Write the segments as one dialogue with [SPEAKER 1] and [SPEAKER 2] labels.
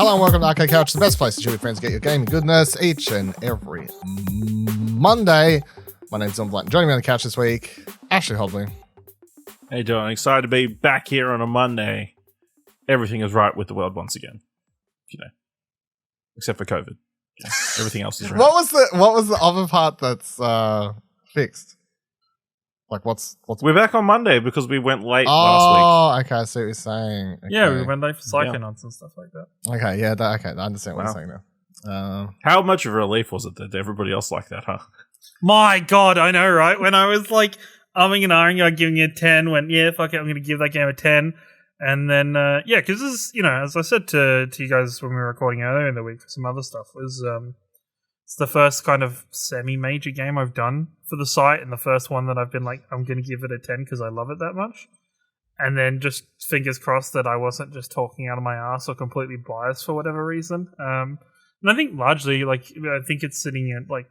[SPEAKER 1] Hello and welcome to Arcade Couch, the best place to chill with friends get your gaming goodness each and every Monday. My name's John Blunt. Joining me on the couch this week, Ashley Hobley.
[SPEAKER 2] How you doing? Excited to be back here on a Monday. Everything is right with the world once again. Except for COVID. Everything else is right.
[SPEAKER 1] What was the other part that's fixed? Like what's
[SPEAKER 2] We're back on Monday because we went late last
[SPEAKER 1] Oh, okay, I see what you're saying. Okay.
[SPEAKER 3] Yeah, we went late for Psychonauts and stuff like that.
[SPEAKER 1] Okay, yeah, I understand what you're saying now.
[SPEAKER 2] week. How much of a relief was it that everybody else liked that, huh?
[SPEAKER 3] My God, I know, right? When I was like umming and ahhing about giving it a 10, went, yeah, fuck it, I'm going to give that game a 10. And then, yeah, because this is, as I said to you guys when we were recording earlier in the week for some other stuff, was it's the first kind of semi-major game I've done for the site, and the first one that I've been like, I'm going to give it a 10 because I love it that much. And then just fingers crossed that I wasn't just talking out of my ass or completely biased for whatever reason. And I think largely, I think it's sitting at like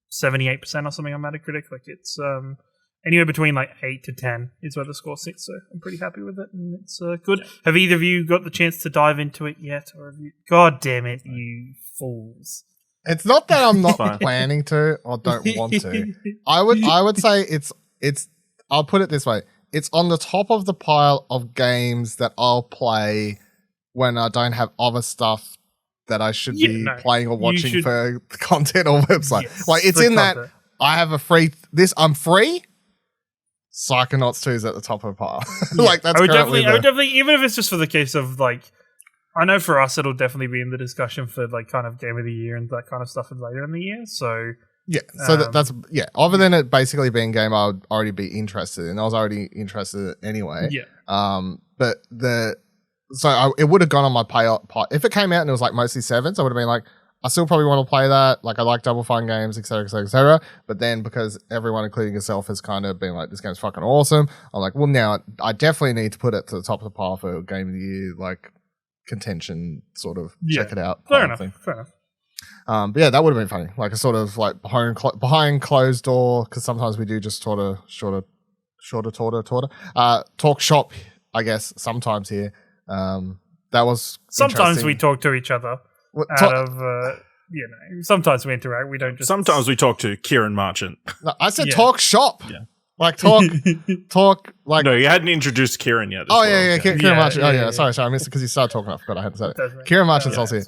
[SPEAKER 3] 78% or something on Metacritic. Like it's anywhere between like 8 to 10 is where the score sits. So I'm pretty happy with it, and it's good. Yeah. Have either of you got the chance to dive into it yet, or have you? God damn it, you fools!
[SPEAKER 1] It's not that I'm not planning to or don't want to. I would say it's. I'll put it this way: it's on the top of the pile of games that I'll play when I don't have other stuff that I should be playing or watching for content or website. Yes, like it's in content. That I have a free. I'm free. Psychonauts 2 is at the top of the pile.
[SPEAKER 3] Yeah.
[SPEAKER 1] Like that's
[SPEAKER 3] I would definitely, even if it's just for the case of like. I know for us it'll definitely be in the discussion for like kind of game of the year and that kind of stuff later in the year. So
[SPEAKER 1] yeah, so that's other than it basically being a game I would already be interested in. I was already interested anyway.
[SPEAKER 3] Yeah.
[SPEAKER 1] But it would have gone on my pay if it came out and it was like mostly 7s. I would have been like, I still probably want to play that. Like I like Double Fine games, etc., etc., etc. But then because everyone, including yourself, has kind of been like, this game's fucking awesome. I'm like, well, now I definitely need to put it to the top of the pile for game of the year, like. Contention sort of check it out.
[SPEAKER 3] Fair enough.
[SPEAKER 1] But yeah, that would have been funny. Like a sort of like behind closed door, because sometimes we do just shorter talk shop, I guess, sometimes here. That was
[SPEAKER 3] sometimes we talk to each other sometimes we interact. We don't just
[SPEAKER 2] sometimes we talk to Kieran Marchant.
[SPEAKER 1] No, I said talk shop. Yeah. Like talk like.
[SPEAKER 2] No, you hadn't introduced Kieran yet.
[SPEAKER 1] Kieran Marchant. Sorry, I missed it because you started talking. I forgot I hadn't said it. Kieran Marchant's also here.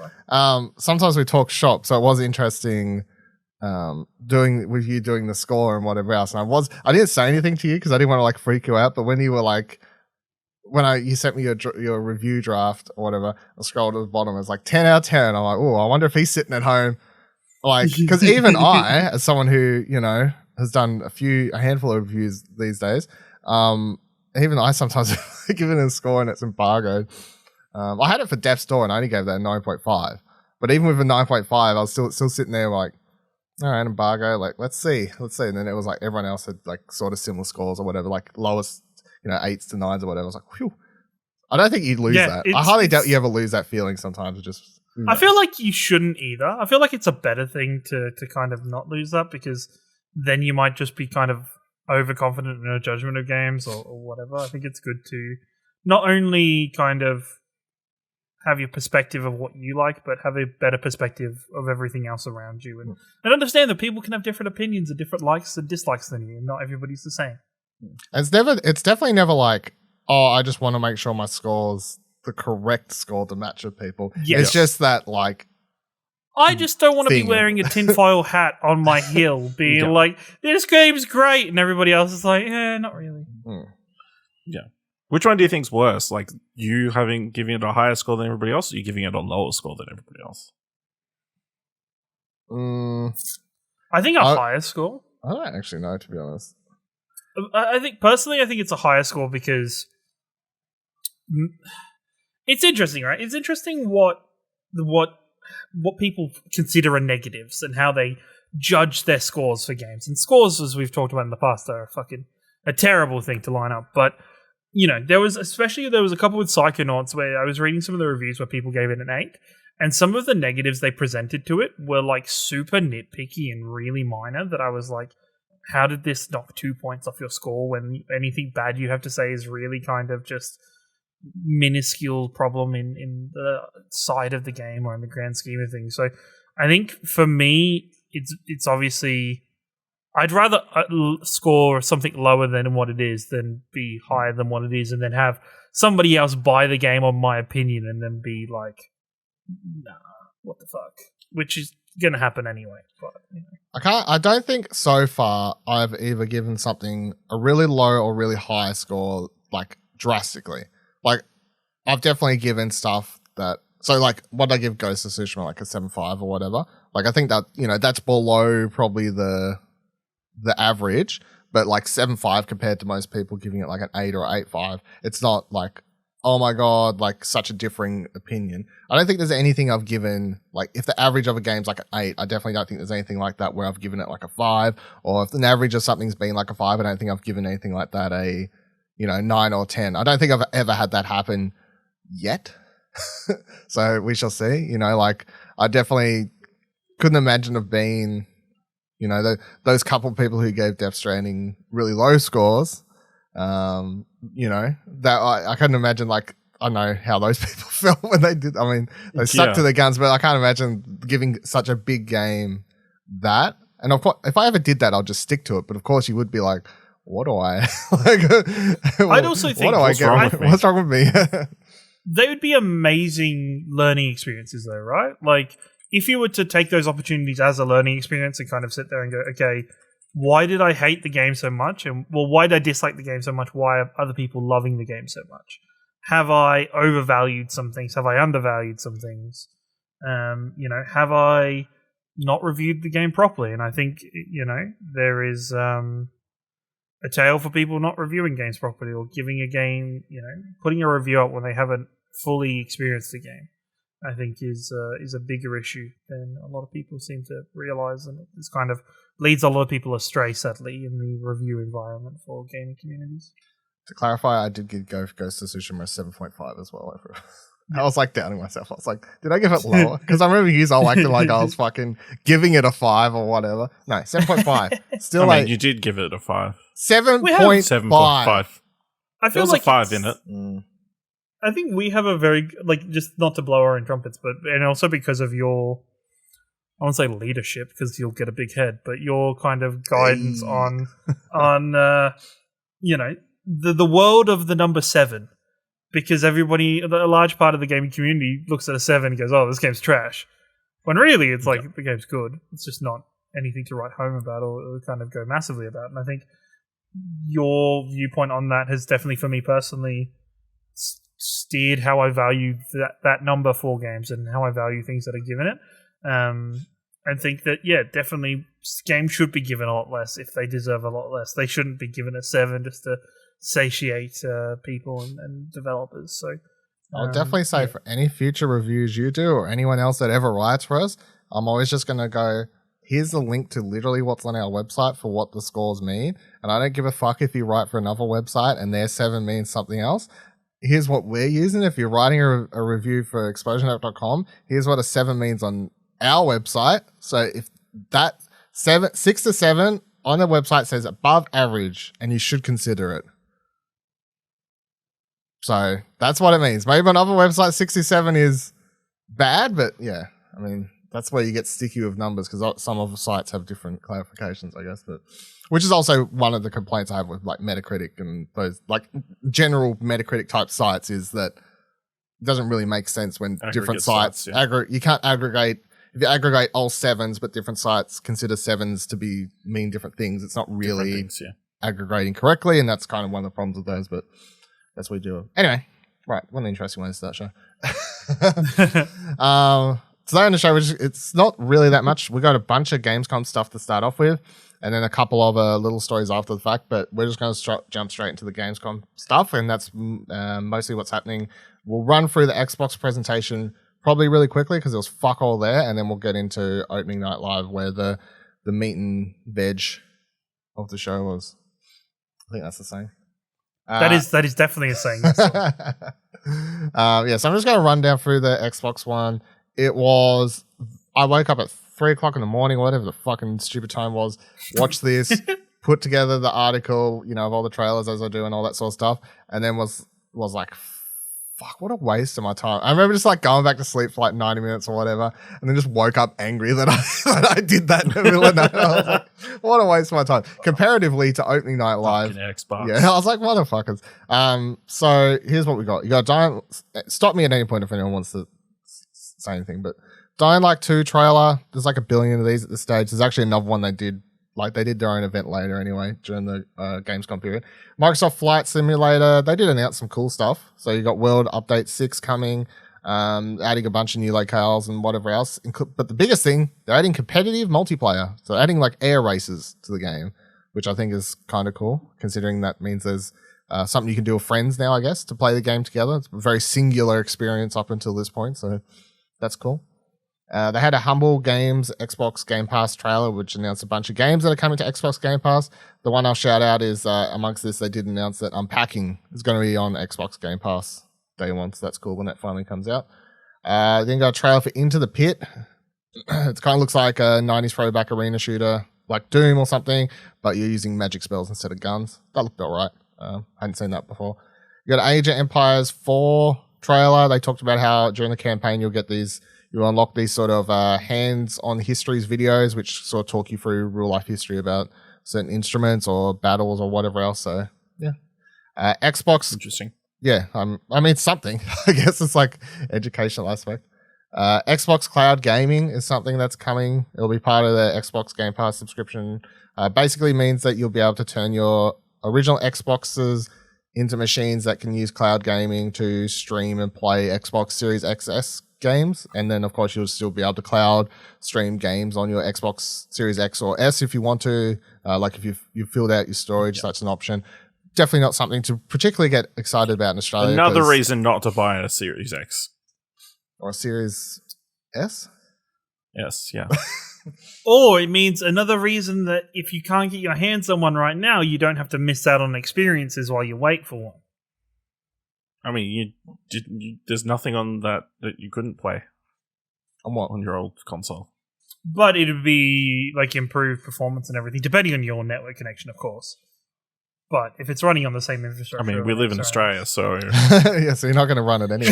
[SPEAKER 1] Sometimes we talk shop, so it was interesting doing the score and whatever else. And I didn't say anything to you because I didn't want to like freak you out. But when you were like, you sent me your review draft or whatever, I scrolled to the bottom. It was like 10 out of 10. I'm like, oh, I wonder if he's sitting at home, like because even I, as someone who has done a handful of reviews these days. Even I sometimes give it a score and it's embargoed. I had it for Death's Door and I only gave that a 9.5. But even with a 9.5, I was still sitting there like, all right, embargo, like, let's see. And then it was like everyone else had like sort of similar scores or whatever, like lowest, 8s to 9s or whatever. I was like, whew. I don't think you'd lose that. I highly doubt you ever lose that feeling sometimes.
[SPEAKER 3] I feel like you shouldn't either. I feel like it's a better thing to kind of not lose that because then you might just be kind of overconfident in your judgment of games or whatever. I think it's good to not only kind of have your perspective of what you like, but have a better perspective of everything else around you. And understand that people can have different opinions and different likes and dislikes than you, and not everybody's the same.
[SPEAKER 1] It's definitely never like, oh, I just want to make sure my score's the correct score to match with people. Yes. It's just that like,
[SPEAKER 3] I just don't want to be wearing a tinfoil hat on my hill, being like, this game's great, and everybody else is like, not really.
[SPEAKER 2] Yeah. Which one do you think's worse? Like, you giving it a higher score than everybody else, or you giving it a lower score than everybody else?
[SPEAKER 3] I think a higher score.
[SPEAKER 1] I don't actually know, to be honest.
[SPEAKER 3] I think it's a higher score because it's interesting, right? It's interesting what people consider are negatives and how they judge their scores for games. And scores, as we've talked about in the past, are a terrible thing to line up. But, there was a couple with Psychonauts where I was reading some of the reviews where people gave it an 8. And some of the negatives they presented to it were like super nitpicky and really minor that I was like, how did this knock 2 points off your score when anything bad you have to say is really kind of just minuscule problem in the side of the game or in the grand scheme of things. So I think for me, it's obviously I'd rather score something lower than what it is than be higher than what it is, and then have somebody else buy the game on my opinion and then be like, nah, what the fuck? Which is going to happen anyway. But, you know.
[SPEAKER 1] I don't think so far I've either given something a really low or really high score, like drastically. Like I've definitely given stuff that, so like what I give Ghost of Tsushima, like a 7.5 or whatever. Like I think that, you know, that's below probably the average, but like 7.5 compared to most people giving it like an 8 or 8.5. It's not like, oh my God, like such a differing opinion. I don't think there's anything I've given, like if the average of a game's like an 8, I definitely don't think there's anything like that where I've given it like a 5, or if an average of something's been like a 5, I don't think I've given anything like that a, you know, 9 or 10. I don't think I've ever had that happen yet. So we shall see. You know, like I definitely couldn't imagine of being, you know, those couple of people who gave Death Stranding really low scores. You know, that I couldn't imagine, like, I don't know how those people felt when they did. I mean, they stuck to their guns, but I can't imagine giving such a big game that. And of course, if I ever did that, I'll just stick to it. But of course, you would be like, what do I like?
[SPEAKER 3] I'd also think,
[SPEAKER 1] what's wrong with me?
[SPEAKER 3] They would be amazing learning experiences, though, right? Like, if you were to take those opportunities as a learning experience and kind of sit there and go, okay, why did I hate the game so much? And well, why did I dislike the game so much? Why are other people loving the game so much? Have I overvalued some things? Have I undervalued some things? You know, have I not reviewed the game properly? And I think, you know, there is a tale for people not reviewing games properly, or giving a game, you know, putting a review out when they haven't fully experienced the game. I think is a bigger issue than a lot of people seem to realize, and it's kind of leads a lot of people astray, sadly, in the review environment for gaming communities.
[SPEAKER 1] To clarify, I did give Ghost of Tsushima a 7.5 as well. I was like doubting myself. I was like, did I give it lower? Because I remember you all acting like I was fucking giving it a 5 or whatever. No, 7.5. Still,
[SPEAKER 2] I
[SPEAKER 1] like,
[SPEAKER 2] mean, you did give it a 5.
[SPEAKER 1] 7.5.
[SPEAKER 3] I feel
[SPEAKER 2] like
[SPEAKER 3] a
[SPEAKER 2] 5 in it.
[SPEAKER 3] I think we have a very, like, just not to blow our own trumpets, but and also because of your, I won't say leadership because you'll get a big head, but your kind of guidance on you know, the world of the number 7, because everybody, a large part of the gaming community looks at a 7 and goes, oh, this game's trash. When really it's like, the game's good. It's just not anything to write home about or kind of go massively about. And I think your viewpoint on that has definitely, for me personally, steered how I value that number for games and how I value things that are given it. I think that, yeah, definitely games should be given a lot less if they deserve a lot less. They shouldn't be given a 7 just to satiate people and developers. So
[SPEAKER 1] I'll definitely say for any future reviews you do or anyone else that ever writes for us, I'm always just going to go, here's the link to literally what's on our website for what the scores mean. And I don't give a fuck if you write for another website and their 7 means something else. Here's what we're using. If you're writing a review for exposurenetwork.com, here's what a 7 means on our website. So if that 6 to 7 on the website says above average, and you should consider it. So that's what it means. Maybe on other websites 67 is bad, but yeah, I mean, that's where you get sticky with numbers, because some of the sites have different clarifications, I guess. But which is also one of the complaints I have with like Metacritic and those like general Metacritic type sites, is that it doesn't really make sense when different sites you can't aggregate. If you aggregate all 7s, but different sites consider 7s to mean different things, it's not really aggregating correctly, and that's kind of one of the problems with those. But that's what we do. Anyway, right, one of the interesting ways to that show. Today on the show, it's not really that much. We got a bunch of Gamescom stuff to start off with, and then a couple of little stories after the fact, but we're just going to jump straight into the Gamescom stuff, and that's mostly what's happening. We'll run through the Xbox presentation probably really quickly because there was fuck all there, and then we'll get into opening night live, where the meat and veg of the show was. I think that's the saying.
[SPEAKER 3] That is definitely a saying.
[SPEAKER 1] Yeah, so I'm just going to run down through the Xbox one. I woke up at 3 o'clock in the morning, whatever the fucking stupid time was, watched this, put together the article, you know, of all the trailers as I do and all that sort of stuff, and then was like fuck, what a waste of my time. I remember just like going back to sleep for like 90 minutes or whatever, and then just woke up angry that I did that in the middle of the night. I was like, what a waste of my time. Comparatively to opening night live.
[SPEAKER 2] Xbox.
[SPEAKER 1] Yeah, I was like, motherfuckers. So here's what we got. You got Dying. Stop me at any point if anyone wants to say anything, but Dying Light 2 trailer. There's like a billion of these at this stage. There's actually another one they did. Like they did their own event later anyway during the Gamescom period. Microsoft Flight Simulator, they did announce some cool stuff. So you got World Update 6 coming, adding a bunch of new locales and whatever else. But the biggest thing, they're adding competitive multiplayer. So adding like air races to the game, which I think is kind of cool, considering that means there's something you can do with friends now, I guess, to play the game together. It's a very singular experience up until this point, so that's cool. They had a Humble Games Xbox Game Pass trailer, which announced a bunch of games that are coming to Xbox Game Pass. The one I'll shout out is, amongst this, they did announce that Unpacking is going to be on Xbox Game Pass day one, so that's cool when that finally comes out. Then got a trailer for Into the Pit. It kind of looks like a 90s throwback arena shooter, like Doom or something, but you're using magic spells instead of guns. That looked alright. I hadn't seen that before. You got Age of Empires 4 trailer. They talked about how during the campaign you'll unlock these sort of hands-on histories videos, which sort of talk you through real-life history about certain instruments or battles or whatever else. So, yeah. Xbox...
[SPEAKER 2] Interesting.
[SPEAKER 1] Yeah, I mean, it's something. I guess it's like educational aspect. Xbox Cloud Gaming is something that's coming. It'll be part of the Xbox Game Pass subscription. Basically means that you'll be able to turn your original Xboxes into machines that can use cloud gaming to stream and play Xbox Series XS games, and then of course you'll still be able to cloud stream games on your Xbox Series X or S if you want to, like if you've filled out your storage. That's an option. Definitely not something to particularly get excited about in Australia.
[SPEAKER 2] Another reason not to buy a Series X
[SPEAKER 1] or a Series S.
[SPEAKER 2] Yes, yeah.
[SPEAKER 3] Or it means another reason that if you can't get your hands on one right now, you don't have to miss out on experiences while you wait for one.
[SPEAKER 2] I mean, there's nothing on that you couldn't play.
[SPEAKER 1] On what?
[SPEAKER 2] On your old console.
[SPEAKER 3] But it would be like improved performance and everything, depending on your network connection, of course. But if it's running on the same infrastructure...
[SPEAKER 2] I mean, we live in Australia, so...
[SPEAKER 1] Yeah, so you're not going to run it anyway.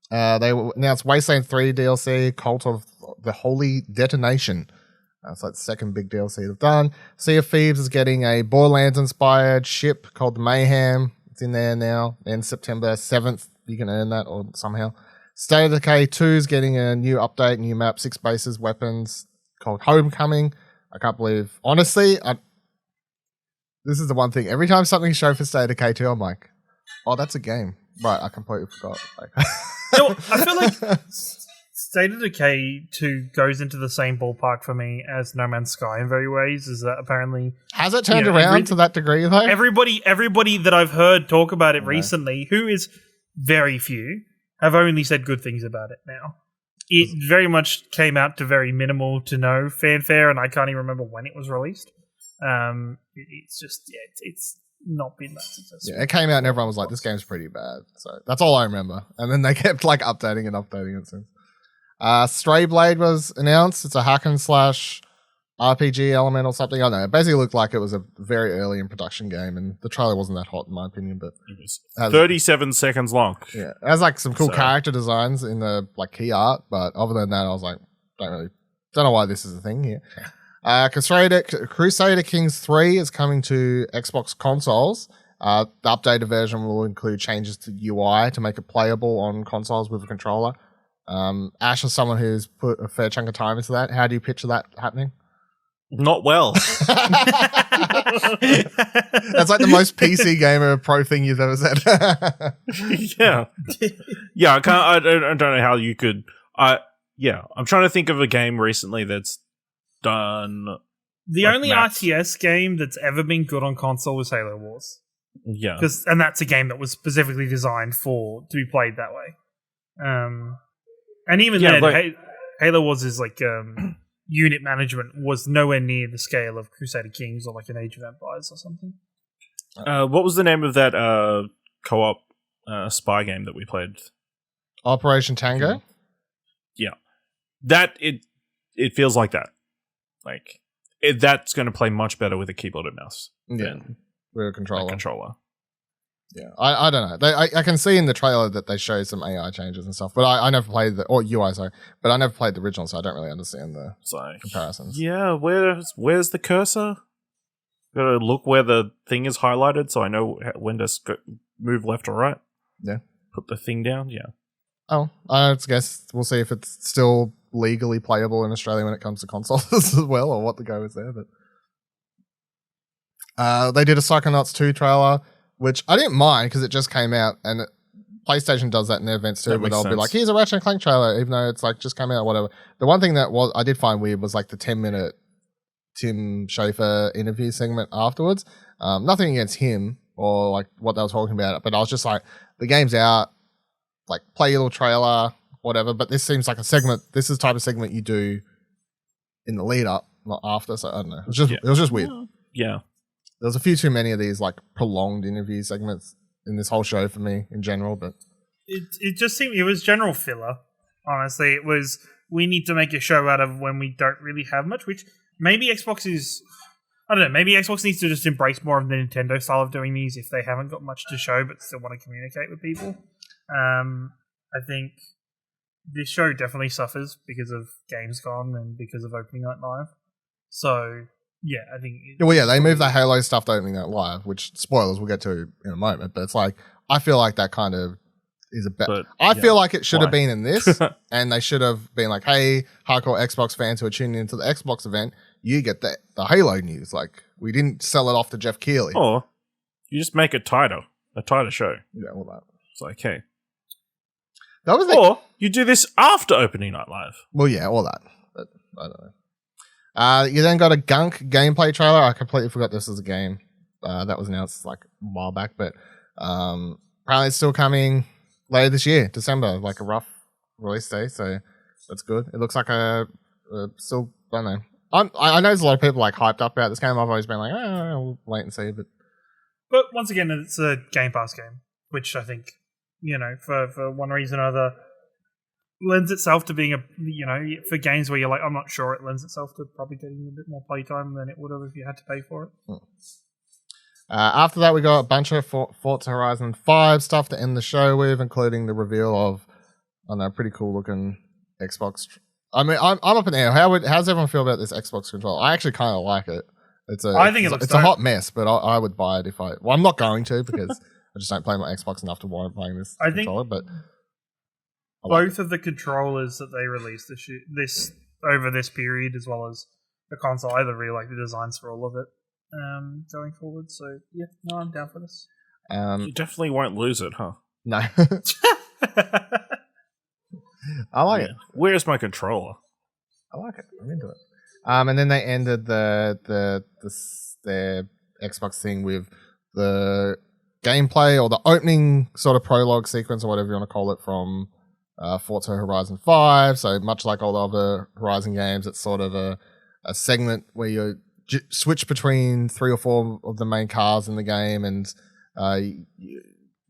[SPEAKER 1] They announced Wasteland 3 DLC, Cult of the Holy Detonation. It's like the second big DLC they've done. Sea of Thieves is getting a Borderlands-inspired ship called the Mayhem. It's in there now. And September 7th, you can earn that or somehow. State of Decay 2 is getting a new update, new map, 6 bases, weapons called Homecoming. I can't believe... Honestly, this is the one thing. Every time something's shown for State of Decay 2, I'm like, oh, that's a game. Right, I completely forgot.
[SPEAKER 3] I feel like State of Decay 2 goes into the same ballpark for me as No Man's Sky in very ways, is that apparently...
[SPEAKER 1] Has it turned around to that degree, though?
[SPEAKER 3] Everybody that I've heard talk about it recently, who is very few, have only said good things about it now. It very much came out to very minimal to no fanfare, and I can't even remember when it was released. It's just, it's not been that successful.
[SPEAKER 1] Yeah, it came out and everyone was like, this game's pretty bad. So that's all I remember. And then they kept like updating it since. Stray Blade was announced. It's a hack and slash RPG element or something. I don't know. It basically looked like it was a very early in production game, and the trailer wasn't that hot in my opinion, but
[SPEAKER 2] it was 37 seconds long.
[SPEAKER 1] Yeah. It has like some cool character designs in the like key art, but other than that I was like, don't know why this is a thing here. Crusader Kings 3 is coming to Xbox consoles. The updated version will include changes to UI to make it playable on consoles with a controller. Ash is someone who's put a fair chunk of time into that. How do you picture that happening?
[SPEAKER 2] Not well.
[SPEAKER 1] That's like the most PC gamer pro thing you've ever said.
[SPEAKER 2] Yeah. Yeah, I don't know how you could... I'm trying to think of a game recently that's done...
[SPEAKER 3] The only RTS game that's ever been good on console was Halo Wars.
[SPEAKER 2] Yeah.
[SPEAKER 3] And that's a game that was specifically designed to be played that way. And even then, Halo Wars is like unit management was nowhere near the scale of Crusader Kings or like an Age of Empires or something.
[SPEAKER 2] What was the name of that co-op spy game that we played?
[SPEAKER 1] Operation Tango?
[SPEAKER 2] Yeah. That, it feels like that. Like, that's going to play much better with a keyboard and mouse.
[SPEAKER 1] Yeah. With a controller. Yeah, I don't know. I can see in the trailer that they show some AI changes and stuff, but I never played or UI, sorry, but I never played the original, so I don't really understand the comparisons.
[SPEAKER 2] Yeah, where's the cursor? Gotta look where the thing is highlighted, so I know when to move left or right.
[SPEAKER 1] Yeah,
[SPEAKER 2] put the thing down. Yeah.
[SPEAKER 1] Oh, I guess we'll see if it's still legally playable in Australia when it comes to consoles as well, or what the go is there. But they did a Psychonauts 2 trailer, which I didn't mind because it just came out, and PlayStation does that in their events too, where they'll be like, "Here's a Ratchet & Clank trailer," even though it's like just came out or whatever. The one thing that I did find weird was like the 10-minute Tim Schafer interview segment afterwards. Nothing against him or like what they were talking about, but I was just like, the game's out, like play your little trailer, whatever. But this seems like a segment. This is the type of segment you do in the lead up, not after. So I don't know. It was just weird.
[SPEAKER 2] Yeah.
[SPEAKER 1] There was a few too many of these like prolonged interview segments in this whole show for me in general, but
[SPEAKER 3] it just seemed it was general filler. Honestly, it was we need to make a show out of when we don't really have much, which maybe Xbox is. I don't know. Maybe Xbox needs to just embrace more of the Nintendo style of doing these if they haven't got much to show but still want to communicate with people. I think this show definitely suffers because of Gamescom and because of Opening Night Live. So yeah, I think.
[SPEAKER 1] They moved the Halo stuff to Opening Night Live, which spoilers we'll get to in a moment. But it's like I feel like that kind of is a bit. I feel like it should have been in this, and they should have been like, "Hey, hardcore Xbox fans who are tuning into the Xbox event, you get the Halo news." Like we didn't sell it off to Geoff Keighley.
[SPEAKER 2] Or you just make it tighter, a tighter show.
[SPEAKER 1] Yeah, all that.
[SPEAKER 2] It's like, hey.
[SPEAKER 1] That was
[SPEAKER 2] or you do this after Opening Night Live.
[SPEAKER 1] Well, yeah, all that. But I don't know. You then got a Gunk gameplay trailer. I completely forgot this was a game. That was announced like a while back, but apparently it's still coming later this year, December, like a rough release day. So that's good. It looks like still, I don't know. I know there's a lot of people like hyped up about this game. I've always been like, we'll wait and see.
[SPEAKER 3] But once again, it's a Game Pass game, which I think, for one reason or other, lends itself to being for games where you're like, I'm not sure, it lends itself to probably getting a bit more playtime than it would have if you had to pay for it.
[SPEAKER 1] After that, we got a bunch of Forza Horizon 5 stuff to end the show with, including the reveal of, I don't know, pretty cool looking Xbox. I mean, I'm up in the air. How does everyone feel about this Xbox controller? I actually kind of like it.
[SPEAKER 3] I think it's
[SPEAKER 1] a hot mess, but I would buy it if I. Well, I'm not going to because I just don't play my Xbox enough to warrant playing this controller. But
[SPEAKER 3] both of the controllers that they released this over this period, as well as the console, I really like the designs for all of it going forward. So yeah, no, I'm down for this.
[SPEAKER 2] You definitely won't lose it, huh?
[SPEAKER 1] No. I like it.
[SPEAKER 2] Where's my controller?
[SPEAKER 1] I like it. I'm into it. And then they ended their Xbox thing with the gameplay or the opening sort of prologue sequence or whatever you want to call it from Forza Horizon 5. So much like all the other Horizon games, it's sort of a segment where you switch between 3 or 4 of the main cars in the game, and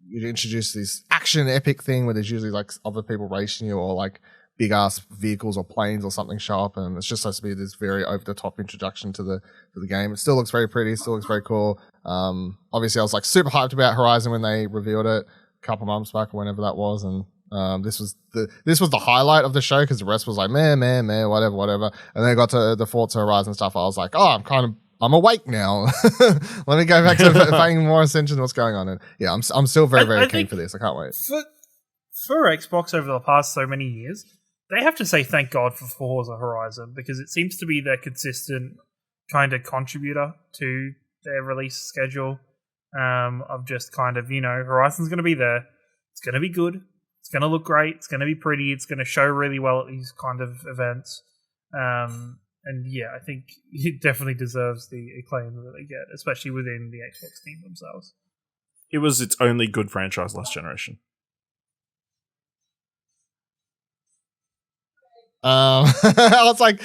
[SPEAKER 1] you introduce this action epic thing where there's usually like other people racing you or like big ass vehicles or planes or something show up, and it's just supposed to be this very over the top introduction to the game. It still looks very pretty, still looks very cool. Obviously I was like super hyped about Horizon when they revealed it a couple months back or whenever that was, and this was the highlight of the show because the rest was like meh, whatever. And then I got to the Forza Horizon stuff. I was like, oh, I'm awake now. Let me go back to paying more attention to what's going on. And yeah, I'm still very keen for this. I can't wait.
[SPEAKER 3] For Xbox over the past so many years, they have to say thank God for Forza Horizon, because it seems to be their consistent kind of contributor to their release schedule of just kind of, Horizon's going to be there. It's going to be good. It's going to look great. It's going to be pretty. It's going to show really well at these kind of events. And yeah, I think it definitely deserves the acclaim that they get, especially within the Xbox team themselves.
[SPEAKER 2] It was its only good franchise last generation.
[SPEAKER 1] I was like,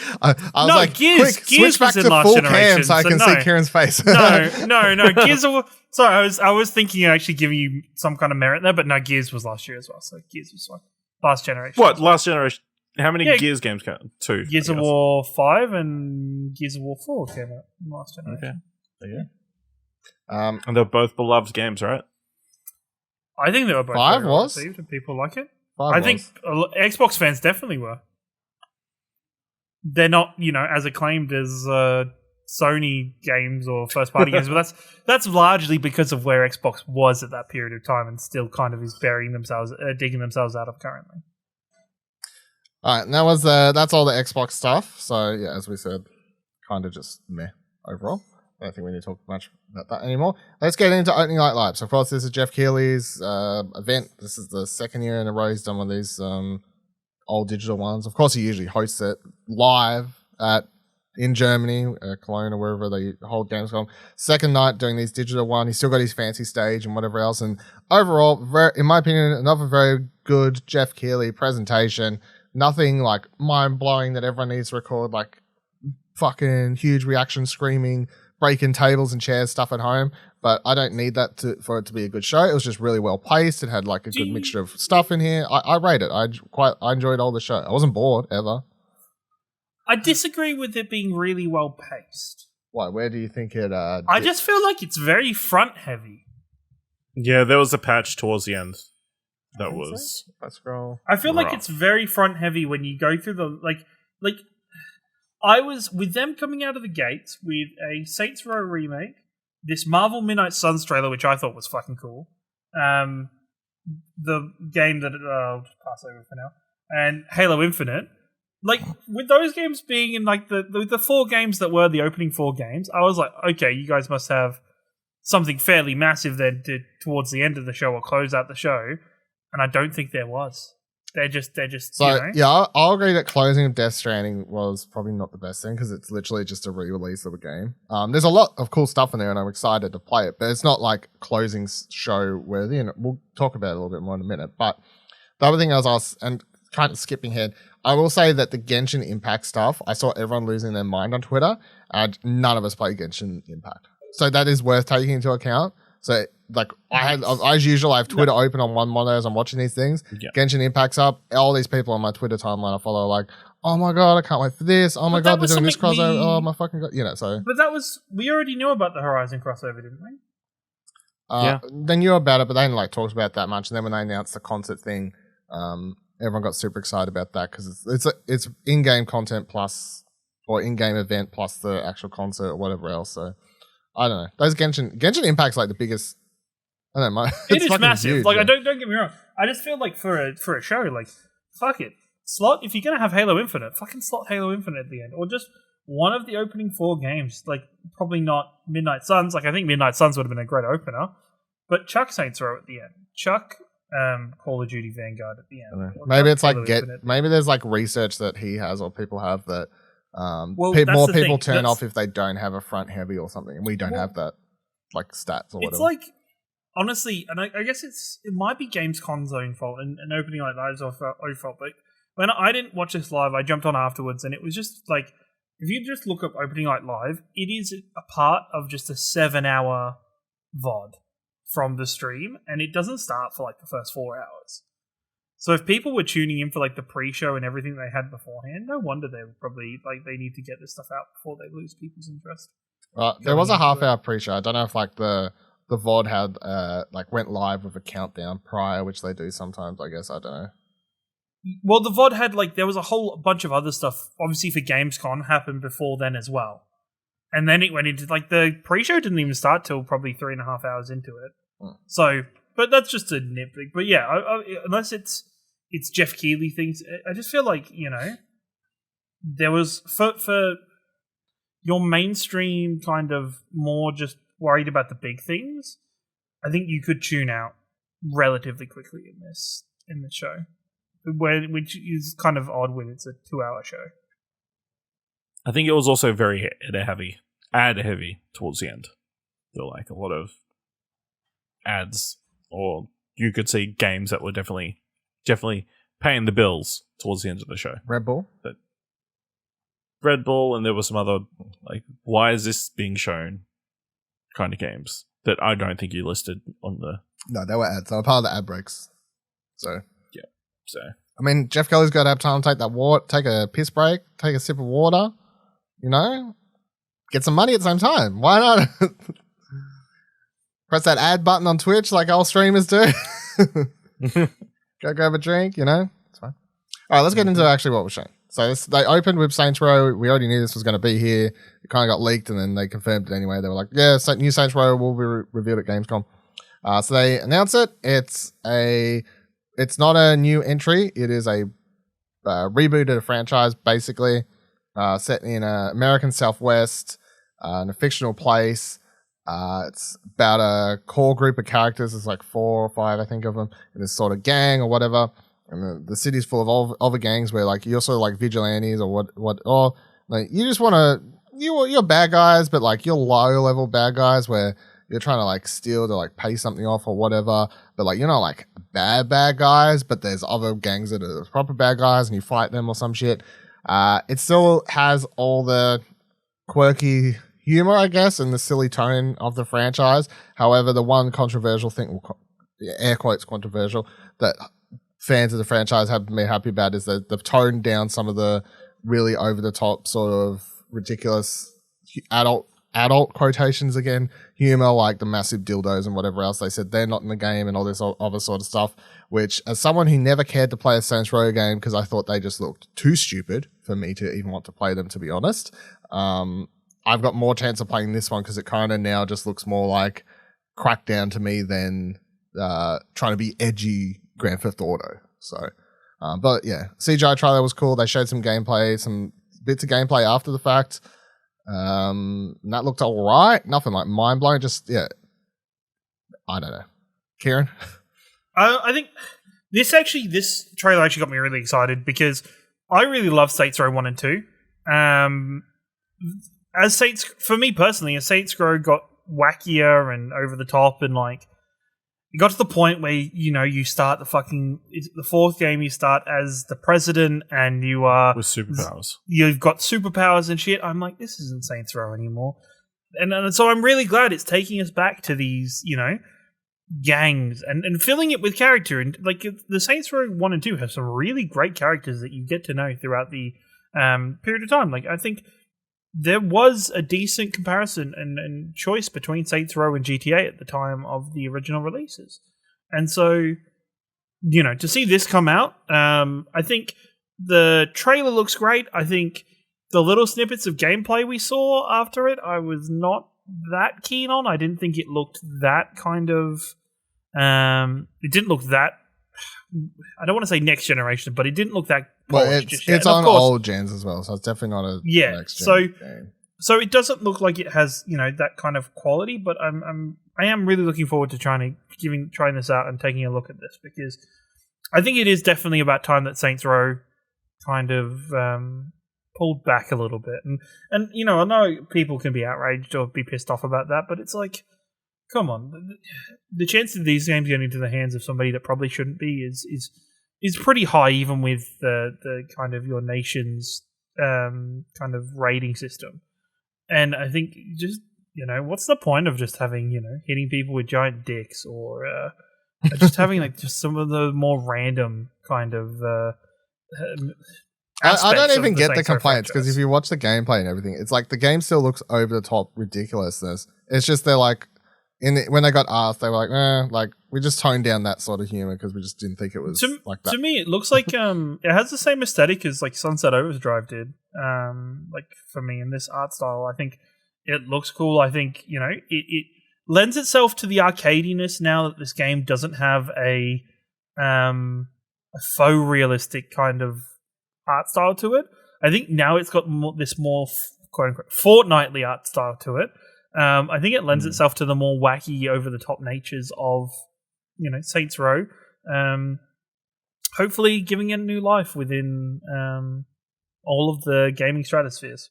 [SPEAKER 3] Gears,
[SPEAKER 1] quick, switch back to full cam so I can see Kieran's face.
[SPEAKER 3] No. Gears. Sorry, I was thinking of actually giving you some kind of merit there, but no, Gears was last year as well. So Gears was fine. Last generation.
[SPEAKER 2] What last generation? How many Gears games came out? 2.
[SPEAKER 3] Gears of War 5 and Gears of War 4 came out last generation.
[SPEAKER 2] Okay. There you go. And they're both beloved games, right?
[SPEAKER 3] I think they were both
[SPEAKER 1] 5
[SPEAKER 3] very well
[SPEAKER 1] was?
[SPEAKER 3] received and people like it.
[SPEAKER 1] 5
[SPEAKER 3] I think Xbox fans definitely were. They're not, as acclaimed as Sony games or first-party games, but that's largely because of where Xbox was at that period of time and still kind of is digging themselves out of currently.
[SPEAKER 1] All right, and that's all the Xbox stuff. So yeah, as we said, kind of just meh overall. I don't think we need to talk much about that anymore. Let's get into Opening Night Live. So of course, this is Geoff Keighley's event. This is the second year in a row he's done one of these old digital ones. Of course, he usually hosts it live in Germany, Cologne or wherever they hold Gamescom. Second night doing these digital one. He's still got his fancy stage and whatever else. And overall, in my opinion, another very good Geoff Keighley presentation. Nothing like mind-blowing that everyone needs to record, like fucking huge reaction screaming, breaking tables and chairs stuff at home. But I don't need that for it to be a good show. It was just really well paced. It had like a good mixture of stuff in here. I rate it. I enjoyed all the show. I wasn't bored ever.
[SPEAKER 3] I disagree with it being really well paced.
[SPEAKER 1] Why? Where do you think it?
[SPEAKER 3] I just feel like it's very front heavy.
[SPEAKER 2] Yeah, there was a patch towards the end. That was.
[SPEAKER 1] Let's scroll.
[SPEAKER 3] I feel like it's very front heavy when you go through the like. I was with them coming out of the gates with a Saints Row remake, this Marvel Midnight Suns trailer, which I thought was fucking cool. The game that I'll just pass over for now, and Halo Infinite. Like with those games being in like the 4 games that were the opening 4 games, I was like, okay, you guys must have something fairly massive then towards the end of the show or close out the show. And I don't think there was. They're just. So
[SPEAKER 1] yeah, I'll agree that closing of Death Stranding was probably not the best thing because it's literally just a re-release of a game. There's a lot of cool stuff in there, and I'm excited to play it, but it's not like closing show worthy. And we'll talk about it a little bit more in a minute. But the other thing and kind of skipping ahead, I will say that the Genshin Impact stuff, I saw everyone losing their mind on Twitter, and none of us play Genshin Impact, so that is worth taking into account. So, like, as usual, I have Twitter open on one monitor as I'm watching these things. Yeah. Genshin Impact's up. All these people on my Twitter timeline I follow are like, oh my god, I can't wait for this. Oh my god, they're doing this crossover. Oh my fucking god. So.
[SPEAKER 3] But we already knew about the Horizon crossover, didn't we?
[SPEAKER 1] Yeah. They knew about it, but they didn't like talk about it that much. And then when they announced the concert thing, everyone got super excited about that because it's in-game content plus, or in-game event plus the actual concert or whatever else. So. I don't know. Those Genshin Impact's like the biggest. I don't know.
[SPEAKER 3] It is massive. Huge, like, yeah. Don't get me wrong. I just feel like for a show, like, fuck it. Slot, if you're going to have Halo Infinite, fucking slot Halo Infinite at the end. Or just one of the opening 4 games. Like, probably not Midnight Suns. Like, I think Midnight Suns would have been a great opener. But chuck Saints Row at the end. Chuck Call of Duty Vanguard at the end.
[SPEAKER 1] Maybe it's like maybe there's like research that he has or people have that more people turn off if they don't have a front heavy or something, and we don't have that like stats or whatever.
[SPEAKER 3] It's like, honestly, and I guess it might be Gamescom's own fault and Opening Night Live's own fault, but when I didn't watch this live, I jumped on afterwards, and it was just like, if you just look up Opening Night Live, it is a part of just a 7-hour VOD from the stream, and it doesn't start for like the first 4 hours. So if people were tuning in for like the pre-show and everything they had beforehand, no wonder they were probably like they need to get this stuff out before they lose people's interest.
[SPEAKER 1] There was a half-hour pre-show. I don't know if like the VOD had like went live with a countdown prior, which they do sometimes. I guess I don't know.
[SPEAKER 3] Well, the VOD had like there was a whole bunch of other stuff. Obviously, for Gamescom happened before then as well, and then it went into like the pre-show didn't even start till probably 3.5 hours into it. So, but that's just a nitpick. But yeah, unless it's Geoff Keighley things. I just feel like, there was, for your mainstream kind of more just worried about the big things, I think you could tune out relatively quickly in this show. Which is kind of odd when it's a 2-hour show.
[SPEAKER 2] I think it was also very ad heavy towards the end. There were like a lot of ads, or you could see games that were definitely paying the bills towards the end of the show.
[SPEAKER 1] Red Bull,
[SPEAKER 2] and there were some other like, why is this being shown? Kind of games that I don't think you listed on the.
[SPEAKER 1] No, they were ads. They were part of the ad breaks. So
[SPEAKER 2] yeah,
[SPEAKER 1] I mean, Geoff Keighley's got to have time to take that water, take a piss break, take a sip of water. Get some money at the same time. Why not? Press that ad button on Twitch like all streamers do. Go grab a drink, you know? It's fine. All right, let's get into actually what was shown. So they opened with Saints Row. We already knew this was going to be here. It kind of got leaked, and then they confirmed it anyway. They were like, yeah, new Saints Row will be revealed at Gamescom. So they announced it. It's not a new entry. It is a reboot of the franchise, basically, set in American Southwest, in a fictional place. It's about a core group of characters. There's like 4 or 5, I think, of them in this sort of gang or whatever. And the city's full of other gangs where like you're sort of like vigilantes or or like you just want to you're bad guys, but like you're low level bad guys where you're trying to like steal to like pay something off or whatever. But like you're not like bad guys, but there's other gangs that are proper bad guys and you fight them or some shit. It still has all the quirky humor, I guess, and the silly tone of the franchise. However, the one controversial thing, air quotes controversial, that fans of the franchise have been happy about is that they've toned down some of the really over the top sort of ridiculous adult quotations again, humor, like the massive dildos and whatever else. They said they're not in the game and all this other sort of stuff, which as someone who never cared to play a Saints Row game because I thought they just looked too stupid for me to even want to play them, to be honest, I've got more chance of playing this one because it kind of now just looks more like Crackdown to me than trying to be edgy Grand Theft Auto. So, but yeah, CGI trailer was cool. They showed some gameplay, some bits of gameplay after the fact. That looked all right. Nothing like mind blowing. Just yeah, I don't know. Kieran,
[SPEAKER 3] I think this trailer actually got me really excited because I really love Saints Row 1 and 2. For me personally, as Saints Row got wackier and over the top, and like it got to the point where you start the 4th game, you start as the president and you are
[SPEAKER 2] with superpowers.
[SPEAKER 3] You've got superpowers and shit. I'm like, this isn't Saints Row anymore, and so I'm really glad it's taking us back to these gangs and filling it with character. And like the Saints Row 1 and 2 have some really great characters that you get to know throughout the period of time. Like I think there was a decent comparison and choice between Saints Row and GTA at the time of the original releases. And so, to see this come out, I think the trailer looks great. I think the little snippets of gameplay we saw after it, I was not that keen on. I didn't think it looked that kind of... it didn't look that... I don't want to say next generation, but it didn't look that polished.
[SPEAKER 1] Well, it's on old gens as well, so it's definitely not a next gen game.
[SPEAKER 3] So it doesn't look like it has that kind of quality, but I am really looking forward to trying this out and taking a look at this, because I think it is definitely about time that Saints Row kind of pulled back a little bit. And I know people can be outraged or be pissed off about that, but it's like, come on, the chance of these games getting into the hands of somebody that probably shouldn't be is pretty high, even with the kind of your nation's kind of rating system. And I think just what's the point of just having hitting people with giant dicks, or just having like just some of the more random kind of.
[SPEAKER 1] I don't even get the complaints, because if you watch the gameplay and everything, it's like the game still looks over the top ridiculousness. It's just they're like. When they got asked, they were like, we just toned down that sort of humor because we just didn't think it was like that.
[SPEAKER 3] To me, it looks like it has the same aesthetic as like Sunset Overdrive did. Like for me, in this art style, I think it looks cool. I think it lends itself to the arcadiness now that this game doesn't have a faux realistic kind of art style to it. I think now it's got this more quote unquote fortnightly art style to it. I think it lends itself to the more wacky, over-the-top natures of, Saints Row. Hopefully giving it a new life within all of the gaming stratospheres.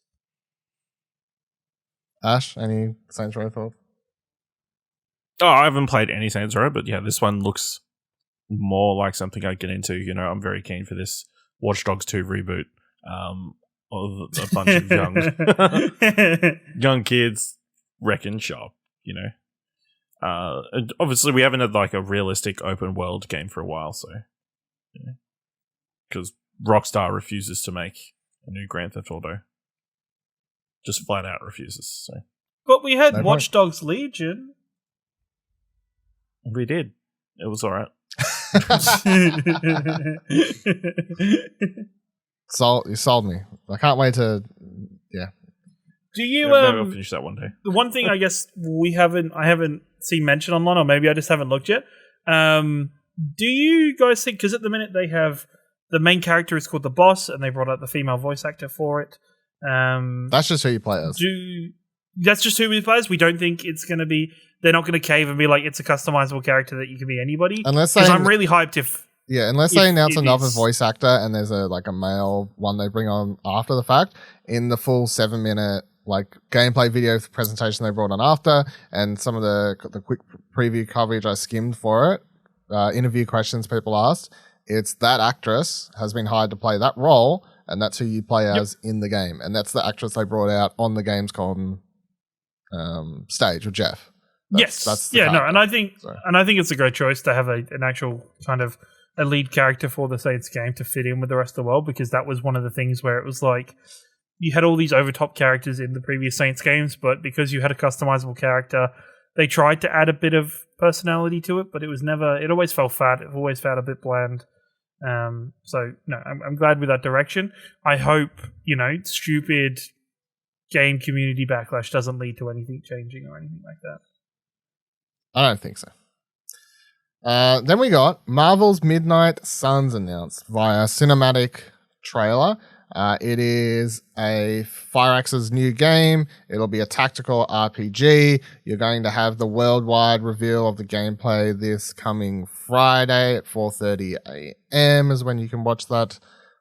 [SPEAKER 1] Ash, any Saints Row thoughts?
[SPEAKER 2] Oh, I haven't played any Saints Row, but yeah, this one looks more like something I'd get into. I'm very keen for this Watch Dogs 2 reboot of a bunch of young kids wrecking shop, obviously we haven't had like a realistic open world game for a while, so because Rockstar refuses to make a new Grand Theft Auto, just flat out refuses. So,
[SPEAKER 3] but we had Watch Dogs Legion.
[SPEAKER 2] We did. It was all right.
[SPEAKER 1] You sold me. I can't wait to. Yeah.
[SPEAKER 3] Do you?
[SPEAKER 2] Maybe I'll finish that one day.
[SPEAKER 3] The one thing I guess I haven't seen mentioned online, or maybe I just haven't looked yet. Do you guys think? Because at the minute they have the main character is called the boss, and they brought out the female voice actor for it.
[SPEAKER 1] That's just who you play as.
[SPEAKER 3] That's just who we play as. We don't think it's going to be. They're not going to cave and be like it's a customizable character that you can be anybody.
[SPEAKER 1] Unless
[SPEAKER 3] I'm really hyped if.
[SPEAKER 1] Yeah, unless they announce another voice actor and there's a male one they bring on after the fact in the full 7-minute gameplay video presentation they brought on after, and some of the quick preview coverage I skimmed for it, interview questions people asked. It's that actress has been hired to play that role, and that's who you play as in the game, and that's the actress they brought out on the Gamescom stage with Geoff.
[SPEAKER 3] That's and I think it's a great choice to have an actual kind of a lead character for the Saints game to fit in with the rest of the world, because that was one of the things where it was like you had all these overtop characters in the previous Saints games, but because you had a customizable character, they tried to add a bit of personality to it, but it always felt fat. It always felt a bit bland. So no, I'm glad with that direction. I hope, stupid game community backlash doesn't lead to anything changing or anything like that.
[SPEAKER 1] I don't think so. Then we got Marvel's Midnight Suns announced via cinematic trailer. It is a Fireaxe's new game. It'll be a tactical RPG. You're going to have the worldwide reveal of the gameplay this coming Friday at 4:30 a.m. is when you can watch that,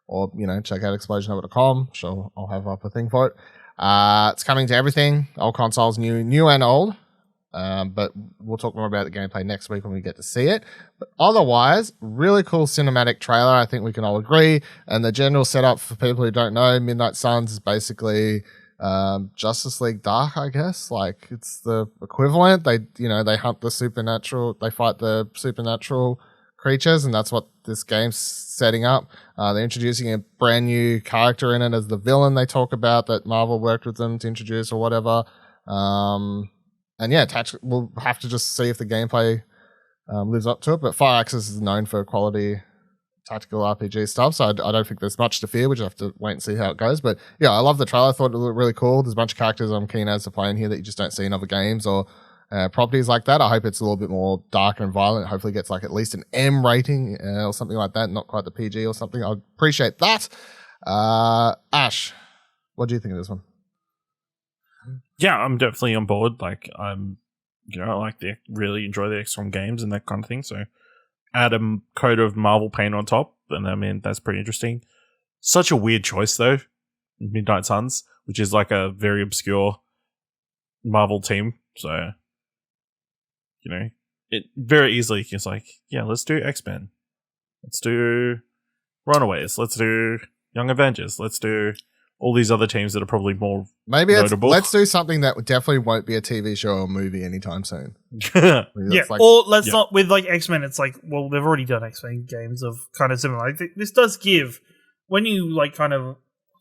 [SPEAKER 1] or check out explosionover.com. Sure, I'll have up a thing for it. It's coming to everything, all consoles, new and old. But we'll talk more about the gameplay next week when we get to see it. But otherwise, really cool cinematic trailer. I think we can all agree. And the general setup for people who don't know, Midnight Suns is basically Justice League Dark, I guess. It's the equivalent. They hunt the supernatural. They fight the supernatural creatures, and that's what this game's setting up. They're introducing a brand new character in it as the villain they talk about that Marvel worked with them to introduce or whatever. And yeah, we'll have to just see if the gameplay lives up to it. But Fireaxe is known for quality tactical RPG stuff, so I don't think there's much to fear. We just have to wait and see how it goes. But yeah, I love the trailer. I thought it looked really cool. There's a bunch of characters I'm keen as to play in here that you just don't see in other games or properties like that. I hope it's a little bit more darker and violent. Hopefully it gets at least an M rating or something like that, not quite the PG or something. I'd appreciate that. Ash, what do you think of this one?
[SPEAKER 2] Yeah, I'm definitely on board. I really enjoy the XCOM games and that kind of thing. So add a coat of Marvel paint on top, and that's pretty interesting. Such a weird choice though, Midnight Suns, which is a very obscure Marvel team. So it very easily is let's do X-Men, let's do Runaways, let's do Young Avengers, let's do all these other teams that are probably more notable.
[SPEAKER 1] Let's do something that definitely won't be a TV show or movie anytime soon.
[SPEAKER 3] Or let's not with X-Men. It's they've already done X-Men games of kind of similar. This does give, when you kind of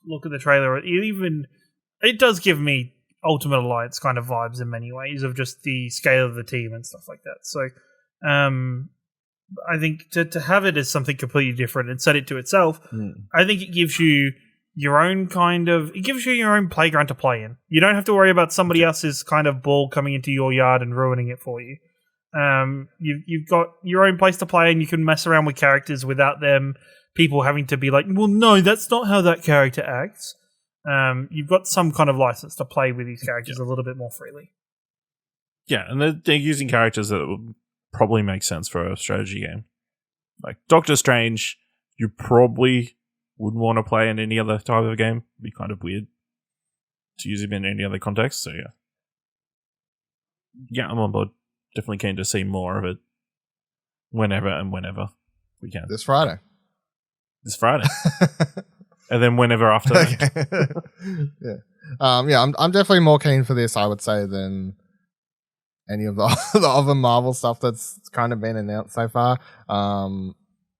[SPEAKER 3] look at the trailer, it does give me Ultimate Alliance kind of vibes in many ways of just the scale of the team and stuff like that. So I think to have it as something completely different and set it to itself, I think it gives you your own playground to play in. You don't have to worry about somebody else's kind of ball coming into your yard and ruining it for you. You've got your own place to play, and you can mess around with characters without people having to be well, no, that's not how that character acts. You've got some kind of license to play with these characters a little bit more freely.
[SPEAKER 2] Yeah, and they're using characters that would probably make sense for a strategy game. Doctor Strange, you probably wouldn't want to play in any other type of game. It'd be kind of weird to use him in any other context. So yeah, I'm on board. Definitely keen to see more of it whenever we can.
[SPEAKER 1] This Friday.
[SPEAKER 2] And then whenever after that.
[SPEAKER 1] I'm definitely more keen for this, I would say, than any of the other Marvel stuff that's kind of been announced so far.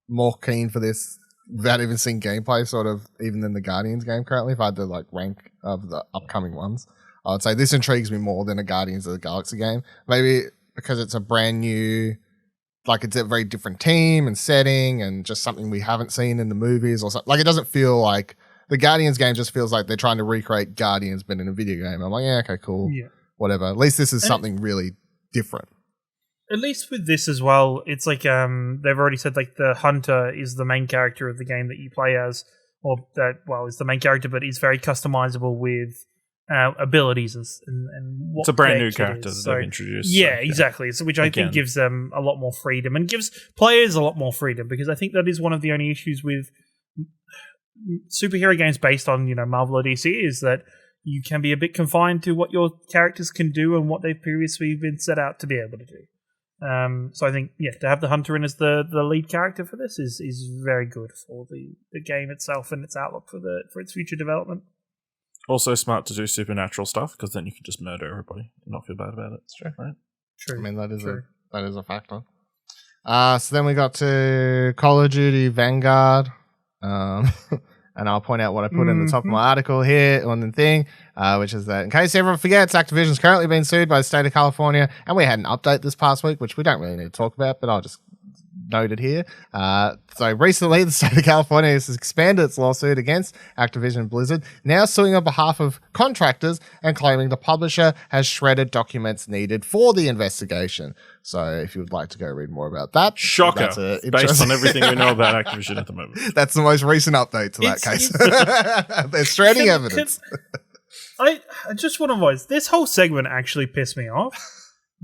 [SPEAKER 1] More keen for this without even seeing gameplay, sort of, even than the Guardians game currently. If I had to rank of the upcoming ones, I would say this intrigues me more than a Guardians of the Galaxy game. Maybe because it's a brand new like it's a very different team and setting and just something we haven't seen in the movies or something. Like it doesn't feel like the Guardians game just feels like they're trying to recreate Guardians but in a video game. I'm like, yeah, okay, cool. Yeah. Whatever. At least this is something really different.
[SPEAKER 3] At least with this as well, it's like they've already said like the hunter is the main character of the game that you play as, or that is the main character, but he's very customizable with abilities and what
[SPEAKER 2] it's a brand new character that they've introduced.
[SPEAKER 3] Yeah, exactly. So which I think gives them a lot more freedom and gives players a lot more freedom, because I think that is one of the only issues with superhero games based on Marvel or DC is that you can be a bit confined to what your characters can do and what they've previously been set out to be able to do. So I think to have the hunter in as the lead character for this is very good for the game itself and its outlook for its future development.
[SPEAKER 2] Also smart to do supernatural stuff, because then you can just murder everybody and not feel bad about it. It's true, right?
[SPEAKER 3] True.
[SPEAKER 1] I mean, that is a factor. So then we got to Call of Duty Vanguard. And I'll point out what I put in the top of my article here on the thing, which is that in case everyone forgets, Activision's currently being sued by the state of California, and we had an update this past week, which we don't really need to talk about, but I'll just note it here. So recently, the state of California has expanded its lawsuit against Activision Blizzard, now suing on behalf of contractors and claiming the publisher has shredded documents needed for the investigation. So if you would like to go read more about that.
[SPEAKER 2] Shocker. Based on everything we know about Activision at the moment.
[SPEAKER 1] That's the most recent update to that case. They're shredding evidence.
[SPEAKER 3] I just want to voice, this whole segment actually pissed me off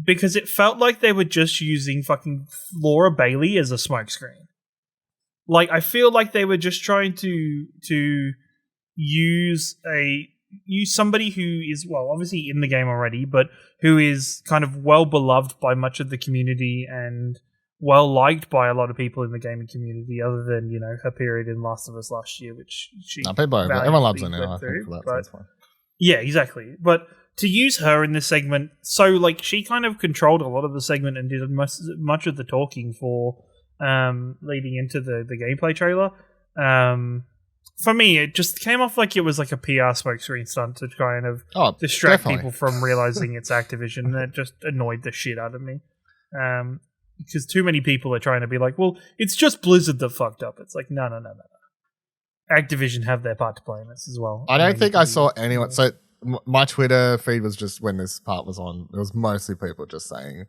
[SPEAKER 3] because it felt like they were just using fucking Laura Bailey as a smokescreen. Like, I feel like they were just trying to use somebody who is, well, obviously in the game already, but who is kind of well beloved by much of the community and well liked by a lot of people in the gaming community, other than her period in Last of Us last year, which
[SPEAKER 1] everyone loves her now. I think for that, that's fine.
[SPEAKER 3] Yeah, exactly. But to use her in this segment, so like she kind of controlled a lot of the segment and did much of the talking for leading into the gameplay trailer. For me, it just came off like it was like a PR smokescreen stunt to kind of distract people from realizing it's Activision. That just annoyed the shit out of me. Because too many people are trying to be like, well, it's just Blizzard that fucked up. It's like, no. Activision have their part to play in this as well.
[SPEAKER 1] I don't think I saw anyone. So my Twitter feed was just, when this part was on, it was mostly people just saying,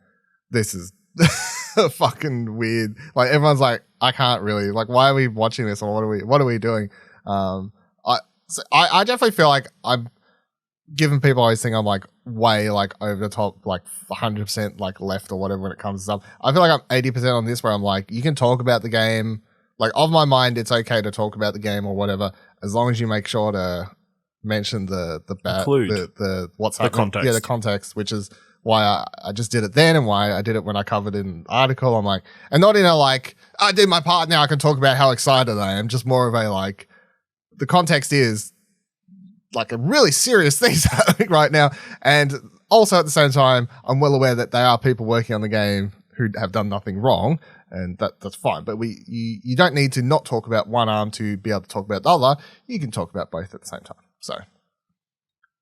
[SPEAKER 1] this is fucking weird. Like, everyone's like, I can't really, like, why are we watching this, or what are we doing? I definitely feel like I'm giving people always think I'm like way like over the top, like 100% like left or whatever when it comes to stuff. I feel like I'm 80% on this, where I'm like, you can talk about the game. Like, of my mind, it's okay to talk about the game or whatever, as long as you make sure to mention the what's happening.
[SPEAKER 2] Context.
[SPEAKER 1] Yeah, the context, which is why I just did it then and why I did it when I covered in the article. I'm like, and not in a like, I did my part, now I can talk about how excited I am. Just more of a like, the context is like a really serious thing's happening right now. And also at the same time, I'm well aware that there are people working on the game who have done nothing wrong, and that's fine. But you don't need to not talk about one arm to be able to talk about the other. You can talk about both at the same time. So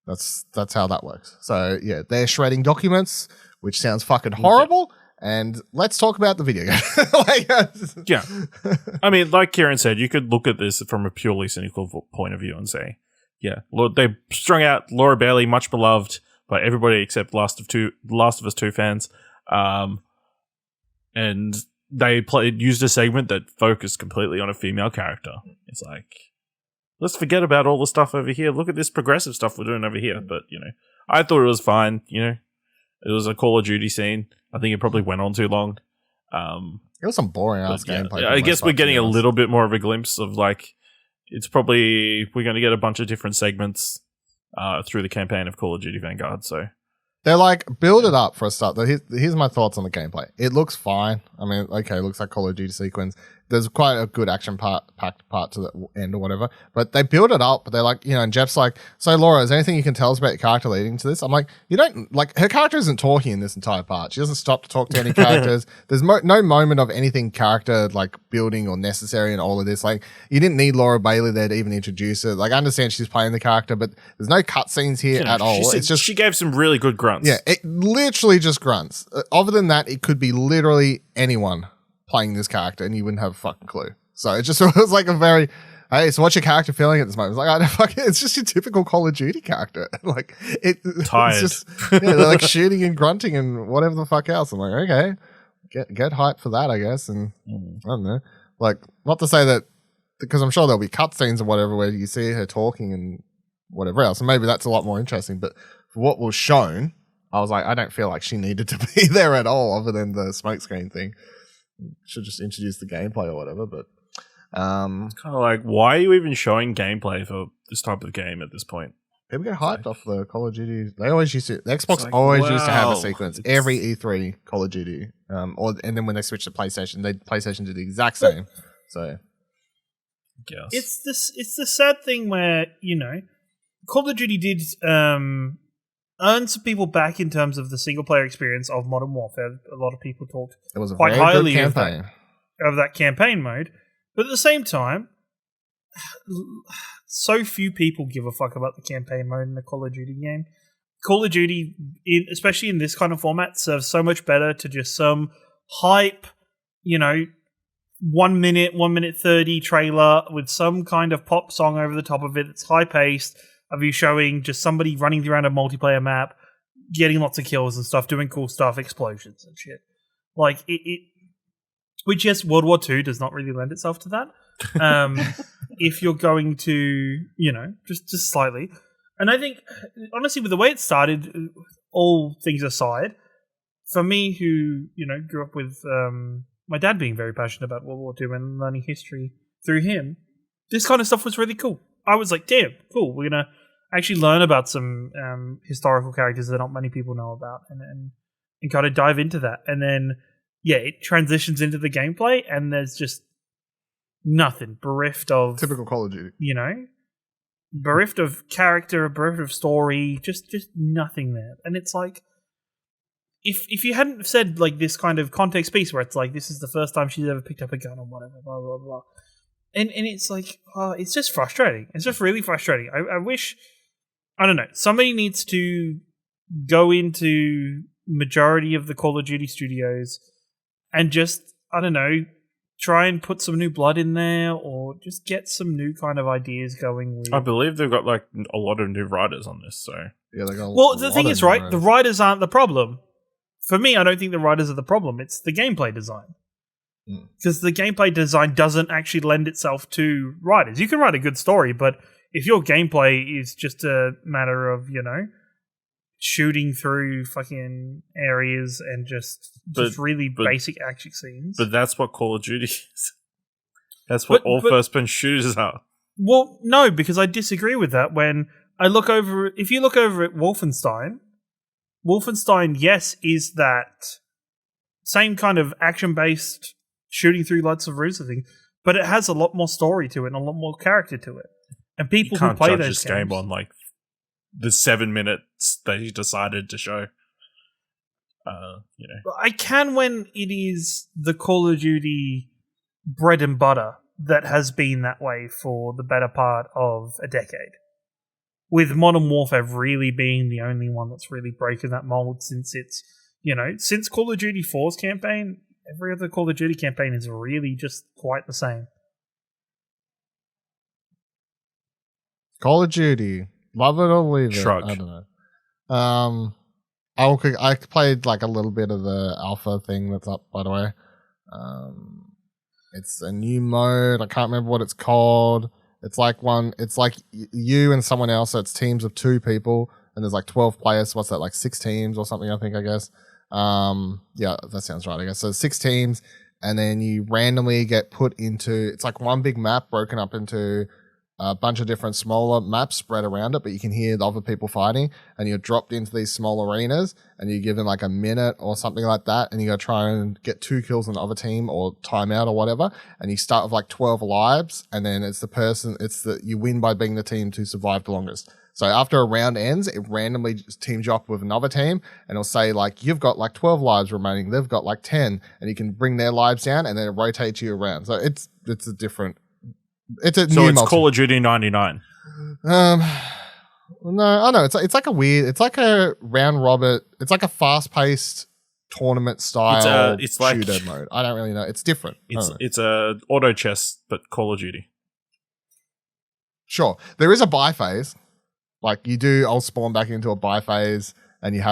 [SPEAKER 1] that's how that works. So yeah, they're shredding documents, which sounds fucking horrible. And let's talk about the video game.
[SPEAKER 2] Yeah. I mean, like Kieran said, you could look at this from a purely cynical point of view and say, yeah, they strung out Laura Bailey, much beloved by everybody except Last of Us 2 fans. And they used a segment that focused completely on a female character. It's like, let's forget about all the stuff over here. Look at this progressive stuff we're doing over here. But, I thought it was fine. It was a Call of Duty scene. I think it probably went on too long.
[SPEAKER 1] It was some boring ass gameplay.
[SPEAKER 2] I guess we're getting a little bit more of a glimpse of like, it's probably, we're going to get a bunch of different segments through the campaign of Call of Duty Vanguard. So
[SPEAKER 1] they're like, build it up for a start. Here's my thoughts on the gameplay. It looks fine. I mean, okay, it looks like Call of Duty sequence. there's quite a good action packed part to the end or whatever. But they build it up. But they're like, and Jeff's like, so Laura, is there anything you can tell us about your character leading to this? I'm like, you don't like her character isn't talking in this entire part. She doesn't stop to talk to any characters. There's no moment of anything character like building or necessary in all of this. Like you didn't need Laura Bailey there to even introduce her. Like I understand she's playing the character, but there's no cutscenes here at all. It's just
[SPEAKER 2] she gave some really good grunts.
[SPEAKER 1] Yeah, it literally just grunts. Other than that, it could be literally anyone playing this character and you wouldn't have a fucking clue. So it just was like a very, hey, so what's your character feeling at this moment? It's like, I don't fucking, it's just your typical Call of Duty character. Like
[SPEAKER 2] tired.
[SPEAKER 1] It's just, they're like shooting and grunting and whatever the fuck else. I'm like, okay, get hyped for that, I guess. And I don't know, like not to say that, because I'm sure there'll be cutscenes or whatever where you see her talking and whatever else. And maybe that's a lot more interesting. But for what was shown, I was like, I don't feel like she needed to be there at all other than the smokescreen thing. Should just introduce the gameplay or whatever, but
[SPEAKER 2] kind of like, why are you even showing gameplay for this type of game at this point?
[SPEAKER 1] People get hyped off the Call of Duty. They always used to. The Xbox always used to have a sequence every E3 Call of Duty, and then when they switched to PlayStation, PlayStation did the exact same. So,
[SPEAKER 2] yes.
[SPEAKER 3] It's the sad thing where Call of Duty did earn some people back in terms of the single player experience of Modern Warfare. A lot of people talked quite highly of that campaign mode. But at the same time, so few people give a fuck about the campaign mode in a Call of Duty game. Call of Duty, especially in this kind of format, serves so much better to just some hype, 1 minute 30 trailer with some kind of pop song over the top of it. It's high paced. Of you showing just somebody running around a multiplayer map, getting lots of kills and stuff, doing cool stuff, explosions and shit. Like which yes, World War II does not really lend itself to that. If you're going to, just slightly. And I think, honestly, with the way it started, all things aside, for me, who grew up with my dad being very passionate about World War II and learning history through him, this kind of stuff was really cool. I was like, damn, cool. We're gonna actually learn about some historical characters that not many people know about, and kind of dive into that. And then, it transitions into the gameplay, and there's just nothing bereft of
[SPEAKER 1] typical Call of Duty.
[SPEAKER 3] Bereft of character, bereft of story, just nothing there. And it's like, if you hadn't said like this kind of context piece where it's like this is the first time she's ever picked up a gun or whatever, blah blah blah. And it's like, it's just frustrating. It's just really frustrating. I wish, I don't know, somebody needs to go into majority of the Call of Duty studios and just, I don't know, try and put some new blood in there or just get some new kind of ideas going.
[SPEAKER 2] I believe they've got like a lot of new writers on this, so.
[SPEAKER 1] Yeah, they got
[SPEAKER 3] well, the thing is, right, the writers aren't the problem. For me, I don't think the writers are the problem. It's the gameplay design. Because the gameplay design doesn't actually lend itself to writers. You can write a good story, but if your gameplay is just a matter of, shooting through fucking areas and just really basic action scenes.
[SPEAKER 2] But that's what Call of Duty is. That's what all first-person shooters are.
[SPEAKER 3] Well, no, because I disagree with that. When I look over, if you look over at Wolfenstein, yes, is that same kind of action-based shooting through lots of routes of things, but it has a lot more story to it and a lot more character to it. And people who play those games,
[SPEAKER 2] game on like the 7 minutes that he decided to show.
[SPEAKER 3] I can when it is the Call of Duty bread and butter that has been that way for the better part of a decade. With Modern Warfare really being the only one that's really breaking that mold since it's, since Call of Duty 4's campaign, every other Call of Duty campaign is really just quite the same.
[SPEAKER 1] Call of Duty, love it or leave it.
[SPEAKER 2] Shrug.
[SPEAKER 1] I don't know. I played like a little bit of the alpha thing that's up, by the way. It's a new mode. I can't remember what it's called. It's like you and someone else. So it's teams of 2 people, and there's like 12 players. So what's that, like 6 teams or something? I guess. Yeah, that sounds right. I guess so. 6 teams, and then you randomly get put into. It's like one big map broken up into a bunch of different smaller maps spread around it, but you can hear the other people fighting, and you're dropped into these small arenas, and you're given like a minute or something like that, and you got to try and get 2 kills on the other team or timeout or whatever, and you start with like 12 lives, and then you win by being the team to survive the longest. So after a round ends, it randomly teams you up with another team, and it'll say like, you've got like 12 lives remaining, they've got like 10, and you can bring their lives down, and then it rotates you around. So it's a different...
[SPEAKER 2] So it's Call of Duty 99.
[SPEAKER 1] No, I know it's like a round robin. It's like a fast paced tournament style
[SPEAKER 2] it's like
[SPEAKER 1] shooter mode. I don't really know. It's different.
[SPEAKER 2] It's a auto chess, but Call of Duty.
[SPEAKER 1] Sure, there is a buy phase. Like I'll spawn back into a buy phase, and you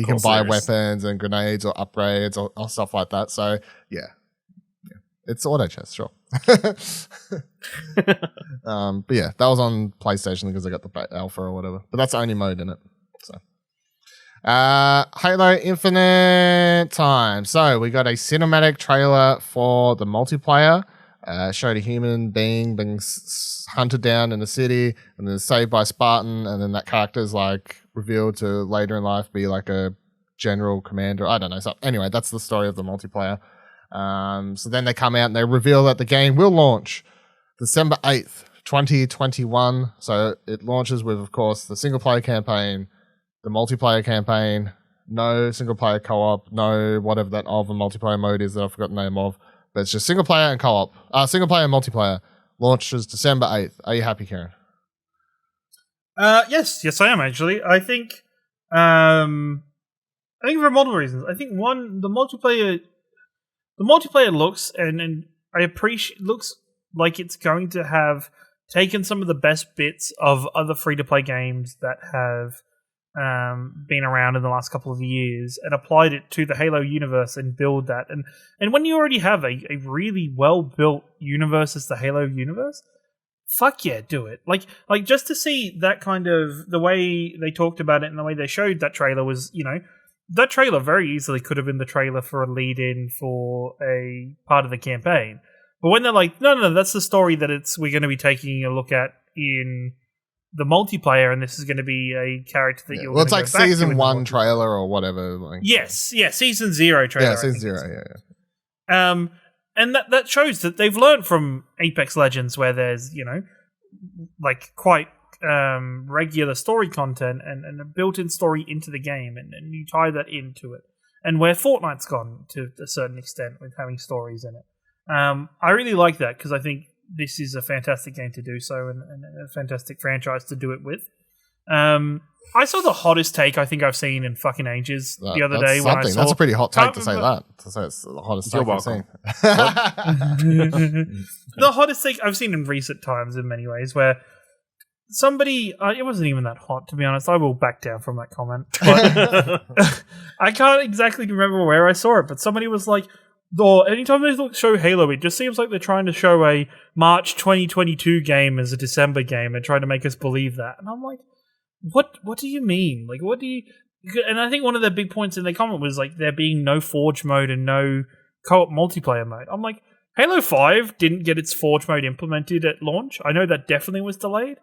[SPEAKER 1] can buy weapons and grenades or upgrades or stuff like that. So yeah. It's auto chess, sure. But yeah, that was on PlayStation because I got the alpha or whatever. But that's the only mode in it. So, Halo Infinite time. So we got a cinematic trailer for the multiplayer. Showed a human being being hunted down in the city and then saved by Spartan, and then that character's like revealed to later in life be like a general commander. I don't know. So anyway, that's the story of the multiplayer. So then they come out and they reveal that the game will launch December 8th, 2021. So it launches with, of course, the single player campaign, the multiplayer campaign, no single player co-op, no whatever that other multiplayer mode is that I forgot the name of, but it's just single player and co-op. Single player and multiplayer launches December 8th. Are you happy, Kieran?
[SPEAKER 3] Yes, I am actually. I think for multiple reasons. I think one, the multiplayer looks and I appreciate looks like it's going to have taken some of the best bits of other free-to-play games that have been around in the last couple of years and applied it to the Halo universe and build that. And when you already have a really well-built universe as the Halo universe, fuck yeah, do it. Like just to see that kind of the way they talked about it and the way they showed that trailer was, that trailer very easily could have been the trailer for a lead-in for a part of the campaign. But when they're like, no, that's the story that we're going to be taking a look at in the multiplayer, and this is going to be a character that you're. Well,
[SPEAKER 1] it's like season 1 trailer or whatever. Like.
[SPEAKER 3] Yes, season 0 trailer.
[SPEAKER 1] Yeah, season 0. Yeah.
[SPEAKER 3] And that shows that they've learned from Apex Legends, where there's like quite regular story content and a built-in story into the game, and you tie that into it. And where Fortnite's gone to a certain extent with having stories in it. I really like that because I think this is a fantastic game to do so and a fantastic franchise to do it with. I saw the hottest take I think I've seen in fucking ages the other day. When I saw,
[SPEAKER 1] that's a pretty hot take to say that. To say it's the hottest take I've seen.
[SPEAKER 3] The hottest take I've seen in recent times in many ways, where somebody, it wasn't even that hot, to be honest. I will back down from that comment. But I can't exactly remember where I saw it, but somebody was like, anytime they show Halo, it just seems like they're trying to show a March 2022 game as a December game and trying to make us believe that. And I'm like, what do you mean? Like, what do you... And I think one of the big points in the comment was like there being no Forge mode and no co-op multiplayer mode. I'm like, Halo 5 didn't get its Forge mode implemented at launch. I know that definitely was delayed.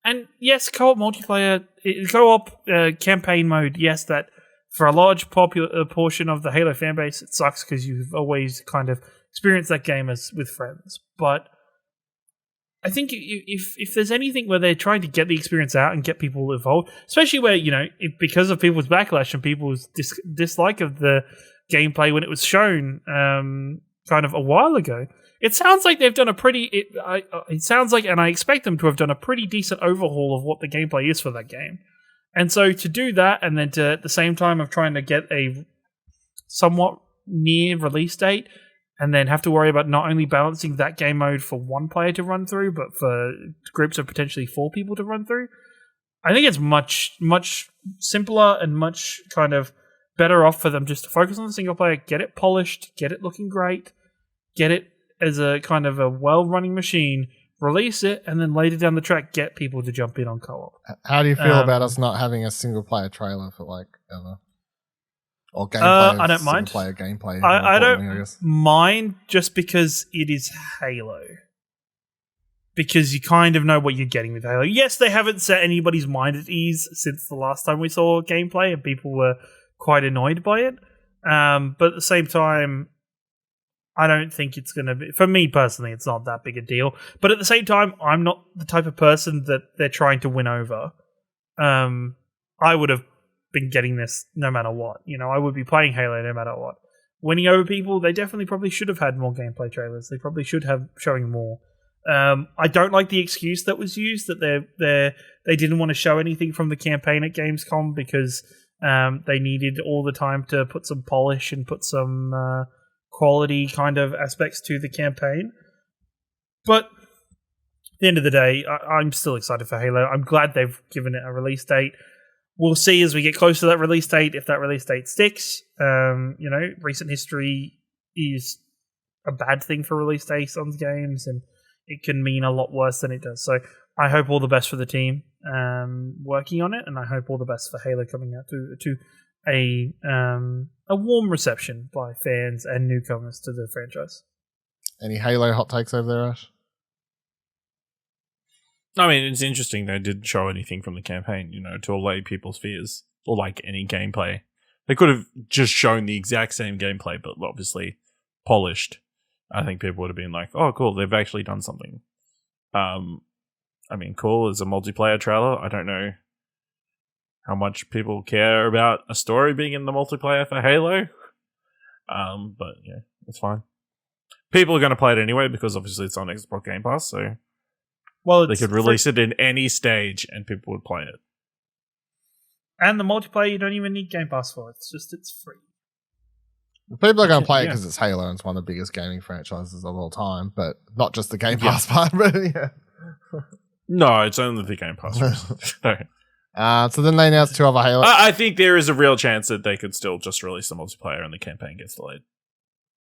[SPEAKER 3] And yes, co-op multiplayer, co-op campaign mode, yes, that for a large portion of the Halo fanbase, it sucks because you've always kind of experienced that game with friends. But I think if there's anything where they're trying to get the experience out and get people involved, especially where, because of people's backlash and people's dislike of the gameplay when it was shown kind of a while ago, it sounds like they've done it sounds like, and I expect them to have done a pretty decent overhaul of what the gameplay is for that game. And so to do that, and then to at the same time of trying to get a somewhat near release date, and then have to worry about not only balancing that game mode for one player to run through, but for groups of potentially 4 people to run through, I think it's much, much simpler and much kind of better off for them just to focus on the single player, get it polished, get it looking great, get it as a kind of a well-running machine, release it, and then later down the track, get people to jump in on co-op.
[SPEAKER 1] How do you feel about us not having a single-player trailer for, like, ever? Or gameplay?
[SPEAKER 3] I don't mind.
[SPEAKER 1] Single-player gameplay.
[SPEAKER 3] I don't mind just because it is Halo. because you kind of know what you're getting with Halo. Yes, they haven't set anybody's mind at ease since the last time we saw gameplay, and people were quite annoyed by it. But at the same time, I don't think it's going to be... For me personally, it's not that big a deal. But at the same time, I'm not the type of person that they're trying to win over. I would have been getting this no matter what. I would be playing Halo no matter what. Winning over people, they definitely probably should have had more gameplay trailers. They probably should have showing more. I don't like the excuse that was used that they didn't want to show anything from the campaign at Gamescom because they needed all the time to put some polish and put some quality kind of aspects to the campaign. But at the end of the day, I'm still excited for Halo. I'm glad they've given it a release date. We'll see as we get close to that release date if that release date sticks. Recent history is a bad thing for release dates on games, and it can mean a lot worse than it does. So I hope all the best for the team working on it, and I hope all the best for Halo coming out to a warm reception by fans and newcomers to the franchise.
[SPEAKER 1] Any Halo hot takes over there, Ash?
[SPEAKER 2] I mean, it's interesting they didn't show anything from the campaign, to allay people's fears, or like any gameplay. They could have just shown the exact same gameplay, but obviously polished. I think people would have been like, oh, cool, they've actually done something. Cool, as a multiplayer trailer. I don't know how much people care about a story being in the multiplayer for Halo. But yeah, it's fine. People are going to play it anyway because obviously it's on Xbox Game Pass, so they could release it in any stage and people would play it.
[SPEAKER 3] And the multiplayer, you don't even need Game Pass for. It's free.
[SPEAKER 1] People are going to play it because it's Halo and it's one of the biggest gaming franchises of all time, but not just the Game Pass part, but yeah.
[SPEAKER 2] No, it's only the Game Pass.
[SPEAKER 1] So then they announced 2 other Halo.
[SPEAKER 2] I think there is a real chance that they could still just release the multiplayer and the campaign gets delayed.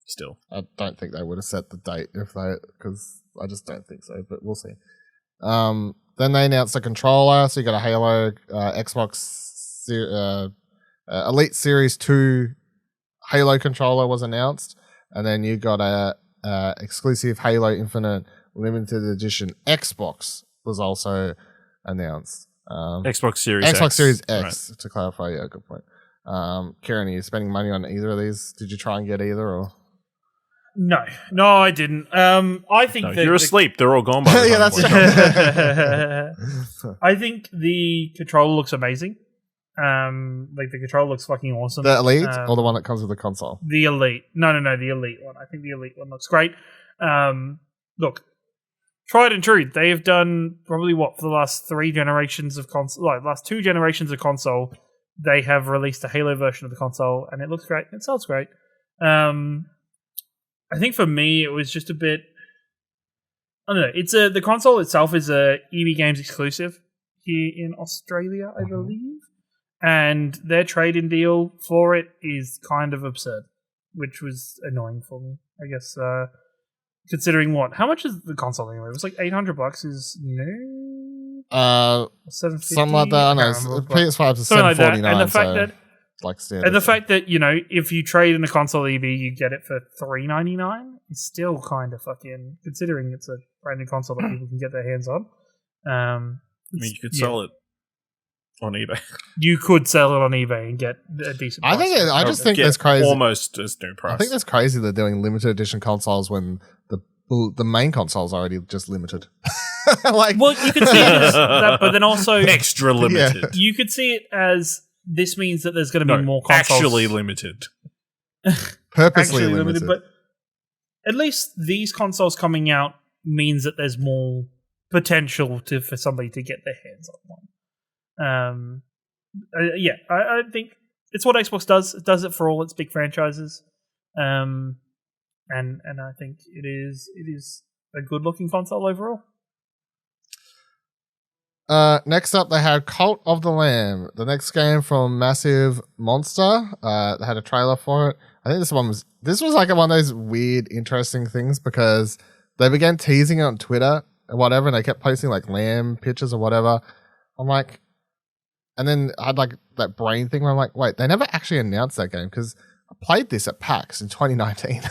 [SPEAKER 2] Still.
[SPEAKER 1] I don't think they would have set the date because I just don't think so, but we'll see. Then they announced a controller, so you got a Halo Xbox Elite Series 2 Halo controller was announced, and then you got a exclusive Halo Infinite limited edition Xbox was also announced.
[SPEAKER 2] Xbox Series
[SPEAKER 1] X, to clarify. Yeah, good point. Kieran, are you spending money on either of these? Did you try and get either, or?
[SPEAKER 3] No, I didn't. I think
[SPEAKER 2] that you're asleep. They're all gone by the
[SPEAKER 1] yeah, that's
[SPEAKER 3] true. I think the controller looks amazing. The controller looks fucking awesome.
[SPEAKER 1] The Elite or the one that comes with the console?
[SPEAKER 3] The Elite. No, the Elite one. I think the Elite one looks great. Look, tried and true. They have done probably for the last 3 generations of console, last 2 generations of console. They have released a Halo version of the console, and it looks great. It sounds great. I think for me, it was just a bit. I don't know. It's the console itself is a EB Games exclusive here in Australia, I believe, and their trade-in deal for it is kind of absurd, which was annoying for me. I guess considering how much is the console anyway? It was like $800 is new.
[SPEAKER 1] Something like that. I know. PS5 is $749, and the fact that.
[SPEAKER 3] And the fact that, if you trade in a console EB, you get it for $399 is still kind of fucking, considering it's a brand new console that people can get their hands on.
[SPEAKER 2] You could sell it on eBay.
[SPEAKER 3] You could sell it on eBay and get a decent price.
[SPEAKER 1] I just think that's crazy.
[SPEAKER 2] Almost as new price.
[SPEAKER 1] I think that's crazy they're doing limited edition consoles when the main console's already just limited.
[SPEAKER 3] Well, you could see it as that, but then also
[SPEAKER 2] extra limited.
[SPEAKER 3] Yeah. You could see it as this means that there's going to be more consoles.
[SPEAKER 2] Actually limited.
[SPEAKER 1] Purposely limited.
[SPEAKER 3] But at least these consoles coming out means that there's more potential for somebody to get their hands on one. I think it's what Xbox does. It does it for all its big franchises. And I think it is a good looking console overall.
[SPEAKER 1] Next up, they had Cult of the Lamb, the next game from Massive Monster. They had a trailer for it. I think this was like one of those weird, interesting things because they began teasing it on Twitter and whatever, and they kept posting like lamb pictures or whatever. I'm like, and then I had like that brain thing where I'm like, wait, they never actually announced that game because I played this at PAX in 2019.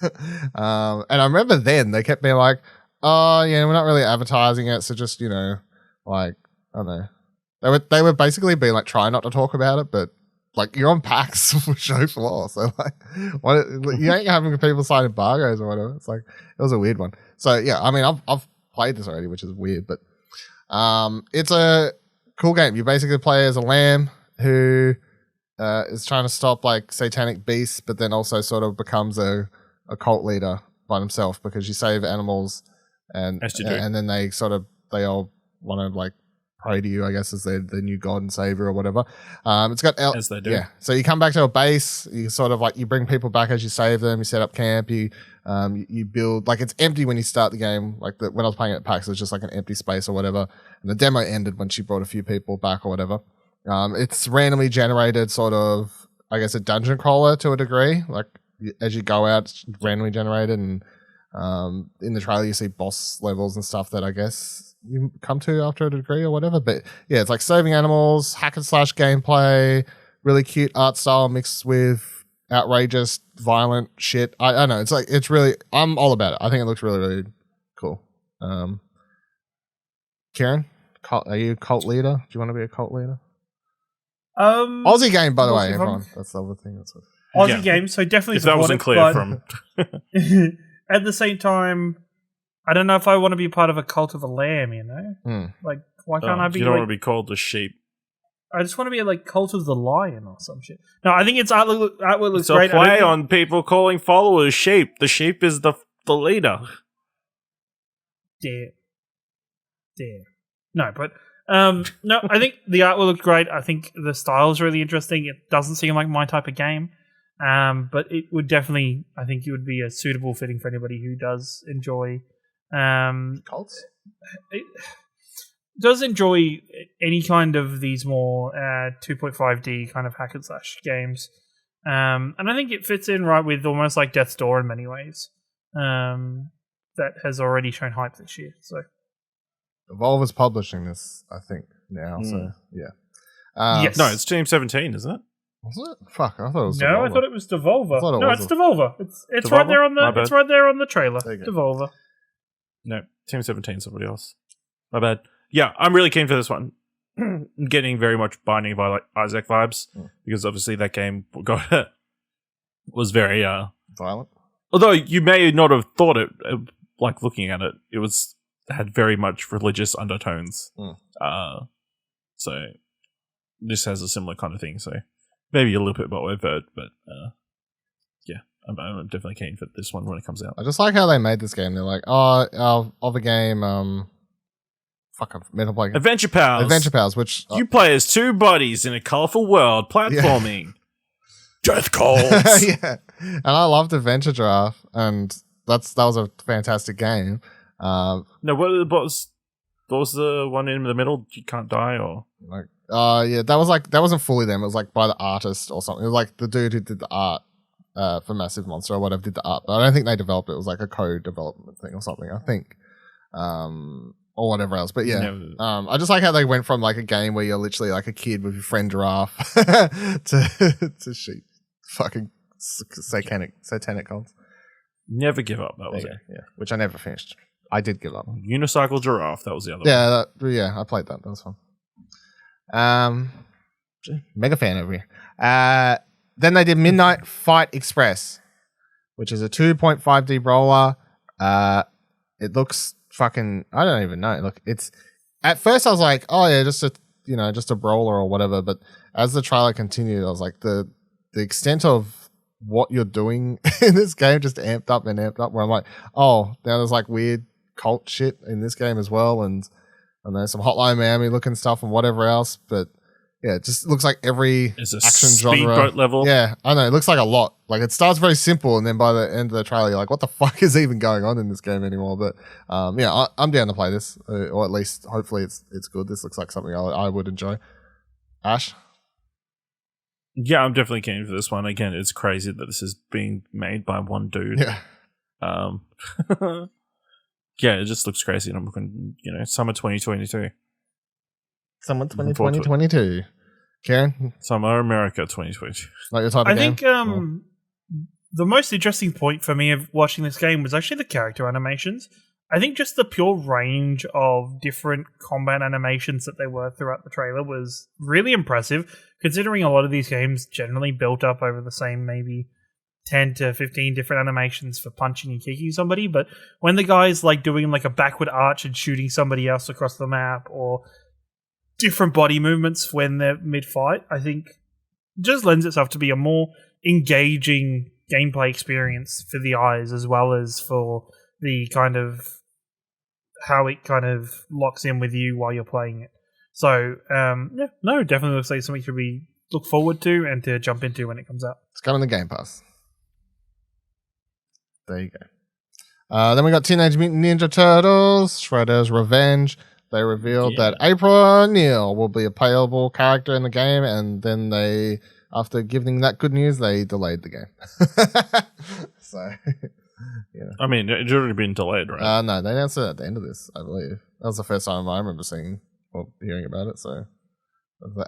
[SPEAKER 1] And I remember then they kept being like, yeah, we're not really advertising it, so just, like, I don't know. They were basically being like, try not to talk about it, but like you're on PAX show floor, so like, what, you ain't having people sign embargoes or whatever. It's like, it was a weird one. So yeah, I mean, I've played this already, which is weird, but it's a cool game. You basically play as a lamb who is trying to stop like satanic beasts, but then also sort of becomes a cult leader by himself because you save animals and then they all want to like pray to you, I guess, as their new god and savior or whatever. It's got
[SPEAKER 2] as they do.
[SPEAKER 1] Yeah. So you come back to a base. You sort of like you bring people back as you save them. You set up camp. You build like it's empty when you start the game. Like when I was playing it at PAX, it was just like an empty space or whatever. And the demo ended when she brought a few people back or whatever. It's randomly generated, sort of, I guess, a dungeon crawler to a degree. Like as you go out, it's randomly generated, and in the trailer you see boss levels and stuff that I guess you come to after a degree or whatever. But yeah, it's like saving animals, hack and slash gameplay, really cute art style mixed with outrageous violent shit. I don't know, it's like, it's really, I'm all about it. I think it looks really, really cool. Kieran, are you a cult leader? Do you want to be a cult leader? Aussie game, by the way, everyone. That's the other thing. That's
[SPEAKER 3] Aussie game, so definitely
[SPEAKER 2] if that wasn't clear from
[SPEAKER 3] at the same time, I don't know if I want to be part of a cult of a lamb, Like, why can't I be?
[SPEAKER 2] You don't want to be called the sheep.
[SPEAKER 3] I just want to be like cult of the lion or some shit. No, I think its artwork looks
[SPEAKER 2] great. It's a play on people calling followers sheep. The sheep is the leader.
[SPEAKER 3] Dare. No, but no, I think the artwork looks great. I think the style is really interesting. It doesn't seem like my type of game. But it would definitely, I think it would be a suitable fitting for anybody who does enjoy
[SPEAKER 1] cults.
[SPEAKER 3] It does enjoy any kind of these more 2.5D kind of hack and slash games. And I think it fits in right with almost like Death's Door in many ways. That has already shown hype this year. So
[SPEAKER 1] Evolve is publishing this, I think, now. So yeah.
[SPEAKER 3] Yes.
[SPEAKER 2] No, it's Team 17, isn't it?
[SPEAKER 1] Was it? Fuck, I thought it was
[SPEAKER 3] No,
[SPEAKER 1] Devolver.
[SPEAKER 3] I thought it was Devolver. It's Devolver. It's
[SPEAKER 2] Devolver?
[SPEAKER 3] right there on the right there on the trailer. Devolver.
[SPEAKER 2] No, Team 17, somebody else. My bad. Yeah, I'm really keen for this one. Getting very much Binding of Isaac vibes because obviously that game was very
[SPEAKER 1] violent.
[SPEAKER 2] Although you may not have thought it, like looking at it, had very much religious undertones. So this has a similar kind of thing. So maybe a little bit more overt, but yeah, I'm definitely keen for this one when it comes out.
[SPEAKER 1] I just like how they made this game. They're like, our other game, Metal Blade.
[SPEAKER 2] Adventure Pals,
[SPEAKER 1] which
[SPEAKER 2] you play as two buddies in a colorful world platforming. Yeah. Death calls.
[SPEAKER 1] Yeah, and I loved Adventure Draft, and that was a fantastic game.
[SPEAKER 2] No, what was the one in the middle? You can't die, or
[SPEAKER 1] like, yeah, that wasn't fully them. It was like by the artist or something. It was like the dude who did the art for Massive Monster or whatever did the art, but I don't think they developed it. It was like a co-development thing or something, I think, or whatever else. But yeah, I just like how they went from like a game where you're literally like a kid with your friend Giraffe to sheep, fucking satanic cults.
[SPEAKER 2] Never give up. That was it.
[SPEAKER 1] Yeah, which I never finished. I did give up.
[SPEAKER 2] Unicycle Giraffe. That was the other one.
[SPEAKER 1] Yeah, I played that. That was fun. Mega fan over here. Then they did Midnight Fight Express, which is a 2.5D brawler. It looks fucking, I don't even know. Look, it's, at first I was like, oh yeah, just a brawler or whatever. But as the trailer continued, I was like, the extent of what you're doing in this game just amped up, where I'm like, oh, now there's like weird cult shit in this game as well, and there's some Hotline Miami looking stuff and whatever else. But yeah, it just looks like every action genre
[SPEAKER 2] speedboat level.
[SPEAKER 1] Yeah, I know, it looks like a lot. Like it starts very simple, and then by the end of the trailer, you're like, what the fuck is even going on in this game anymore? But yeah, I'm down to play this, or at least hopefully it's good. This looks like something I would enjoy. Ash?
[SPEAKER 2] Yeah, I'm definitely keen for this one. Again, it's crazy that this is being made by one dude.
[SPEAKER 1] Yeah.
[SPEAKER 2] Yeah, it just looks crazy. And I'm looking, summer 2022.
[SPEAKER 1] Summer 2022. Karen?
[SPEAKER 2] Summer America 2022.
[SPEAKER 1] Like your type of game?
[SPEAKER 3] I think the most interesting point for me of watching this game was actually the character animations. I think just the pure range of different combat animations that they were throughout the trailer was really impressive, considering a lot of these games generally built up over the same maybe 10 to 15 different animations for punching and kicking somebody. But when the guy's like doing like a backward arch and shooting somebody else across the map, or different body movements when they're mid-fight, I think just lends itself to be a more engaging gameplay experience for the eyes, as well as for the kind of how it kind of locks in with you while you're playing it. So, definitely looks like something to be look forward to and to jump into when it comes out.
[SPEAKER 1] It's coming to Game Pass. There you go. Then we got Teenage Mutant Ninja Turtles, Shredder's Revenge. They revealed that April O'Neil will be a playable character in the game, and then they, after giving that good news, they delayed the game. So... Yeah.
[SPEAKER 2] I mean, it's already been delayed, right?
[SPEAKER 1] No, they announced it at the end of this, I believe. That was the first time I remember seeing or hearing about it. So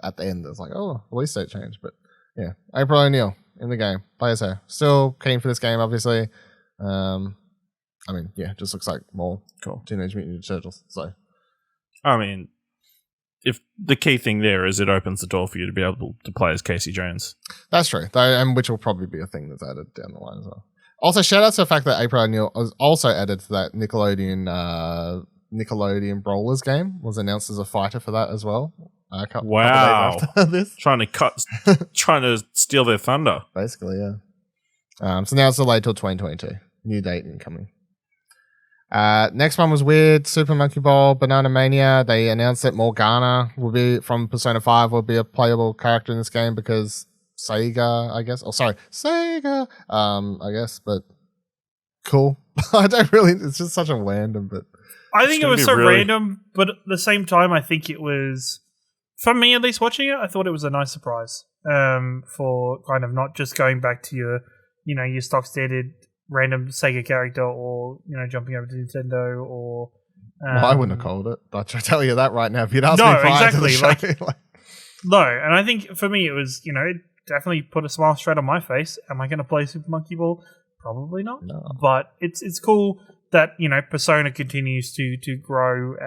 [SPEAKER 1] at the end, it's like, oh, release date change. But yeah, April O'Neil in the game. Play as her. Still keen for this game, obviously. I mean, yeah, just looks like more cool Teenage Mutant Ninja Turtles. So,
[SPEAKER 2] I mean, if the key thing there is it opens the door for you to be able to play as Casey Jones.
[SPEAKER 1] That's true, and which will probably be a thing that's added down the line as well. Also, shout out to the fact that April O'Neil was also added to that Nickelodeon Brawlers game. Was announced as a fighter for that as well.
[SPEAKER 2] Wow!
[SPEAKER 1] After this.
[SPEAKER 2] trying to steal their thunder.
[SPEAKER 1] Basically, yeah. So now it's delayed till 2022. New date incoming. Next one was weird. Super Monkey Ball, Banana Mania. They announced that Morgana will be from Persona 5 will be a playable character in this game because Sega, I guess. Oh, sorry, Sega. I guess, but cool. I don't really. It's just such a random, but
[SPEAKER 3] I think it was so random. But at the same time, I think it was, for me at least, watching it, I thought it was a nice surprise. For kind of not just going back to your stock standard random Sega character, or jumping over to Nintendo, or.
[SPEAKER 1] Well, I wouldn't have called it. I'll tell you that right now. If you'd asked me prior to the show,
[SPEAKER 3] no, and I think for me it was it definitely put a smile straight on my face. Am I going to play Super Monkey Ball? Probably not.
[SPEAKER 1] No.
[SPEAKER 3] But it's cool that Persona continues to grow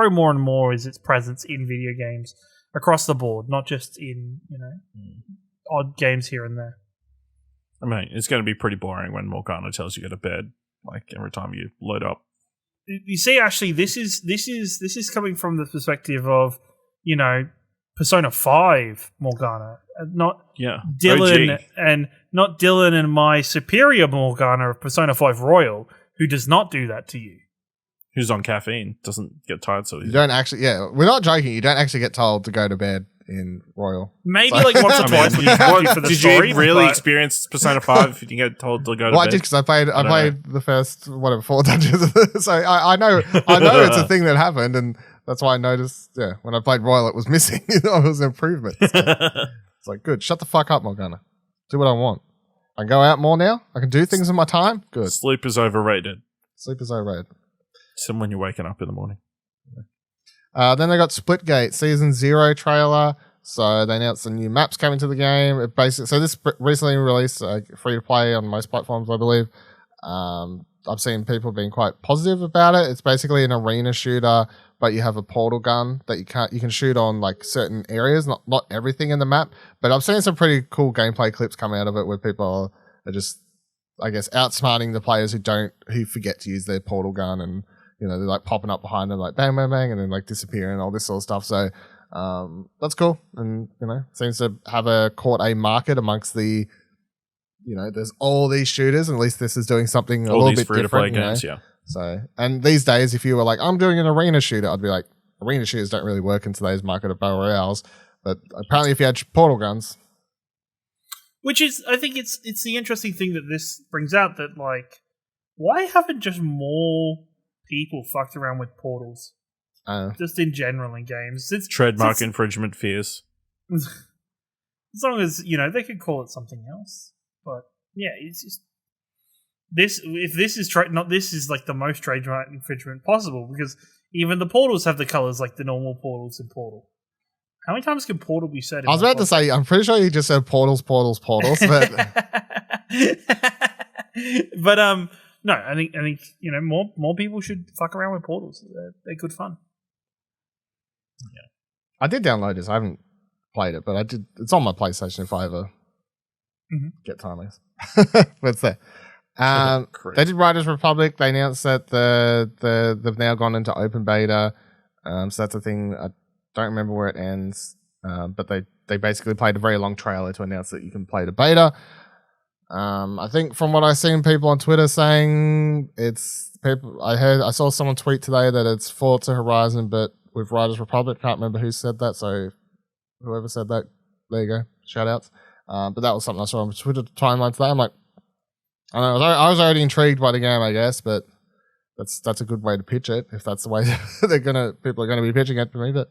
[SPEAKER 3] more and more as its presence in video games across the board, not just in odd games here and there.
[SPEAKER 2] I mean, it's going to be pretty boring when Morgana tells you to go to bed, like every time you load up.
[SPEAKER 3] You see, actually, this is coming from the perspective of Persona 5 Morgana, not Dylan
[SPEAKER 2] OG.
[SPEAKER 3] and not Dylan and my superior Morgana of Persona 5 Royal, who does not do that to you.
[SPEAKER 2] Who's on caffeine, doesn't get tired so easily.
[SPEAKER 1] You don't actually, we're not joking. You don't actually get told to go to bed in Royal.
[SPEAKER 3] Maybe like once or twice when you have to for the story.
[SPEAKER 2] Did you really experience Persona 5 if you can get told to go to bed?
[SPEAKER 1] Well, I did because I played the first 4 dungeons. So I know it's a thing that happened, and that's why I noticed. Yeah, when I played Royal, it was missing. It was an improvement. So it's like, good. Shut the fuck up, Morgana. Do what I want. I can go out more now. I can do things in my time. Good.
[SPEAKER 2] Sleep is overrated.
[SPEAKER 1] Sleep is overrated.
[SPEAKER 2] Except when you're waking up in the morning.
[SPEAKER 1] Then they got Splitgate Season 0 trailer. So they announced the new maps coming to the game. So this recently released free to play on most platforms, I believe. I've seen people being quite positive about it. It's basically an arena shooter, but you have a portal gun that you can shoot on like certain areas, not everything in the map. But I've seen some pretty cool gameplay clips come out of it where people are just, I guess, outsmarting the players who forget to use their portal gun, and they're like popping up behind them like bang bang bang and then like disappearing and all this sort of stuff. So that's cool, and seems to have caught a market amongst the there's all these shooters, and at least this is doing something a little bit different.
[SPEAKER 2] Games, yeah.
[SPEAKER 1] So, and these days, if you were like, I'm doing an arena shooter, I'd be like, arena shooters don't really work in today's market of battle royales. But apparently, if you had portal guns,
[SPEAKER 3] which is, I think it's the interesting thing that this brings out, that like, why haven't just more people fucked around with portals? Just in general in games.
[SPEAKER 2] Trademark infringement fears.
[SPEAKER 3] As long as, they could call it something else. But yeah, it's just this. If this is this is like the most trademark infringement possible, because even the portals have the colors like the normal portals in Portal. How many times can Portal be said?
[SPEAKER 1] I was about to say, I'm pretty sure you just said portals, but
[SPEAKER 3] but no, I think more people should fuck around with portals. They're good fun.
[SPEAKER 1] Yeah, I did download this. I haven't played it, but I did. It's on my PlayStation if I ever get time. But it's there. They did Riders Republic. They announced that they've now gone into open beta. So that's a thing. I don't remember where it ends. But they basically played a very long trailer to announce that you can play the beta. I think from what I've seen people on Twitter saying I saw someone tweet today that it's Forza Horizon, but with Riders Republic. Can't remember who said that. So whoever said that, there you go. Shout outs. But that was something I saw on Twitter timeline today. I'm like, I don't know. I was already intrigued by the game, I guess, but that's a good way to pitch it if that's the way people are gonna be pitching it to me. But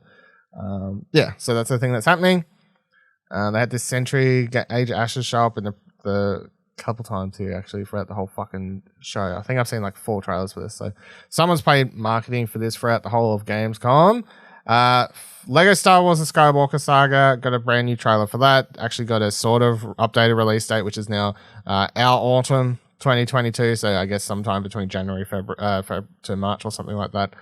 [SPEAKER 1] yeah, so that's the thing that's happening. They had this Sentry Age of Ashes show up in the couple times here actually throughout the whole fucking show. I think I've seen like 4 trailers for this. So someone's paid marketing for this throughout the whole of Gamescom. Lego Star Wars: The Skywalker Saga got a brand new trailer for that. Actually got a sort of updated release date, which is now our autumn 2022. So I guess sometime between January, February to March or something like that.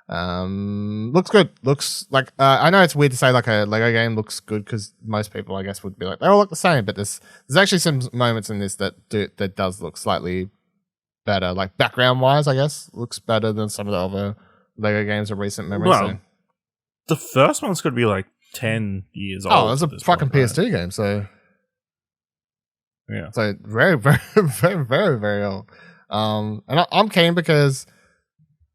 [SPEAKER 1] Looks good. Looks like I know it's weird to say like a Lego game looks good because most people I guess would be like they all look the same, but there's actually some moments in this that does look slightly better, like background wise. I guess looks better than some of the other Lego games of recent memory.
[SPEAKER 2] Well, the first one's going to be like 10 years old.
[SPEAKER 1] Oh, it's a fucking PS2 game, so
[SPEAKER 2] yeah,
[SPEAKER 1] so very, very, very, very, very old. And I'm keen because.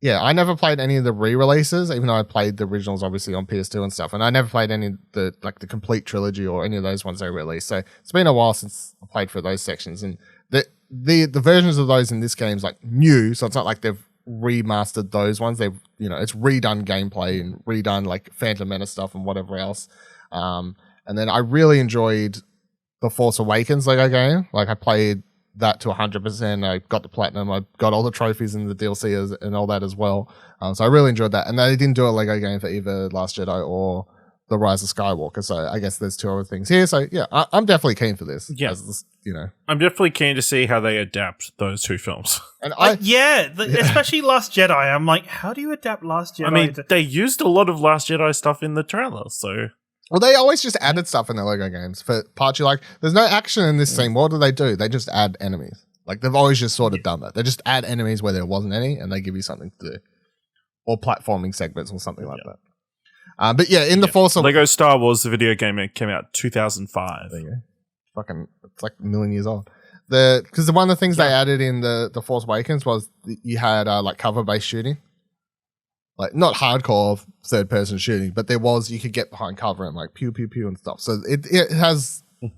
[SPEAKER 1] Yeah, I never played any of the re-releases, even though I played the originals obviously on PS2 and stuff, and I never played any of the complete trilogy or any of those ones they released. So it's been a while since I played for those sections, and the versions of those in this game is like new, so it's not like they've remastered those ones. They've it's redone gameplay and redone like Phantom Menace stuff and whatever else. And then I really enjoyed the Force Awakens Lego game. Like I played that to 100%. I got the platinum. I got all the trophies in the DLC and all that as well. So I really enjoyed that. And they didn't do a Lego game for either Last Jedi or The Rise of Skywalker. So I guess there's 2 other things here. So yeah, I'm definitely keen for this.
[SPEAKER 2] Yeah, I'm definitely keen to see how they adapt those 2 films.
[SPEAKER 1] And
[SPEAKER 3] especially Last Jedi. I'm like, how do you adapt Last Jedi?
[SPEAKER 2] I mean, they used a lot of Last Jedi stuff in the trailer, so.
[SPEAKER 1] Well, they always just added stuff in their Lego games for parts you like. There's no action in this scene. What do? They just add enemies. Like, they've always just sort of done that. They just add enemies where there wasn't any, and they give you something to do. Or platforming segments or something like that. But yeah, in the Force of...
[SPEAKER 2] Lego Star Wars, the video game, it came out 2005.
[SPEAKER 1] There you go. Fucking, it's like a million years old. Because one of the things they added in the Force Awakens was you had, like, cover-based shooting. Like, not hardcore third-person shooting, but you could get behind cover and, like, pew, pew, pew and stuff. So it has a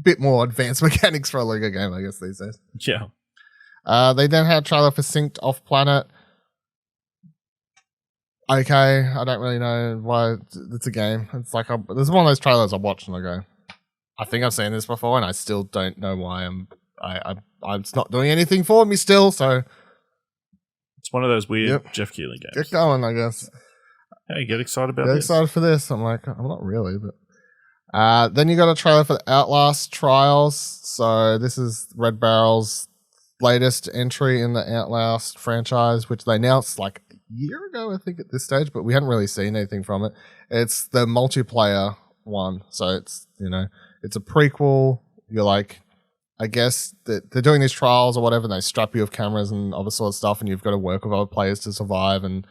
[SPEAKER 1] bit more advanced mechanics for a Lego game, I guess, these days.
[SPEAKER 2] Yeah.
[SPEAKER 1] They then had a trailer for Synced Off Planet. Okay, I don't really know why it's a game. It's like, there's one of those trailers I watched and I go, I think I've seen this before and I still don't know why it's not doing anything for me still, so...
[SPEAKER 2] It's one of those weird Geoff Keighley games.
[SPEAKER 1] Get going, I guess.
[SPEAKER 2] Hey, get excited about this.
[SPEAKER 1] Get excited for this. I'm like, I'm not really, but... then you got a trailer for the Outlast Trials. So this is Red Barrel's latest entry in the Outlast franchise, which they announced like a year ago, I think, at this stage, but we hadn't really seen anything from it. It's the multiplayer one. So it's, it's a prequel. You're like... I guess they're doing these trials or whatever, and they strap you with cameras and all this sort of stuff, and you've got to work with other players to survive, and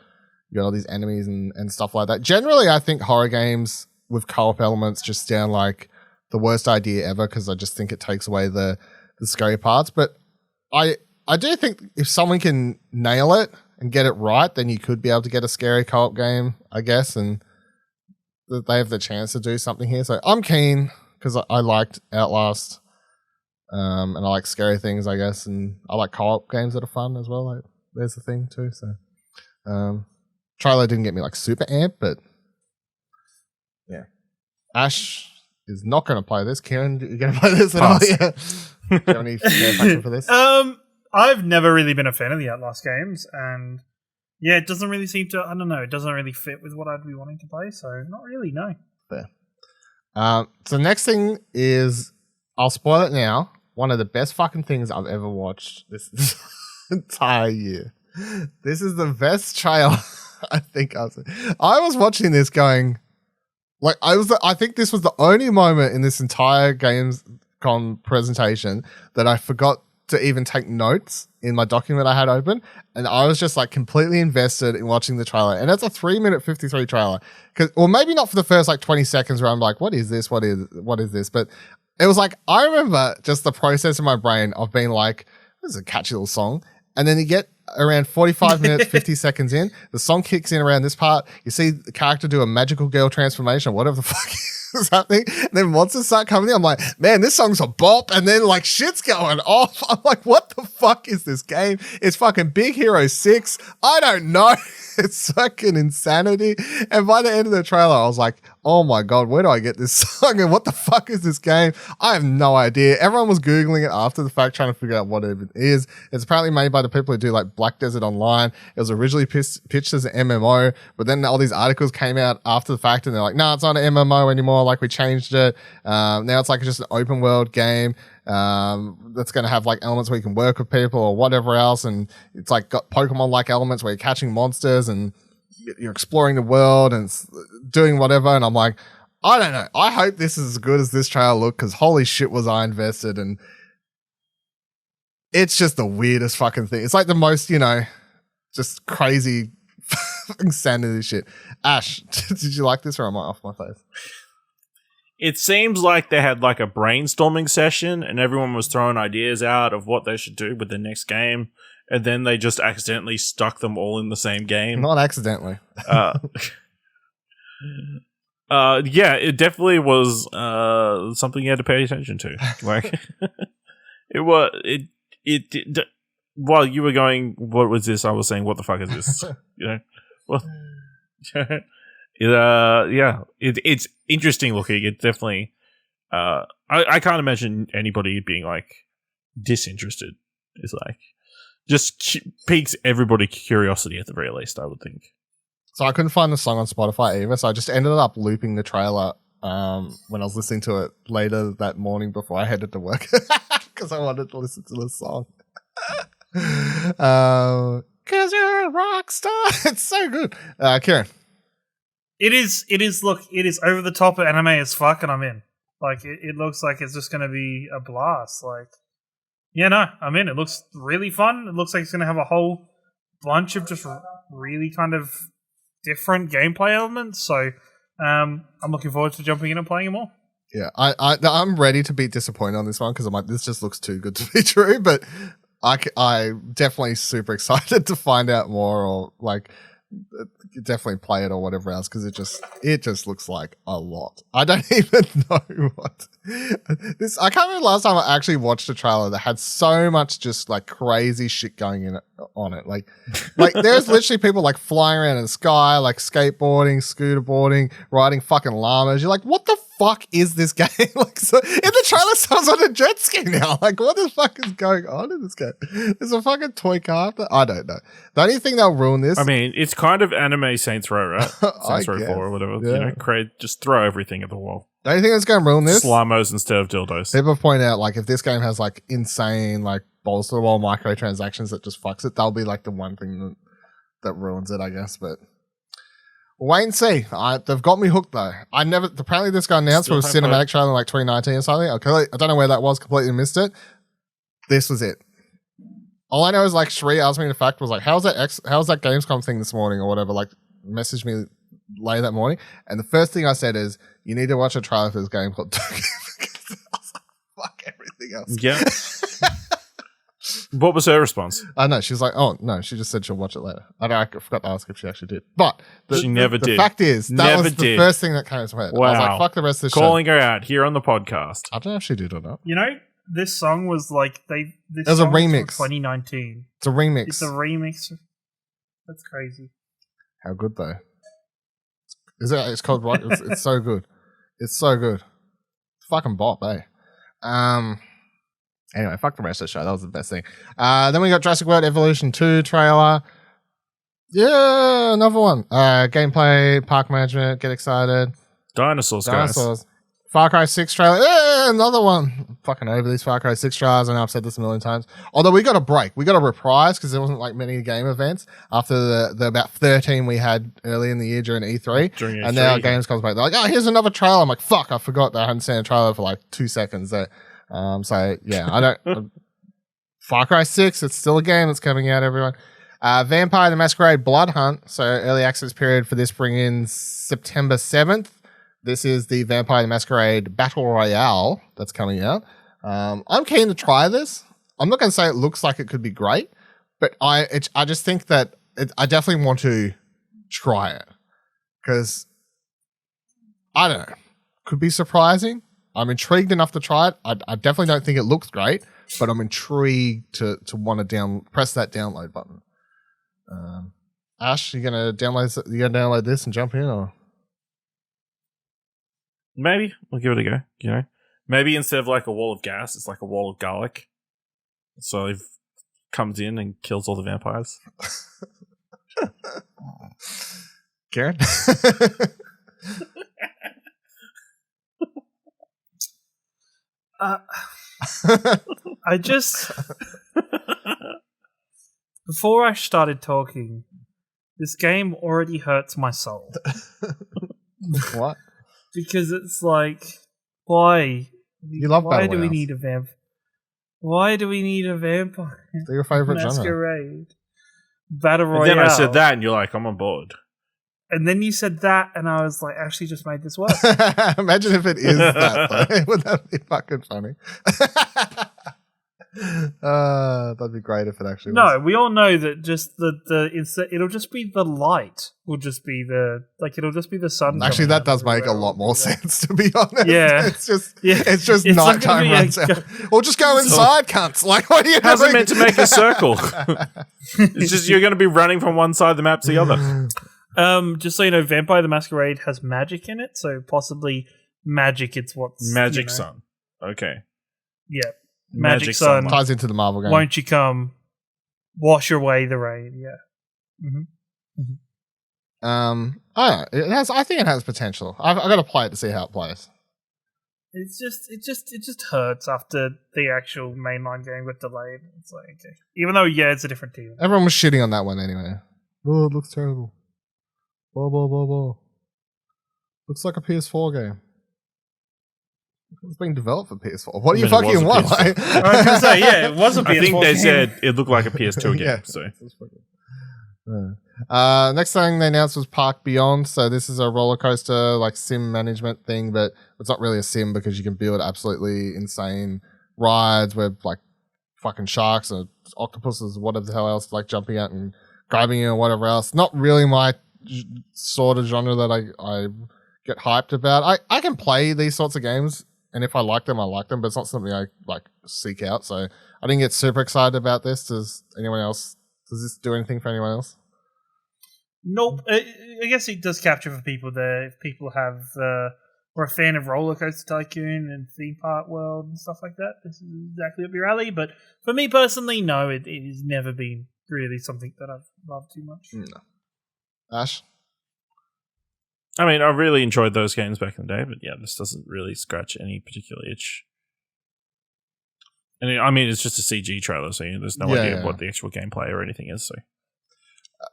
[SPEAKER 1] you got all these enemies and stuff like that. Generally, I think horror games with co-op elements just sound like the worst idea ever because I just think it takes away the scary parts. But I do think if someone can nail it and get it right, then you could be able to get a scary co-op game, I guess, and they have the chance to do something here. So I'm keen because I liked Outlast. And I like scary things, I guess, and I like co-op games that are fun as well. Like, there's the thing too. So, trailer didn't get me like super amped, but yeah, Ash is not going to play this. Kieran, you going to play this at all? Yeah. Do you have any passion for this?
[SPEAKER 3] I've never really been a fan of the Outlast games, and yeah, it doesn't really seem to. I don't know. It doesn't really fit with what I'd be wanting to play. So, not really. No.
[SPEAKER 1] Fair. So next thing is, I'll spoil it now. One of the best fucking things I've ever watched. This entire year. This is the best trailer I think I've seen. I was watching this going, like, I think this was the only moment in this entire Gamescom presentation that I forgot to even take notes in my document I had open, and I was just like completely invested in watching the trailer. And it's a 3-minute 53 trailer, or maybe not for the first like 20 seconds where I'm like, what is this? What is this? But it was like, I remember just the process in my brain of being like, this is a catchy little song. And then you get around 45 minutes, 50 seconds in, the song kicks in around this part. You see the character do a magical girl transformation, whatever the fuck is happening. And then monsters start coming in. I'm like, man, this song's a bop. And then like shit's going off. I'm like, what the fuck is this game? It's fucking Big Hero 6. I don't know. It's fucking insanity. And by the end of the trailer, I was like, oh my God, where do I get this song? And what the fuck is this game? I have no idea. Everyone was Googling it after the fact, trying to figure out what it is. It's apparently made by the people who do like Black Desert Online. It was originally pitched as an MMO, but then all these articles came out after the fact and they're like, no, it's not an MMO anymore. Like we changed it. Now it's like just an open world game. That's going to have like elements where you can work with people or whatever else. And it's like got Pokemon like elements where you're catching monsters and you're exploring the world and doing whatever. And I'm like, I don't know. I hope this is as good as this trailer looked, because holy shit was I invested. And it's just the weirdest fucking thing. It's like the most, just crazy insanity shit. Ash, did you like this, or am I off my face?
[SPEAKER 2] It seems like they had like a brainstorming session and everyone was throwing ideas out of what they should do with the next game. And then they just accidentally stuck them all in the same game.
[SPEAKER 1] Not accidentally.
[SPEAKER 2] Yeah, it definitely was something you had to pay attention to. Like, while you were going, what was this? I was saying, what the fuck is this? Well, it's interesting looking. It definitely, I can't imagine anybody being like disinterested. It's like, just piques everybody's curiosity at the very least, I would think.
[SPEAKER 1] So I couldn't find the song on Spotify either, so I just ended up looping the trailer when I was listening to it later that morning before I headed to work, because I wanted to listen to the song. Because you're a rock star. It's so good. Kieran.
[SPEAKER 3] It is over the top anime as fuck, and I'm in. Like, it looks like it's just going to be a blast. Like, yeah, no, I'm in. It looks really fun. It looks like it's going to have a whole bunch of just really kind of different gameplay elements. So, I'm looking forward to jumping in and playing it more.
[SPEAKER 1] Yeah, I'm ready to be disappointed on this one, because I'm like, this just looks too good to be true. But I'm definitely super excited to find out more, or like definitely play it or whatever else, because it just looks like a lot. I don't even know what this. I can't remember last time I actually watched a trailer that had so much just like crazy shit going in on it. Like there's literally people like flying around in the sky, like skateboarding, scooter boarding, riding fucking llamas. You're like, what the fuck is this game? Like, so in the trailer, someone's on a jet ski now. Like, what the fuck is going on in this game? There's a fucking toy car. I don't know. The only thing that'll ruin this.
[SPEAKER 2] I mean, it's kind of anime Saints Row, right? Saints Row 4 or whatever. Yeah. Just throw everything at the wall.
[SPEAKER 1] The only thing that's going to ruin this,
[SPEAKER 2] Slamos instead of dildos.
[SPEAKER 1] People point out, like, if this game has like insane, like, balls to the wall microtransactions that just fucks it, that'll be like the one thing that ruins it, I guess. But wait and see. They've got me hooked though. Apparently this got announced for a cinematic trailer in like 2019 or something. Okay, I don't know where that was. Completely missed it. This was it. All I know is like Cherie asked me in fact was like, how's that Gamescom thing this morning or whatever? Like, messaged me late that morning, and the first thing I said is, you need to watch a trailer for this game called Tokyo. I was like, fuck everything else.
[SPEAKER 2] Yeah. What was her response?
[SPEAKER 1] I know. She was like, oh, no. She just said she'll watch it later. I forgot to ask if she actually did. But
[SPEAKER 2] she never did.
[SPEAKER 1] The fact is, that was the first thing that came to my head.
[SPEAKER 2] Wow.
[SPEAKER 1] I was like, fuck the rest of the
[SPEAKER 2] Calling her out here on the podcast.
[SPEAKER 1] I don't know if she did or not.
[SPEAKER 3] You know, this song was like,
[SPEAKER 1] it was a remix.
[SPEAKER 3] 2019.
[SPEAKER 1] It's a remix.
[SPEAKER 3] It's a remix. That's crazy.
[SPEAKER 1] How good, though? It's called what? It's so good. It's so good. Fucking bop, eh? Anyway, fuck the rest of the show. That was the best thing. Then we got Jurassic World Evolution 2 trailer. Yeah, another one. Gameplay, park management, get excited.
[SPEAKER 2] Dinosaurs, guys.
[SPEAKER 1] Far Cry 6 trailer. Another one. I'm fucking over these Far Cry 6 trailers. I know I've said this a million times. Although we got a break. We got a reprise because there wasn't like many game events after the about 13 we had early in the year during E3. And now Gamescom's back. They're like, oh, here's another trailer. I'm like, fuck, I forgot that I hadn't seen a trailer for like 2 seconds there. So yeah, I don't. Far Cry 6, it's still a game that's coming out, everyone. Vampire the Masquerade Blood Hunt. So early access period for this bring in September 7th. This is the Vampire the Masquerade Battle Royale that's coming out. I'm keen to try this. I'm not going to say it looks like it could be great, but I just think that I definitely want to try it because I don't know, could be surprising. I'm intrigued enough to try it. I definitely don't think it looks great, but I'm intrigued to want to press that download button. Ash, you gonna download this and jump in, or?
[SPEAKER 2] Maybe we'll give it a go. You know, maybe instead of like a wall of gas, it's like a wall of garlic. So it comes in and kills all the vampires.
[SPEAKER 1] Karen?
[SPEAKER 3] I just before I started talking, this game already hurts my soul.
[SPEAKER 1] What?
[SPEAKER 3] Because it's like, why?
[SPEAKER 1] You love
[SPEAKER 3] why
[SPEAKER 1] Battle
[SPEAKER 3] do we
[SPEAKER 1] Royales.
[SPEAKER 3] need a vamp? Why do we need a vampire?
[SPEAKER 1] They're your favorite genre.
[SPEAKER 3] Masquerade. Battle Royale.
[SPEAKER 2] And then I said that, and you're like, I'm on board.
[SPEAKER 3] And then you said that, and I was like, actually, just made this work.
[SPEAKER 1] Imagine if it is that, though. Would that be fucking funny? That'd be great if it actually was.
[SPEAKER 3] No, we all know that just it'll just be the light. Will just be it'll just be the sun.
[SPEAKER 1] Actually, that does make a lot more sense, to be honest.
[SPEAKER 3] Yeah.
[SPEAKER 1] It's just nighttime runs out. Or just go inside, cunts. Like, what are you
[SPEAKER 2] How's it
[SPEAKER 1] doing?
[SPEAKER 2] meant to make a circle? It's just you're going to be running from one side of the map to the other.
[SPEAKER 3] Just so you know, Vampire the Masquerade has magic in it, so possibly magic. It's what's
[SPEAKER 2] Magic Sun. Okay.
[SPEAKER 3] Yeah,
[SPEAKER 2] Magic
[SPEAKER 3] Sun.
[SPEAKER 1] Ties into the Marvel game.
[SPEAKER 3] Won't you come wash away the rain? Yeah. Mm-hmm. Mm-hmm.
[SPEAKER 1] I don't know. I think it has potential. I've got to play it to see how it plays.
[SPEAKER 3] It just hurts after the actual mainline game got delayed. It's like, okay, even though it's a different team.
[SPEAKER 1] Everyone was shitting on that one anyway. Oh, it looks terrible. Blah, blah, blah, blah. Looks like a PS4 game. It's being developed for PS4. What do you fucking want?
[SPEAKER 3] I was going to say, it was a PS4
[SPEAKER 2] I think they
[SPEAKER 3] game.
[SPEAKER 2] said it looked like a PS2 game.
[SPEAKER 1] Yeah.
[SPEAKER 2] So.
[SPEAKER 1] Next thing they announced was Park Beyond. So this is a roller coaster, like sim management thing, but it's not really a sim because you can build absolutely insane rides where like fucking sharks or octopuses, whatever the hell else, like jumping out and grabbing you or whatever else. Not really my sort of genre that I get hyped about. I can play these sorts of games, and if I like them, I like them, but it's not something I like seek out. So I didn't get super excited about this. Does this do anything for anyone else?
[SPEAKER 3] Nope. I guess it does capture for people there. If people have or a fan of Roller Coaster Tycoon and Theme Park World and stuff like that, this is exactly up your alley. But for me personally, no, it has never been really something that I've loved too much.
[SPEAKER 1] No. Ash?
[SPEAKER 2] I mean, I really enjoyed those games back in the day, but yeah, this doesn't really scratch any particular itch. And I mean, it's just a CG trailer, so there's no idea what the actual gameplay or anything is, so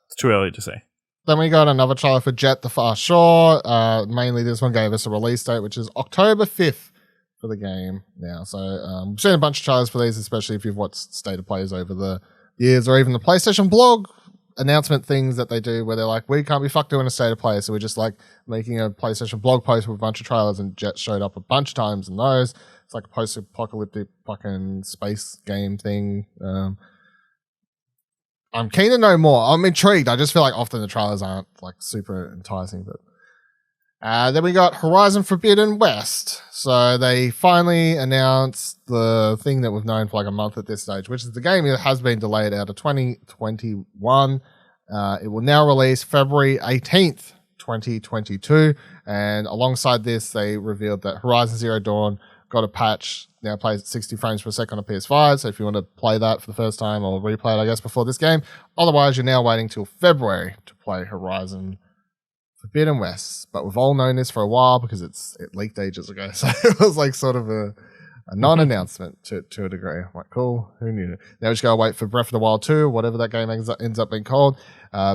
[SPEAKER 2] it's too early to say.
[SPEAKER 1] Then we got another trailer for Jet the Far Shore. Mainly this one gave us a release date, which is October 5th for the game now. So we've seen a bunch of trailers for these, especially if you've watched State of Plays over the years, or even the PlayStation blog announcement things that they do where they're like, we can't be fucked doing a State of Play, so we're just like making a PlayStation blog post with a bunch of trailers, and Jet showed up a bunch of times in those. It's like a post-apocalyptic fucking space game thing. I'm keen to know more. I'm intrigued. I just feel like often the trailers aren't like super enticing. But then we got Horizon Forbidden West. So they finally announced the thing that we've known for like a month at this stage, which is the game that has been delayed out of 2021. It will now release February 18th, 2022. And alongside this, they revealed that Horizon Zero Dawn got a patch, now plays at 60 frames per second on PS5, so if you want to play that for the first time or replay it, I guess, before this game. Otherwise, you're now waiting till February to play Horizon Forbidden West, but we've all known this for a while because it leaked ages ago. So it was like sort of a non-announcement to a degree. I'm like, cool, who knew? Now we just gotta wait for Breath of the Wild 2, whatever that game ends up being called,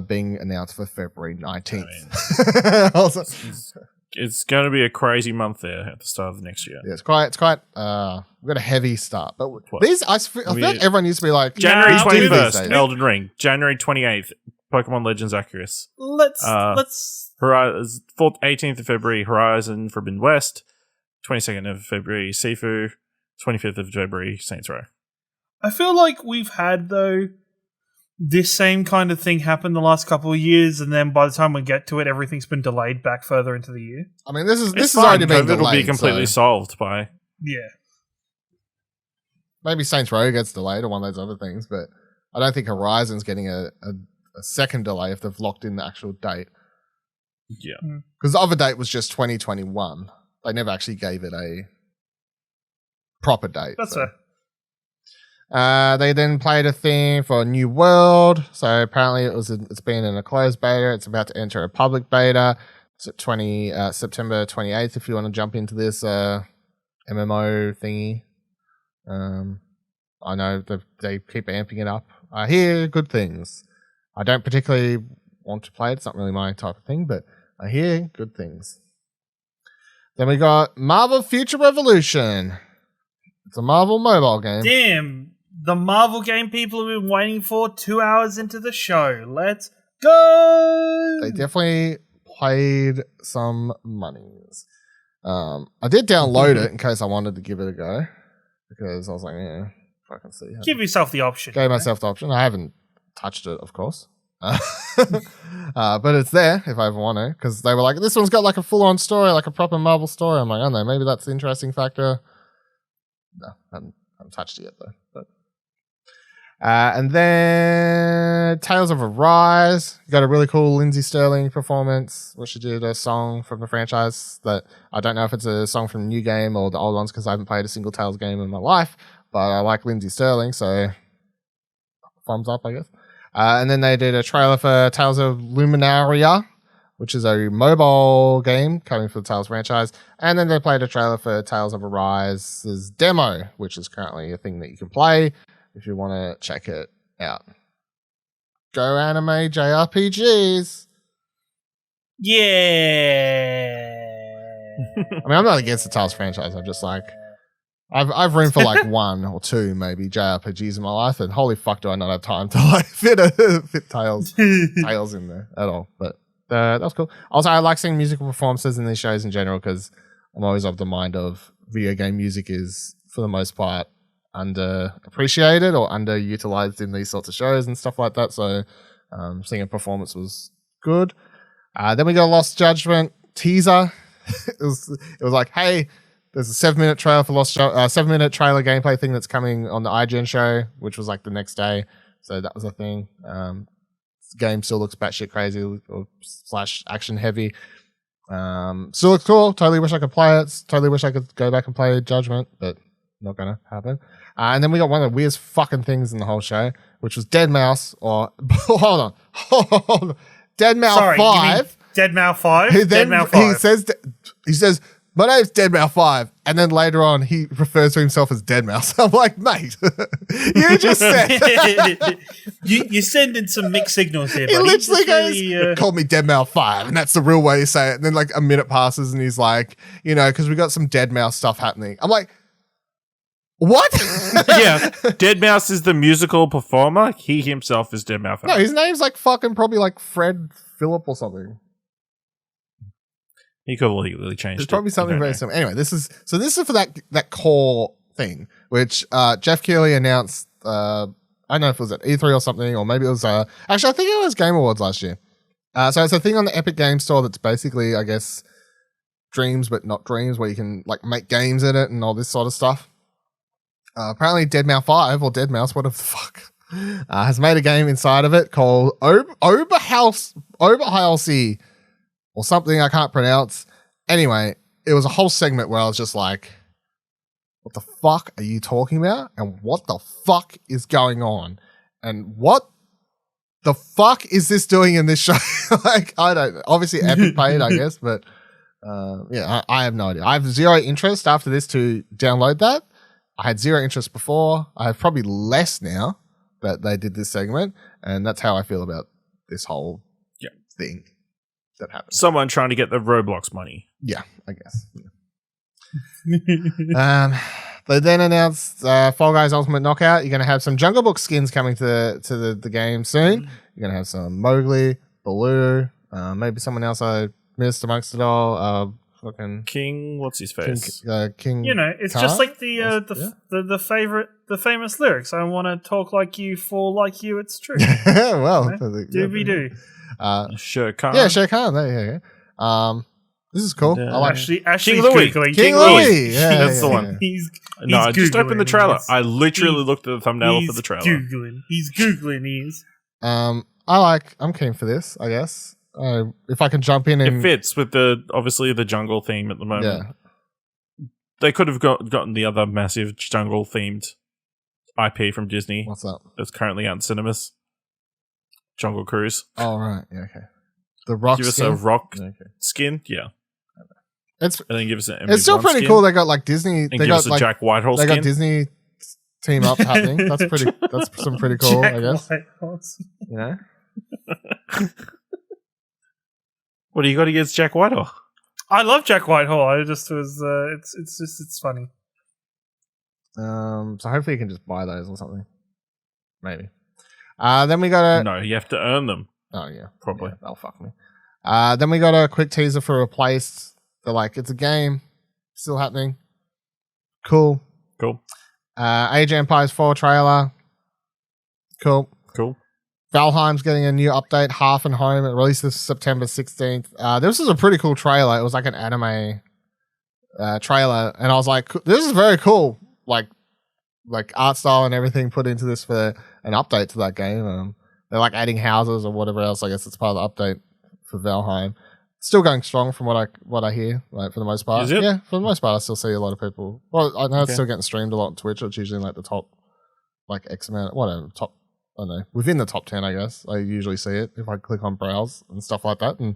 [SPEAKER 1] being announced for February 19th. Also,
[SPEAKER 2] it's going to be a crazy month there at the start of the next year.
[SPEAKER 1] yeah, it's quite. We've got a heavy start, but these I feel like everyone used to be like
[SPEAKER 2] January
[SPEAKER 3] Nah,
[SPEAKER 2] 21st, Elden Ring. January 28th, Pokemon Legends Arceus.
[SPEAKER 3] Let's
[SPEAKER 2] 18th of February, Horizon Forbidden West. 22nd of February, Sifu. 25th of February, Saints Row.
[SPEAKER 3] I feel like we've had, though, this same kind of thing happen the last couple of years, and then by the time we get to it, everything's been delayed back further into the year.
[SPEAKER 1] I mean, this
[SPEAKER 2] It's
[SPEAKER 1] has
[SPEAKER 2] fine.
[SPEAKER 1] already been
[SPEAKER 2] COVID will
[SPEAKER 1] delayed.
[SPEAKER 2] be completely solved by...
[SPEAKER 3] Yeah.
[SPEAKER 1] Maybe Saints Row gets delayed or one of those other things, but I don't think Horizon's getting a second delay if they've locked in the actual date.
[SPEAKER 2] Yeah.
[SPEAKER 1] Because the other date was just 2021. They never actually gave it a proper date.
[SPEAKER 3] That's
[SPEAKER 1] so.
[SPEAKER 3] fair.
[SPEAKER 1] They then played a theme for New World. So apparently it's been in a closed beta. It's about to enter a public beta. It's at September 28th if you want to jump into this MMO thingy. I know they keep amping it up. I hear good things. I don't particularly want to play it. It's not really my type of thing, but I hear good things. Then we got Marvel Future Revolution. It's a Marvel mobile game.
[SPEAKER 3] Damn. The Marvel game people have been waiting for 2 hours into the show. Let's go!
[SPEAKER 1] They definitely played some monies. I did download it in case I wanted to give it a go. Because I was like, yeah, I can see.
[SPEAKER 3] Give yourself the option.
[SPEAKER 1] Gave myself the option. I haven't touched it, of course. But it's there if I ever want to. Because they were like, this one's got like a full-on story, like a proper Marvel story. I'm like, I don't know, maybe that's the interesting factor. No, I haven't touched it yet, though. But. And then Tales of Arise. Got a really cool Lindsay Sterling performance, where she did a song from the franchise that I don't know if it's a song from the new game or the old ones because I haven't played a single Tales game in my life, but I like Lindsay Sterling, so thumbs up, I guess. And then they did a trailer for Tales of Luminaria, which is a mobile game coming for the Tales franchise. And then they played a trailer for Tales of Arise's demo, which is currently a thing that you can play if you want to check it out. Go anime JRPGs.
[SPEAKER 3] Yeah.
[SPEAKER 1] I mean, I'm not against the Tales franchise. I'm just like, I've room for like one or two maybe JRPGs in my life, and holy fuck, do I not have time to like fit Tales in there at all. But that was cool. Also, I like seeing musical performances in these shows in general because I'm always of the mind of video game music is for the most part underappreciated or underutilized in these sorts of shows and stuff like that. So seeing a performance was good. Then we got Lost Judgment teaser. it was like, hey, there's a 7-minute trailer for 7-minute trailer gameplay thing that's coming on the IGN show, which was like the next day. So that was a thing. The game still looks batshit crazy or / action heavy. Still looks cool. Totally wish I could play it. Totally wish I could go back and play Judgment, but not gonna happen. And then we got one of the weirdest fucking things in the whole show, which was Deadmau5 or hold on. Deadmau5 5.
[SPEAKER 3] Deadmau5 5?
[SPEAKER 1] Deadmau5. He says, my name's Deadmau5, and then later on he refers to himself as Deadmau5. I'm like, mate, you just said
[SPEAKER 3] you're sending some mixed signals here, buddy.
[SPEAKER 1] He literally goes, called me Deadmau5, and that's the real way you say it. And then like a minute passes and he's like, because we got some Deadmau5 stuff happening. I'm like, what?
[SPEAKER 2] Yeah, Deadmau5 is the musical performer. He himself is Deadmau5.
[SPEAKER 1] No, his name's like fucking probably like Fred Phillip or something.
[SPEAKER 2] He could have legally changed.
[SPEAKER 1] It's probably something very similar. Anyway, this is for that core thing, which Geoff Keighley announced. I don't know if it was at E3 or something, or maybe it was. Actually, I think it was Game Awards last year. So it's a thing on the Epic Games Store that's basically, I guess, dreams but not dreams, where you can like make games in it and all this sort of stuff. Apparently, Deadmau5 or Deadmau5, whatever the fuck, has made a game inside of it called Oberhalsey or something I can't pronounce. Anyway, it was a whole segment where I was just like, what the fuck are you talking about? And what the fuck is going on? And what the fuck is this doing in this show? Like, I don't know. Obviously, Epic paid, I guess, but I have no idea. I have zero interest after this to download that. I had zero interest before. I have probably less now that they did this segment, and that's how I feel about this whole thing that happened.
[SPEAKER 2] Someone trying to get the Roblox money.
[SPEAKER 1] Yeah, I guess. Yeah. They then announced Fall Guys Ultimate Knockout. You're going to have some Jungle Book skins coming to the game soon. You're going to have some Mowgli, Baloo, maybe someone else I missed amongst it all. Fucking
[SPEAKER 2] King, what's his face?
[SPEAKER 1] King.
[SPEAKER 3] You know, it's just like the famous lyrics. I want to talk like you, fall like you. It's true.
[SPEAKER 1] Well,
[SPEAKER 3] Doobie doo.
[SPEAKER 2] Shere Khan.
[SPEAKER 1] Yeah, Shere Khan. There you go. This is cool. I like
[SPEAKER 3] Ashley
[SPEAKER 2] King Louis.
[SPEAKER 3] King Louis.
[SPEAKER 1] Yeah,
[SPEAKER 2] that's the one.
[SPEAKER 3] He's
[SPEAKER 2] I just opened the trailer. I literally looked at the thumbnail for the trailer.
[SPEAKER 3] He's Googling.
[SPEAKER 1] I'm keen for this, I guess. If I can jump in and...
[SPEAKER 2] It fits with obviously the jungle theme at the moment.
[SPEAKER 1] Yeah.
[SPEAKER 2] They could have gotten the other massive jungle-themed IP from Disney.
[SPEAKER 1] What's up?
[SPEAKER 2] That's currently out in cinemas. Jungle Cruise.
[SPEAKER 1] Oh, right. Yeah, okay. The rock
[SPEAKER 2] Give
[SPEAKER 1] skin?
[SPEAKER 2] us a rock skin. Yeah.
[SPEAKER 1] And
[SPEAKER 2] then give us an
[SPEAKER 1] it's still pretty
[SPEAKER 2] skin.
[SPEAKER 1] cool. They got like Disney.
[SPEAKER 2] And
[SPEAKER 1] they
[SPEAKER 2] give
[SPEAKER 1] got
[SPEAKER 2] us a
[SPEAKER 1] like
[SPEAKER 2] Jack Whitehall
[SPEAKER 1] they
[SPEAKER 2] skin.
[SPEAKER 1] got Disney team up happening. That's some pretty cool,
[SPEAKER 3] Jack
[SPEAKER 1] I guess.
[SPEAKER 3] Whitehorse.
[SPEAKER 1] You know?
[SPEAKER 2] What do you got against Jack Whitehall?
[SPEAKER 3] I love Jack Whitehall. I just was. It's funny.
[SPEAKER 1] So hopefully you can just buy those or something. Maybe. Then we got
[SPEAKER 2] No, you have to earn them.
[SPEAKER 1] Oh yeah,
[SPEAKER 2] probably.
[SPEAKER 1] Yeah, they'll fuck me. Then we got a quick teaser for Replaced. They're like, it's a game, still happening. Cool. Age of Empires 4 trailer. Cool. Valheim's getting a new update, Half and Home. It releases September 16th. This was a pretty cool trailer. It was like an anime trailer, and I was like, this is very cool. Like art style and everything put into this for an update to that game. They're like adding houses or whatever else. I guess it's part of the update for Valheim. Still going strong from what I hear, like for the most part.
[SPEAKER 2] Is it?
[SPEAKER 1] Yeah, for the most part, I still see a lot of people. Well, I know it's still getting streamed a lot on Twitch. It's usually like the top, like X amount, whatever, top. I don't know, within the top 10, I guess. I usually see it if I click on browse and stuff like that. And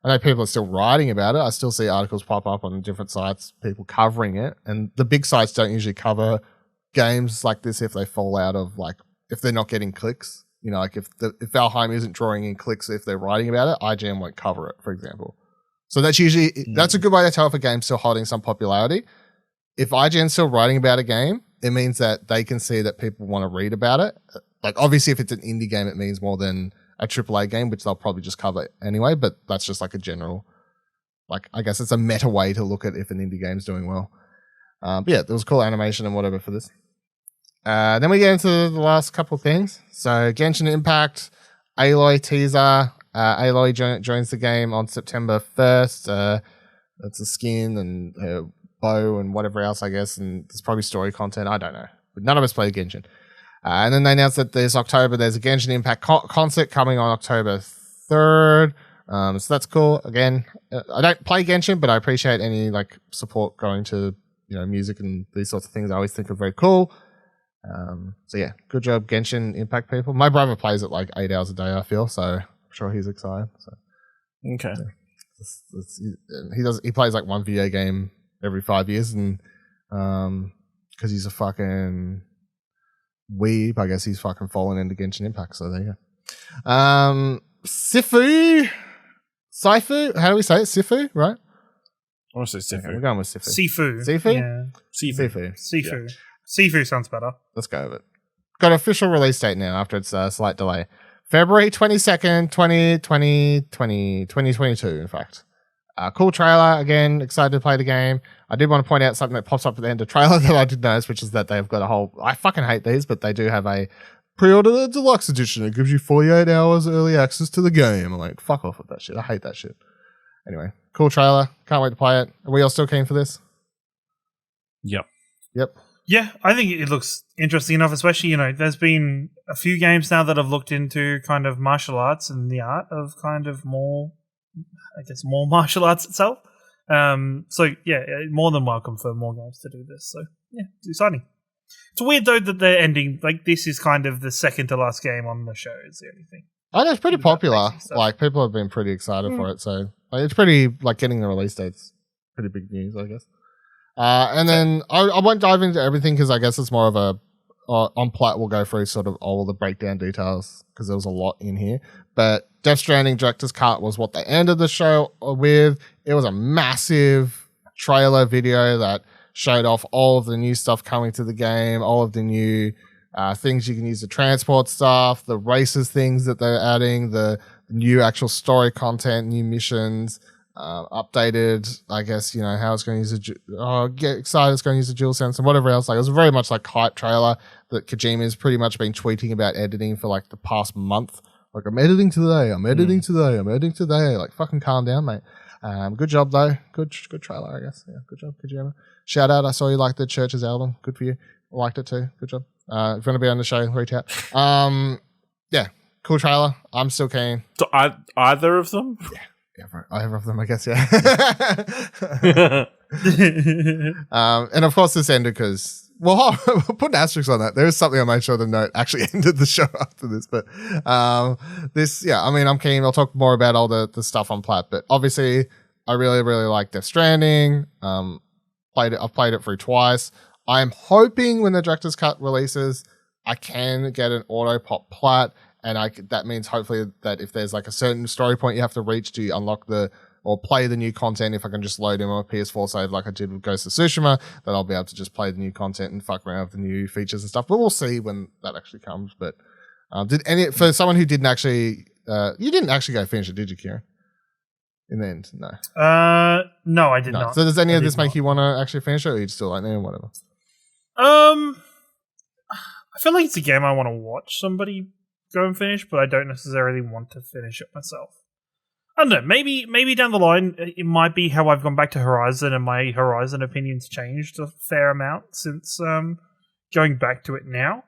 [SPEAKER 1] I know people are still writing about it. I still see articles pop up on different sites, people covering it. And the big sites don't usually cover games like this if they fall out of like if they're not getting clicks. You know, like if Valheim isn't drawing in clicks if they're writing about it, IGN won't cover it, for example. So that's usually that's a good way to tell if a game's still holding some popularity. If IGN's still writing about a game, it means that they can see that people want to read about it. Like obviously, if it's an indie game, it means more than a AAA game, which they'll probably just cover anyway. But that's just like a general, like I guess it's a meta way to look at if an indie game's doing well. But yeah, there was cool animation and whatever for this. Then we get into the last couple of things. So Genshin Impact, Aloy teaser. Aloy joins the game on September 1st. It's a skin and her bow and whatever else, I guess. And there's probably story content. I don't know. But none of us play Genshin. And then they announced that this October there's a Genshin Impact concert coming on October 3rd. So that's cool. Again, I don't play Genshin, but I appreciate any like support going to music and these sorts of things. I always think are very cool. So yeah, good job, Genshin Impact people. My brother plays it like 8 hours a day, I feel, so I'm sure he's excited. So
[SPEAKER 2] okay,
[SPEAKER 1] he plays like one video game every 5 years, and because he's a fucking weeb, I guess he's fucking fallen into Genshin Impact. So there you go. Seifu, how do we say it? Seifu, right?
[SPEAKER 2] I want to say Sifu.
[SPEAKER 1] Okay, we're going with Seifu.
[SPEAKER 3] Sifu. Yeah.
[SPEAKER 1] Sifu.
[SPEAKER 3] Sifu sounds better.
[SPEAKER 1] Let's go with it. Got an official release date now after its slight delay. February 22nd, 2022, in fact. Cool trailer. Again, excited to play the game. I did want to point out something that pops up at the end of the trailer that I did notice, which is that they've got a whole... I fucking hate these, but they do have a pre-order the deluxe edition. It gives you 48 hours early access to the game. I'm like, fuck off with that shit. I hate that shit. Anyway, cool trailer. Can't wait to play it. Are we all still keen for this?
[SPEAKER 2] Yep.
[SPEAKER 3] Yeah, I think it looks interesting enough, especially, there's been a few games now that have looked into kind of martial arts and the art of kind of more martial arts itself. So, yeah, more than welcome for more games to do this. So, yeah, it's exciting. It's weird, though, that they're ending, like, this is kind of the second to last game on the show, is the only thing.
[SPEAKER 1] know it's pretty
[SPEAKER 3] that
[SPEAKER 1] popular.
[SPEAKER 3] basic stuff.
[SPEAKER 1] Like people have been pretty excited for it, so like, it's pretty like getting the release dates. Pretty big news, I guess. And then I won't dive into everything because I guess it's more of a on Plat. We'll go through sort of all the breakdown details because there was a lot in here. But Death Stranding Director's Cut was what they ended the show with. It was a massive trailer video that showed off all of the new stuff coming to the game, all of the new things you can use to transport stuff, the races things that they're adding, the new actual story content, new missions. Updated, I guess, you know, how it's going to use get excited it's going to use the dual sense and whatever else. Like, it was very much like hype trailer that Kojima's pretty much been tweeting about editing for like the past month. Like, I'm editing today. Like, fucking calm down, mate. Good job though. Good trailer, I guess. Yeah, good job, Kojima. Shout out. I saw you liked the Church's album. Good for you. I liked it too. Good job. If you want to be on the show, reach out. Yeah, cool trailer. I'm still keen.
[SPEAKER 2] So either of them?
[SPEAKER 1] Yeah. Either of them, I guess, yeah. And of course, this ended because, well, we'll put an asterisk on that. There is something I made sure to note actually ended the show after this. But this, yeah, I mean, I'm keen. I'll talk more about all the stuff on Plat. But obviously, I really, really like Death Stranding. I've played it through twice. I'm hoping when the Director's Cut releases, I can get an auto pop Plat. And that means hopefully that if there's like a certain story point you have to reach to unlock or play the new content, if I can just load in on a PS4 save like I did with Ghost of Tsushima, then I'll be able to just play the new content and fuck around with the new features and stuff. But we'll see when that actually comes. But for someone who didn't actually, you didn't actually go finish it, did you, Kieran? In the end, no.
[SPEAKER 3] No, I did not.
[SPEAKER 1] So does any of this make you want to actually finish it, or you still like or whatever?
[SPEAKER 3] I feel like it's a game I want to watch somebody go and finish, but I don't necessarily want to finish it myself. I don't know, maybe down the line it might be how I've gone back to Horizon and my Horizon opinions changed a fair amount since going back to it now.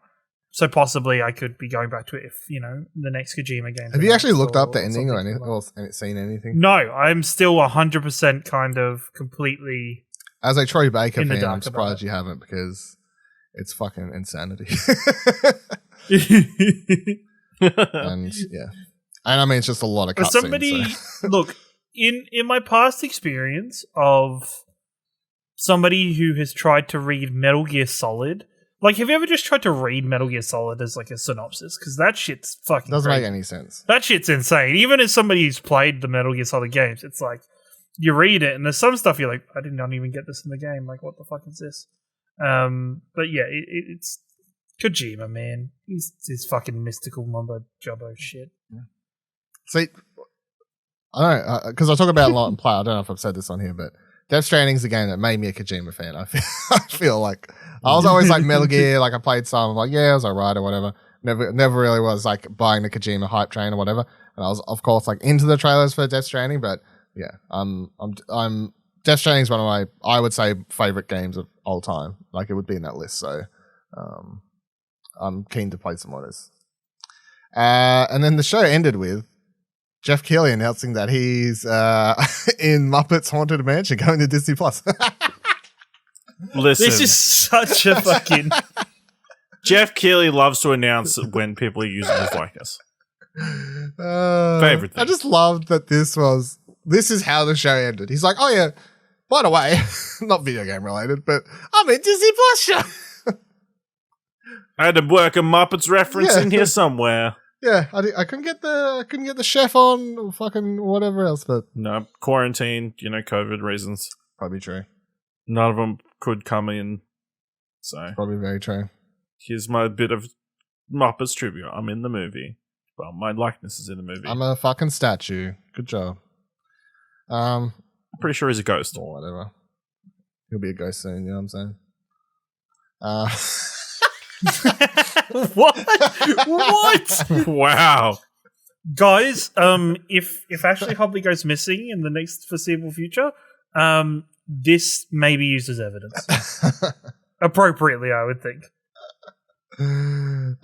[SPEAKER 3] So possibly I could be going back to it if, you know, the next Kojima game.
[SPEAKER 1] Have you actually looked up the ending or anything, or seen anything?
[SPEAKER 3] No, I'm still 100% kind of completely.
[SPEAKER 1] As a Troy Baker fan, I'm surprised you haven't, because it's fucking insanity. And yeah, and I mean it's just a lot of cutscenes.
[SPEAKER 3] Somebody look in my past experience of somebody who has tried to read Metal Gear Solid. Like, have you ever just tried to read Metal Gear Solid as like a synopsis? Because that shit's fucking
[SPEAKER 1] doesn't
[SPEAKER 3] crazy.
[SPEAKER 1] make any sense.
[SPEAKER 3] That shit's insane. Even as somebody who's played the Metal Gear Solid games, it's like you read it and there's some stuff you're like, I did not even get this in the game. Like, what the fuck is this? But yeah, it's Kojima, man. He's fucking mystical mumbo jumbo shit.
[SPEAKER 1] Yeah. See, I don't know, because I talk about a lot in play. I don't know if I've said this on here, but Death Stranding's a game that made me a Kojima fan. I feel like I was always like Metal Gear, like I played some, I'm like, yeah, it was alright or whatever. Never really was like buying the Kojima hype train or whatever. And I was, of course, like into the trailers for Death Stranding, but yeah, I'm Death Stranding's one of my, I would say, favorite games of all time. Like, it would be in that list. So, I'm keen to play some more of this. And then the show ended with Geoff Keighley announcing that he's in Muppets Haunted Mansion going to Disney Plus.
[SPEAKER 2] Listen,
[SPEAKER 3] this is such a fucking.
[SPEAKER 2] Geoff Keighley loves to announce when people are using his likeness. Favorite thing.
[SPEAKER 1] I just loved that this is how the show ended. He's like, oh yeah, by the way, not video game related, but I'm in Disney Plus show.
[SPEAKER 2] I had to work a Muppets reference in here somewhere.
[SPEAKER 1] Yeah, I couldn't get the chef on or fucking whatever else, but
[SPEAKER 2] no, quarantine, COVID reasons.
[SPEAKER 1] Probably true.
[SPEAKER 2] None of them could come in, so
[SPEAKER 1] probably very true.
[SPEAKER 2] Here's my bit of Muppets trivia. I'm in the movie. Well, my likeness is in the movie.
[SPEAKER 1] I'm a fucking statue. Good job.
[SPEAKER 2] I'm pretty sure he's a ghost
[SPEAKER 1] or whatever. He'll be a ghost soon. You know what I'm saying?
[SPEAKER 2] What? Wow.
[SPEAKER 3] Guys, if Ashley Hobley goes missing in the next foreseeable future, this may be used as evidence. Appropriately, I would think.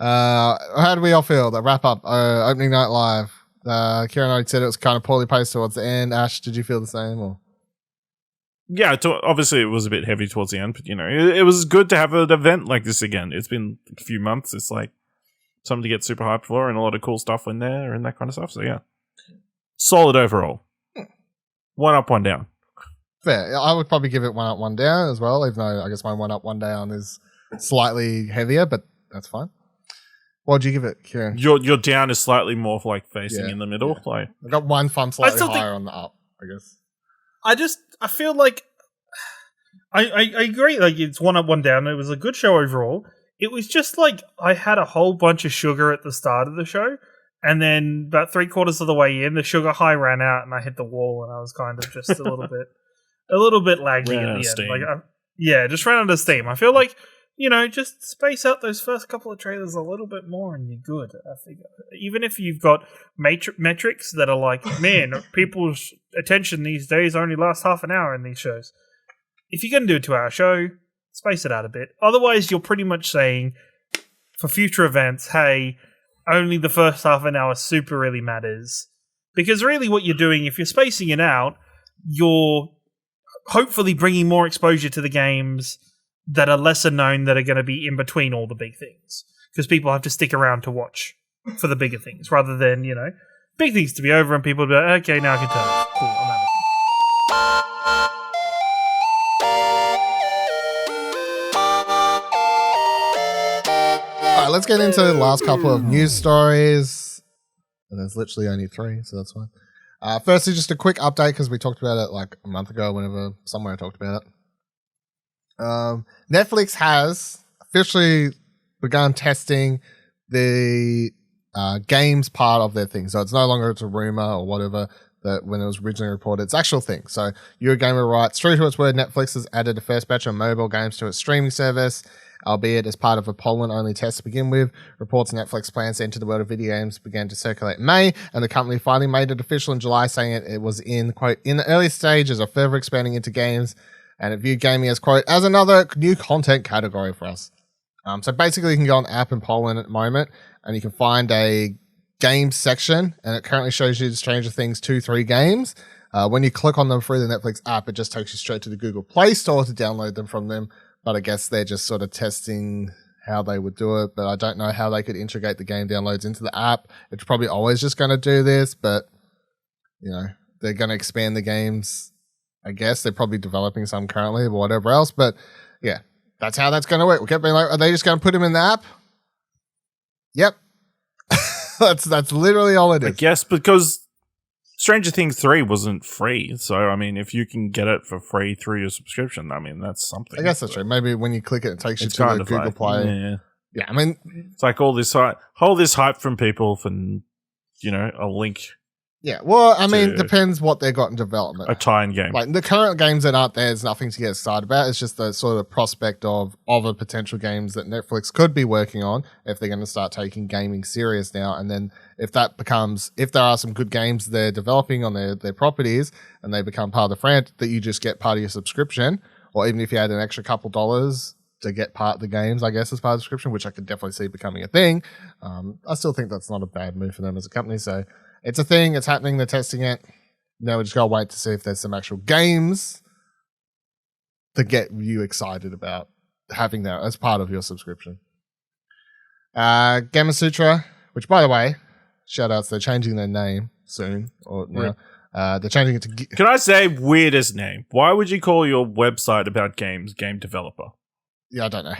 [SPEAKER 1] How do we all feel? The wrap up, opening night live. Kieran already said it was kind of poorly paced towards the end. Ash, did you feel the same? Or?
[SPEAKER 2] Yeah, obviously it was a bit heavy towards the end, but it was good to have an event like this again. It's been a few months. It's like something to get super hyped for, and a lot of cool stuff in there and that kind of stuff. So yeah, solid overall. 1 up, 1 down.
[SPEAKER 1] Fair. I would probably give it 1 up, 1 down as well, even though I guess my 1 up, 1 down is slightly heavier, but that's fine. What would you give it, Kieran?
[SPEAKER 2] Your down is slightly more like facing in the middle.
[SPEAKER 1] Yeah.
[SPEAKER 2] Like
[SPEAKER 1] I got one fun slightly higher on the up, I guess.
[SPEAKER 3] I feel like I agree. Like it's 1 up, 1 down. It was a good show overall. It was just like I had a whole bunch of sugar at the start of the show, and then about 3/4 of the way in, the sugar high ran out, and I hit the wall, and I was kind of just a little bit laggy at the end. Like, just ran out of steam. I feel like, just space out those first couple of trailers a little bit more and you're good. I think even if you've got metrics that are like, man, people's attention these days only lasts half an hour in these shows. If you're going to do a 2-hour show, space it out a bit. Otherwise, you're pretty much saying for future events, hey, only the first half an hour super really matters. Because really what you're doing, if you're spacing it out, you're hopefully bringing more exposure to the games that are lesser known that are going to be in between all the big things. Because people have to stick around to watch for the bigger things rather than, big things to be over and people to be like, okay, now I can turn it. Cool, I'm out of
[SPEAKER 1] All right, let's get into the last couple of news stories. And there's literally only 3, so that's fine. Firstly, just a quick update because we talked about it like a month ago, somewhere I talked about it. Netflix has officially begun testing the games part of their thing. So it's no longer a rumor or whatever that when it was originally reported, it's actual thing. So Eurogamer writes, true to its word, Netflix has added the first batch of mobile games to its streaming service, albeit as part of a Poland-only test to begin with. Reports Netflix plans to enter the world of video games began to circulate in May, and the company finally made it official in July, saying it was in, quote, in the early stages of further expanding into games, and it viewed gaming as, quote, as another new content category for us. So basically you can go on the app in Poland at the moment and you can find a games section and it currently shows you Stranger Things 2-3 games. When you click on them through the Netflix app, it just takes you straight to the Google Play Store to download them from them. But I guess they're just sort of testing how they would do it. But I don't know how they could integrate the game downloads into the app. It's probably always just going to do this, but they're going to expand the games. I guess they're probably developing some currently or whatever else. But yeah, that's how that's going to work. We kept being like, are they just going to put them in the app? Yep. That's literally all it is.
[SPEAKER 2] I guess because Stranger Things 3 wasn't free. So, I mean, if you can get it for free through your subscription, I mean, that's something.
[SPEAKER 1] I guess that's true. Maybe when you click it, it takes you to the Google Play. Yeah, I mean,
[SPEAKER 2] it's like all this hype from people for, a link.
[SPEAKER 1] Yeah, well, I mean, depends what they got in development.
[SPEAKER 2] A tie-in game.
[SPEAKER 1] Like the current games that aren't there, there's nothing to get excited about. It's just the sort of prospect of other potential games that Netflix could be working on if they're going to start taking gaming serious now. And then if there are some good games they're developing on their properties and they become part of the franchise, that you just get part of your subscription, or even if you had an extra couple dollars to get part of the games, I guess, as part of the subscription, which I could definitely see becoming a thing. I still think that's not a bad move for them as a company. So it's a thing. It's happening. They're testing it. Now we just gotta wait to see if there's some actual games to get you excited about having that as part of your subscription. Gamasutra, which by the way, shout outs, they're changing their name soon. Or now. They're changing it to...
[SPEAKER 2] Can I say weirdest name? Why would you call your website about games Game Developer?
[SPEAKER 1] Yeah, I don't know.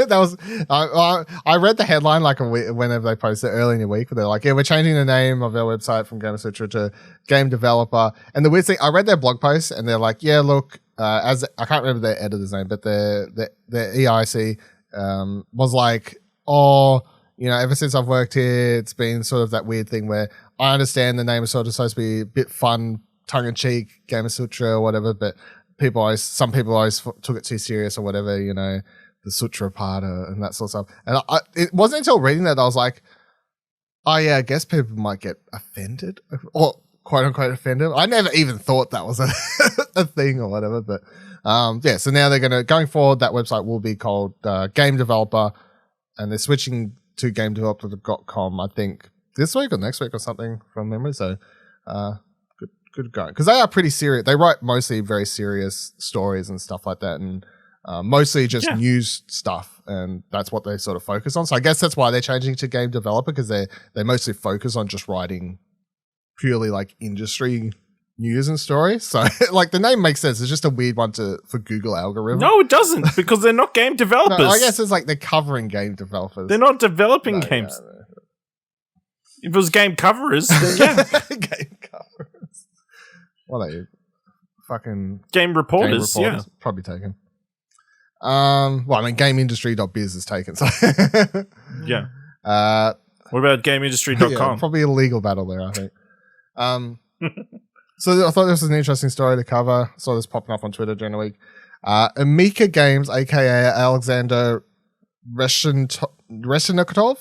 [SPEAKER 1] That was I read the headline like whenever they posted it early in the week, but they're like, yeah, we're changing the name of our website from Gamasutra to Game Developer. And the weird thing, I read their blog post and they're like, yeah, look, as I can't remember their editor's name, but the EIC was like, ever since I've worked here, it's been sort of that weird thing where I understand the name is sort of supposed to be a bit fun, tongue in cheek, Gamasutra or whatever, but some people always took it too serious or whatever, the sutra part and that sort of stuff. And it wasn't until reading that I was like, oh yeah, I guess people might get offended or quote unquote offended. I never even thought that was a thing or whatever, but so now going forward, that website will be called Game Developer, and they're switching to gamedeveloper.com, I think this week or next week or something from memory. So good going, because they are pretty serious. They write mostly very serious stories and stuff like that, and Mostly just news stuff, and that's what they sort of focus on. So I guess that's why they're changing to game developer, because they mostly focus on just writing purely like industry news and stories. So like the name makes sense. It's just a weird one for Google algorithm.
[SPEAKER 2] No, it doesn't, because they're not game developers.
[SPEAKER 1] No, I guess it's like they're covering game developers.
[SPEAKER 2] They're not developing games. No. If it was game coverers, then yeah.
[SPEAKER 1] Game coverers. What are you? Fucking
[SPEAKER 2] game reporters, yeah.
[SPEAKER 1] Probably taken. Well, I mean, GameIndustry.biz is taken. So
[SPEAKER 2] yeah. What about GameIndustry.com?
[SPEAKER 1] Yeah, probably a legal battle there, I think. So I thought this was an interesting story to cover. Saw this popping up on Twitter during the week. Amica Games, aka Alexander Reshenikov,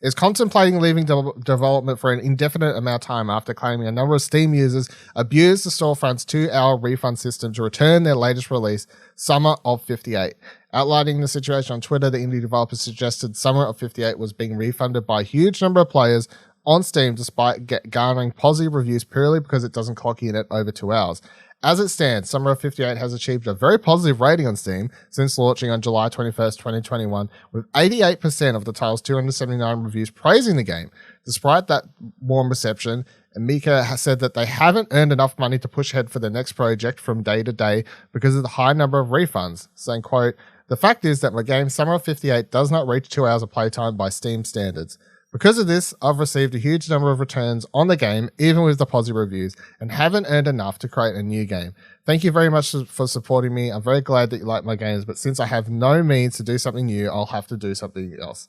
[SPEAKER 1] is contemplating leaving development for an indefinite amount of time after claiming a number of Steam users abused the storefront's 2-hour refund system to return their latest release, Summer of 58. Outlining the situation on Twitter, the indie developer suggested Summer of 58 was being refunded by a huge number of players on Steam despite garnering positive reviews purely because it doesn't clock in at over 2 hours. As it stands, Summer of 58 has achieved a very positive rating on Steam since launching on July 21st, 2021, with 88% of the title's 279 reviews praising the game. Despite that warm reception, Amica has said that they haven't earned enough money to push ahead for the next project from day to day because of the high number of refunds, saying, quote, "The fact is that my game Summer of 58 does not reach 2 hours of playtime by Steam standards. Because of this, I've received a huge number of returns on the game, even with the positive reviews, and haven't earned enough to create a new game. Thank you very much for supporting me. I'm very glad that you like my games, but since I have no means to do something new, I'll have to do something else."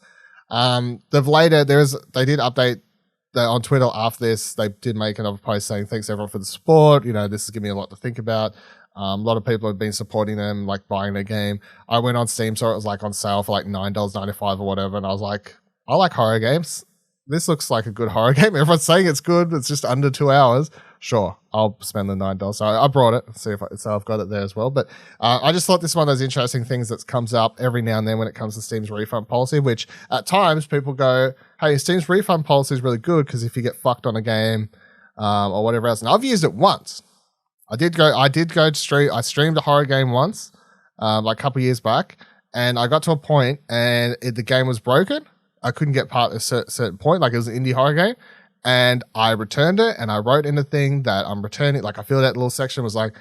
[SPEAKER 1] They did update on Twitter after this. They did make another post saying, "Thanks everyone for the support. You know, this has given me a lot to think about." A lot of people have been supporting them, like buying their game. I went on Steam, saw it was like on sale for like $9.95 or whatever, and I was like, I like horror games. This looks like a good horror game. Everyone's saying it's good. It's just under 2 hours. Sure, I'll spend the $9. So I brought it. So I've got it there as well. But I just thought this is one of those interesting things that comes up every now and then when it comes to Steam's refund policy, which at times people go, hey, Steam's refund policy is really good because if you get fucked on a game or whatever else. And I've used it once. I streamed a horror game once, like a couple years back, and I got to a point and the game was broken. I couldn't get past a certain point, like it was an indie horror game, and I returned it, and I wrote in the thing that I'm returning, like I filled that little section, was like,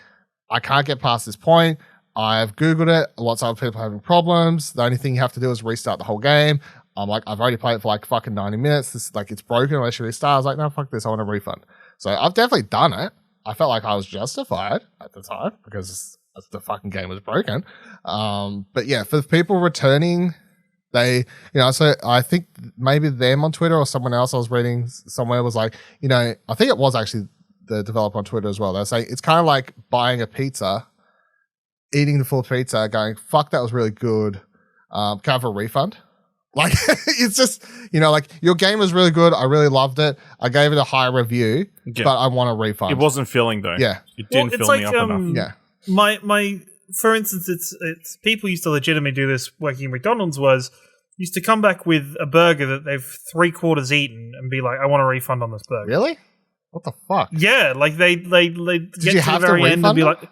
[SPEAKER 1] I can't get past this point. I've Googled it. Lots of other people are having problems. The only thing you have to do is restart the whole game. I'm like, I've already played it for like fucking 90 minutes. This like it's broken unless you restart. I was like, no, fuck this. I want a refund. So I've definitely done it. I felt like I was justified at the time because the fucking game was broken. But yeah, for people returning, so I think maybe them on Twitter or someone else I was reading somewhere was like, I think it was actually the developer on Twitter as well. They're saying it's kind of like buying a pizza, eating the full pizza, going, fuck, that was really good. Can I have a refund? Like, it's just, like your game was really good. I really loved it. I gave it a high review, but I want a refund.
[SPEAKER 2] It wasn't filling though.
[SPEAKER 1] Yeah.
[SPEAKER 2] It didn't fill me up enough.
[SPEAKER 1] Yeah.
[SPEAKER 3] My for instance, it's people used to legitimately do this working at McDonald's used to come back with a burger that they've 3/4 eaten and be like, I want a refund on this burger.
[SPEAKER 1] Really? What the fuck?
[SPEAKER 3] Yeah, like they get
[SPEAKER 1] you
[SPEAKER 3] to the very end and be like,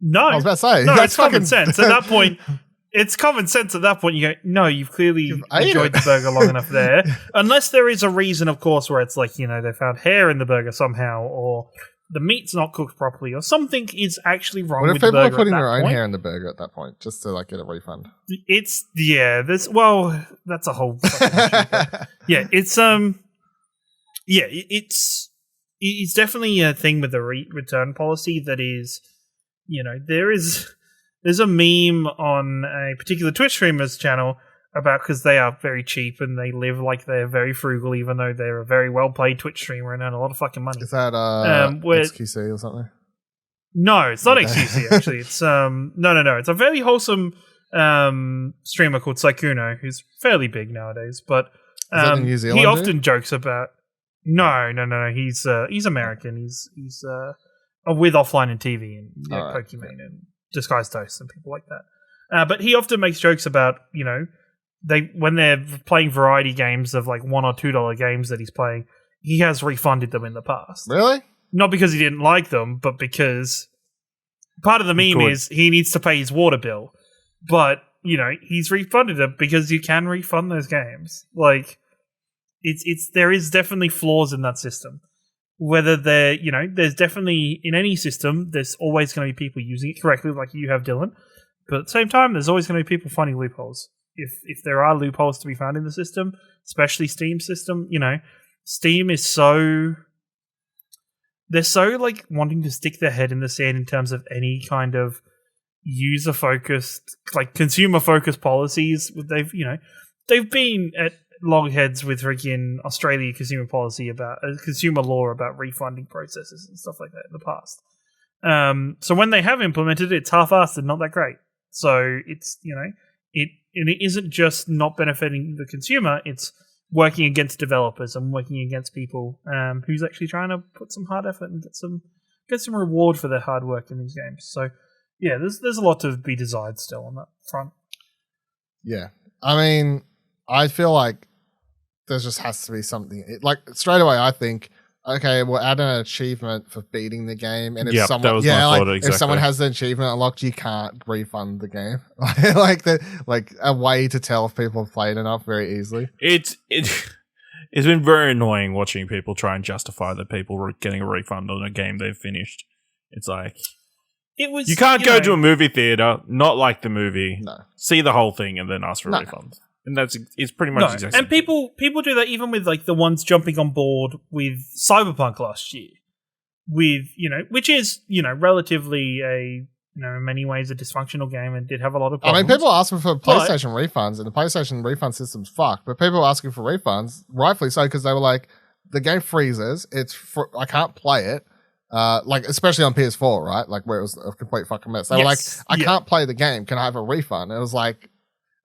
[SPEAKER 3] no.
[SPEAKER 1] I was about to say.
[SPEAKER 3] No, it's common sense. At that point, it's common sense at that point. You go, no, you've clearly enjoyed the burger long enough there. Unless there is a reason, of course, where it's like, they found hair in the burger somehow, or the meat's not cooked properly, or something is actually wrong with the burger.
[SPEAKER 1] What if people are putting their own hair in the burger at that point, just to like get a refund?
[SPEAKER 3] That's a whole it's definitely a thing with the return policy that is, there's a meme on a particular Twitch streamer's channel about, because they are very cheap and they live like they're very frugal, even though they're a very well-paid Twitch streamer and earn a lot of fucking money.
[SPEAKER 1] Is that XQC or something?
[SPEAKER 3] No, it's not XQC, actually. It's no. It's a very wholesome streamer called Saikuno, who's fairly big nowadays. But
[SPEAKER 1] is that in New Zealand,
[SPEAKER 3] he often jokes about... No. He's American. He's with Offline and TV and Pokemon and Disguised Toast and people like that. But he often makes jokes about, when they're playing variety games of like $1 or $2 games that he's playing, he has refunded them in the past.
[SPEAKER 1] Really?
[SPEAKER 3] Not because he didn't like them, but because part of the meme is he needs to pay his water bill, but he's refunded it because you can refund those games. Like there is definitely flaws in that system. Whether there's definitely in any system, there's always going to be people using it correctly, like you have, Dylan. But at the same time, there's always going to be people finding loopholes. If there are loopholes to be found in the system, especially Steam system, Steam is they're so like wanting to stick their head in the sand in terms of any kind of user focused, like consumer focused policies. They've been at logheads with freaking Australia consumer policy about consumer law about refunding processes and stuff like that in the past. So when they have implemented it, it's half-assed and not that great. So it's it isn't just not benefiting the consumer; it's working against developers and working against people who's actually trying to put some hard effort and get some reward for their hard work in these games. So yeah, there's a lot to be desired still on that front.
[SPEAKER 1] Yeah, I mean, I feel like there just has to be something. Like straight away, I think, okay, we'll add an achievement for beating the game, and if someone, if someone has the achievement unlocked, you can't refund the game. like a way to tell if people have played enough very easily.
[SPEAKER 2] It's been very annoying watching people try and justify that people were getting a refund on a game they've finished. It's like you can't go to a movie theater, not like the movie, see the whole thing, and then ask for a refund. And it's pretty much exactly.
[SPEAKER 3] And people do that even with like the ones jumping on board with Cyberpunk last year, with which is relatively in many ways a dysfunctional game and did have a lot of problems.
[SPEAKER 1] I mean, people are asking for PlayStation refunds, and the PlayStation refund system's fucked. But people are asking for refunds, rightfully so, because they were like, the game freezes. I can't play it. Especially on PS4, right? Like where it was a complete fucking mess. They were like, I can't play the game. Can I have a refund? And it was like.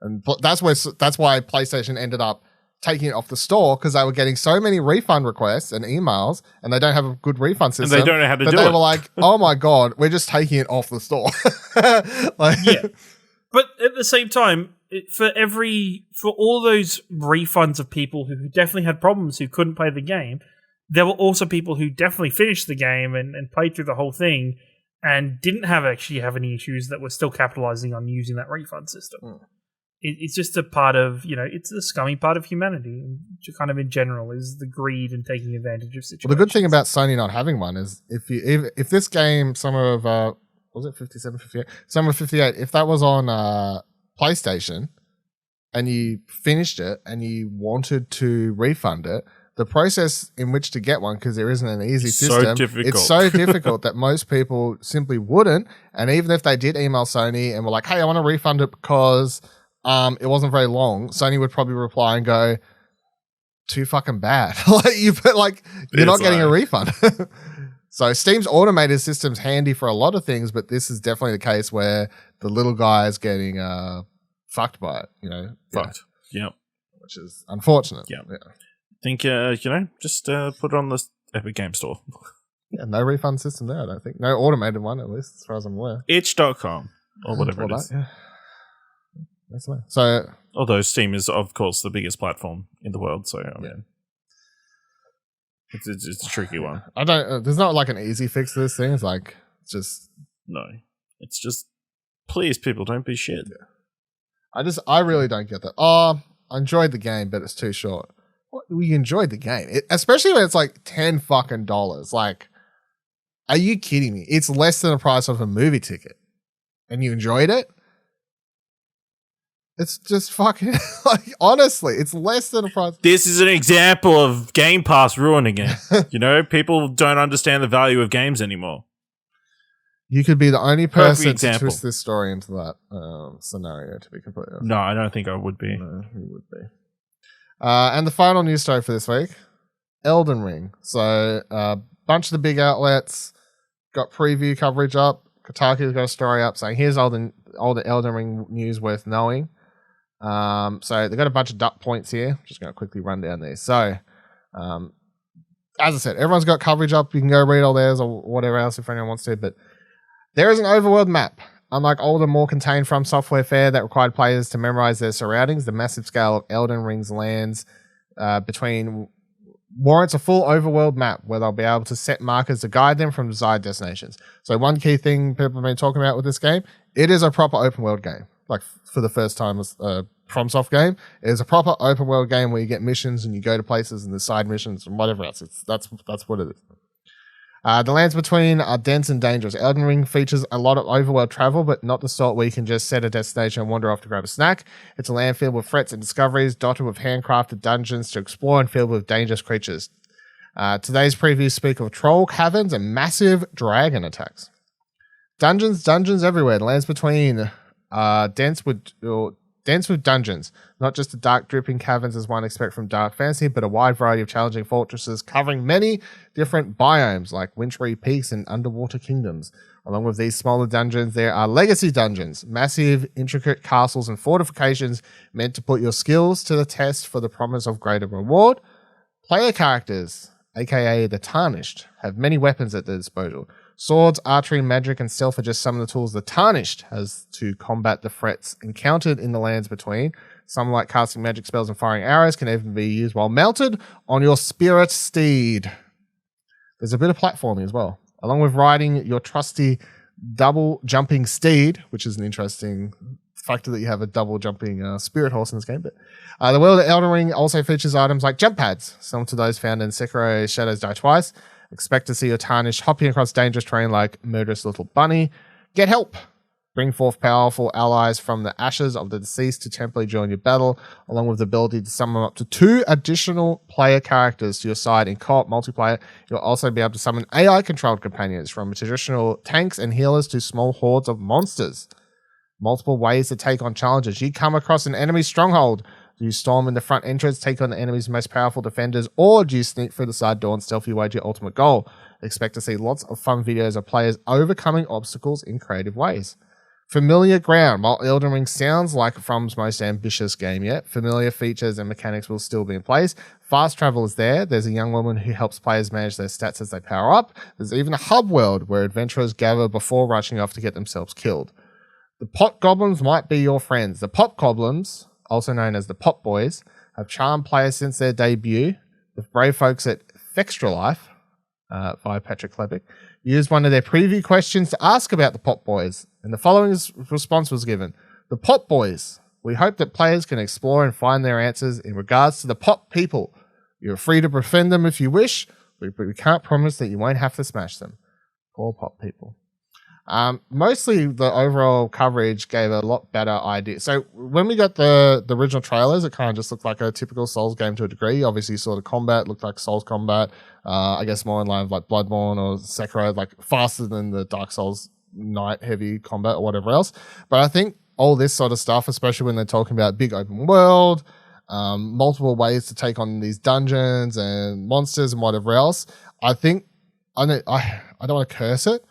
[SPEAKER 1] And that's why PlayStation ended up taking it off the store, because they were getting so many refund requests and emails, and they don't have a good refund system.
[SPEAKER 2] And they don't know how to do it.
[SPEAKER 1] But they were like, oh my God, we're just taking it off the store.
[SPEAKER 3] But at the same time, for all those refunds of people who definitely had problems who couldn't play the game, there were also people who definitely finished the game and played through the whole thing and didn't have any issues that were still capitalizing on using that refund system. It's just a part of, it's the scummy part of humanity, kind of in general, is the greed and taking advantage of situations.
[SPEAKER 1] Well, the good thing about Sony not having one is if this game, Summer of, was it 57, 58? Summer of 58, if that was on PlayStation and you finished it and you wanted to refund it, the process in which to get one, because there isn't an easy system, it's so difficult that most people simply wouldn't. And even if they did email Sony and were like, hey, I want to refund it because... it wasn't very long, Sony would probably reply and go, too fucking bad. You're not getting a refund. So Steam's automated system's handy for a lot of things, but this is definitely the case where the little guy is getting fucked by it,
[SPEAKER 2] Fucked. Yep.
[SPEAKER 1] Which is unfortunate.
[SPEAKER 2] Yep. Yeah. I think, just put it on the Epic Game Store.
[SPEAKER 1] Yeah, no refund system there, I don't think. No automated one, at least, as far as I'm aware.
[SPEAKER 2] Itch.com or whatever it is.
[SPEAKER 1] Yeah. So,
[SPEAKER 2] although Steam is, of course, the biggest platform in the world, so I mean, it's a tricky one.
[SPEAKER 1] I don't. There's not like an easy fix to this thing. It's like
[SPEAKER 2] it's just please, people, don't be shit.
[SPEAKER 1] Yeah. I really don't get that. Oh, I enjoyed the game, but it's too short. What? We enjoyed the game, especially when it's like $10 fucking. Like, are you kidding me? It's less than the price of a movie ticket, and you enjoyed it. It's just fucking, honestly, it's less than a price.
[SPEAKER 2] This is an example of Game Pass ruining it. People don't understand the value of games anymore.
[SPEAKER 1] You could be the only person to twist this story into that scenario, to be completely honest.
[SPEAKER 2] No, I don't think I would be.
[SPEAKER 1] No, you would be. And the final news story for this week, Elden Ring. So a bunch of the big outlets got preview coverage up. Kotaku's got a story up saying, here's all the Elden Ring news worth knowing. So they've got a bunch of dot points here. Just going to quickly run down these. So, as I said, everyone's got coverage up. You can go read all theirs or whatever else if anyone wants to. But there is an overworld map. Unlike older, more contained From Software fare that required players to memorize their surroundings, the massive scale of Elden Ring's lands between warrants a full overworld map where they'll be able to set markers to guide them from desired destinations. So one key thing people have been talking about with this game, it is a proper open world game. Like for the first time as a FromSoft game, it is a proper open world game where you get missions and you go to places and the side missions and whatever else. That's what it is. The lands between are dense and dangerous. Elden Ring features a lot of overworld travel, but not the sort where you can just set a destination and wander off to grab a snack. It's a land filled with threats and discoveries, dotted with handcrafted dungeons to explore and filled with dangerous creatures. Today's previews speak of troll caverns and massive dragon attacks. Dungeons everywhere. The lands between are dense with dungeons, not just the dark dripping caverns as one expects from dark fantasy, but a wide variety of challenging fortresses covering many different biomes like wintry peaks and underwater kingdoms. Along with these smaller dungeons, there are legacy dungeons, massive intricate castles and fortifications meant to put your skills to the test for the promise of greater reward. Player characters, aka the Tarnished, have many weapons at their disposal. Swords, archery, magic, and stealth are just some of the tools the Tarnished has to combat the threats encountered in the lands between. Some, like casting magic spells and firing arrows, can even be used while mounted on your spirit steed. There's a bit of platforming as well, along with riding your trusty double jumping steed, which is an interesting factor that you have a double jumping spirit horse in this game. But the world of Elden Ring also features items like jump pads, similar to those found in Sekiro Shadows Die Twice. Expect to see your Tarnished hopping across dangerous terrain like Murderous Little Bunny. Get help! Bring forth powerful allies from the ashes of the deceased to temporarily join your battle, along with the ability to summon up to 2 additional player characters to your side in co-op multiplayer. You'll also be able to summon AI-controlled companions from traditional tanks and healers to small hordes of monsters. Multiple ways to take on challenges. You come across an enemy stronghold. Do you storm in the front entrance, take on the enemy's most powerful defenders, or do you sneak through the side door and stealthy way to your ultimate goal? Expect to see lots of fun videos of players overcoming obstacles in creative ways. Familiar ground. While Elden Ring sounds like From's most ambitious game yet, familiar features and mechanics will still be in place. Fast travel is there. There's a young woman who helps players manage their stats as they power up. There's even a hub world where adventurers gather before rushing off to get themselves killed. The pot goblins might be your friends. The pop goblins, also known as the Pop Boys, have charmed players since their debut. The brave folks at Fextra Life, via Patrick Klebick, used one of their preview questions to ask about the Pop Boys, and the following response was given. The Pop Boys. We hope that players can explore and find their answers in regards to the Pop people. You're free to befriend them if you wish, but we can't promise that you won't have to smash them. Poor Pop people. Mostly the overall coverage gave a lot better idea. So when we got the original trailers, it kind of just looked like a typical Souls game to a degree. Obviously, sort of combat looked like Souls combat. I guess more in line with like Bloodborne or Sekiro, like faster than the Dark Souls Knight heavy combat or whatever else. But I think all this sort of stuff, especially when they're talking about big open world, multiple ways to take on these dungeons and monsters and whatever else, I think I don't want to curse it,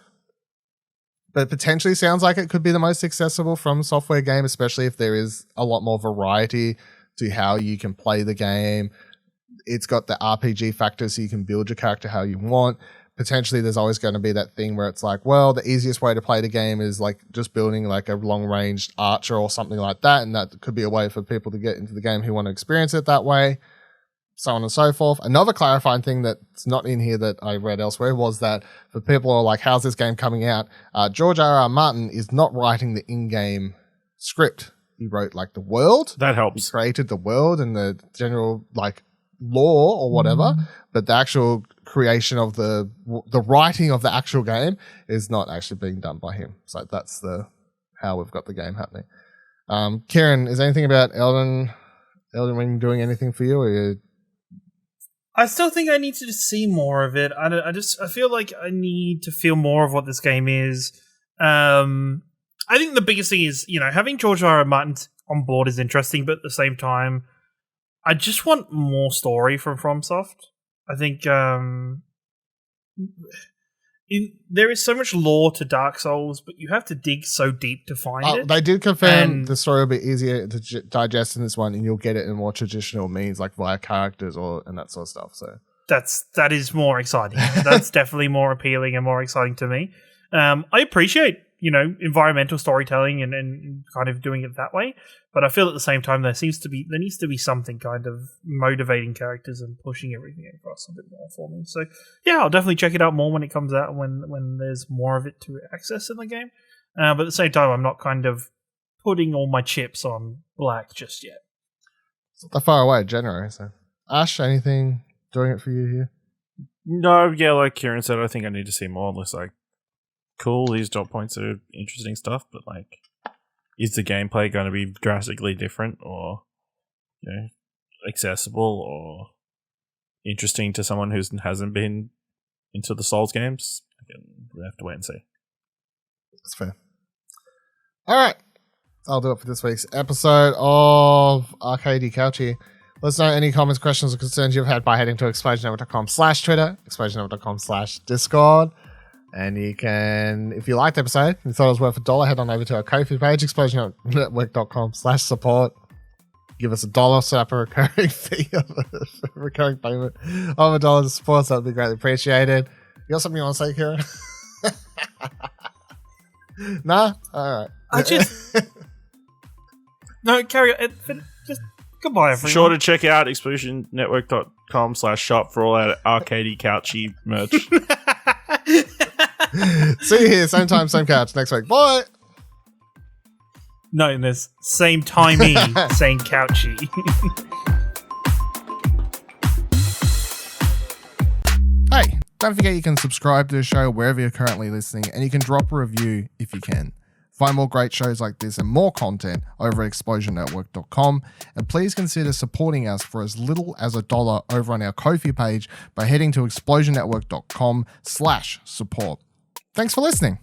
[SPEAKER 1] but potentially sounds like it could be the most accessible From Software game, especially if there is a lot more variety to how you can play the game. It's got the RPG factor, so you can build your character how you want. Potentially there's always going to be that thing where it's like, well, the easiest way to play the game is like just building like a long-ranged archer or something like that, and that could be a way for people to get into the game who want to experience it that way. So on and so forth. Another clarifying thing that's not in here that I read elsewhere was that for people who are like, how's this game coming out? George R.R. Martin is not writing the in-game script. He wrote like the world.
[SPEAKER 2] That helps.
[SPEAKER 1] He created the world and the general like lore or whatever, but the actual creation of the writing of the actual game is not actually being done by him. So that's how we've got the game happening. Kieran, is anything about Elden Ring doing anything for you? Or
[SPEAKER 3] I still think I need to just see more of it. I feel like I need to feel more of what this game is. I think the biggest thing is, having George R.R. Martin on board is interesting, but at the same time, I just want more story from FromSoft. I think there is so much lore to Dark Souls, but you have to dig so deep to find it. They
[SPEAKER 1] did confirm the story will be easier to digest in this one, and you'll get it in more traditional means, like via characters and that sort of stuff. So that is more exciting. That's definitely more appealing and more exciting to me. I appreciate
[SPEAKER 3] environmental storytelling and kind of doing it that way. But I feel at the same time there needs to be something kind of motivating characters and pushing everything across a bit more for me. So yeah, I'll definitely check it out more when it comes out, when there's more of it to access in the game. But at the same time, I'm not kind of putting all my chips on Black just yet.
[SPEAKER 1] It's not that far away, January. So Ash, anything doing it for you here?
[SPEAKER 2] No, yeah, like Kieran said, I think I need to see more. It looks like cool. These dot points are interesting stuff, but like, is the gameplay going to be drastically different or accessible or interesting to someone who hasn't been into the Souls games? We have to wait and see.
[SPEAKER 1] That's fair. All right. I'll do it for this week's episode of Arcade Couchy. Let us know any comments, questions, or concerns you've had by heading to explosionnetwork.com/Twitter, explosionnetwork.com/Discord. And you can, if you liked the episode and thought it was worth $1, head on over to our Ko-fi page, explosionnetwork.com/support. Give us $1, set up a recurring fee of a recurring payment of $1 to support, so that would be greatly appreciated. You got something you want to say, Kieran? Nah? All right.
[SPEAKER 3] No, carry on. Just goodbye, everyone.
[SPEAKER 2] Be sure to check out explosionnetwork.com/shop for all our Arcade Couchy merch.
[SPEAKER 1] See you here, same time, same couch next week. Bye.
[SPEAKER 3] No, in this same timey, same couchy.
[SPEAKER 1] Hey, don't forget you can subscribe to the show wherever you're currently listening, and you can drop a review if you can. Find more great shows like this and more content over at explosionnetwork.com, and please consider supporting us for as little as $1 over on our Ko-fi page by heading to explosionnetwork.com/support. Thanks for listening.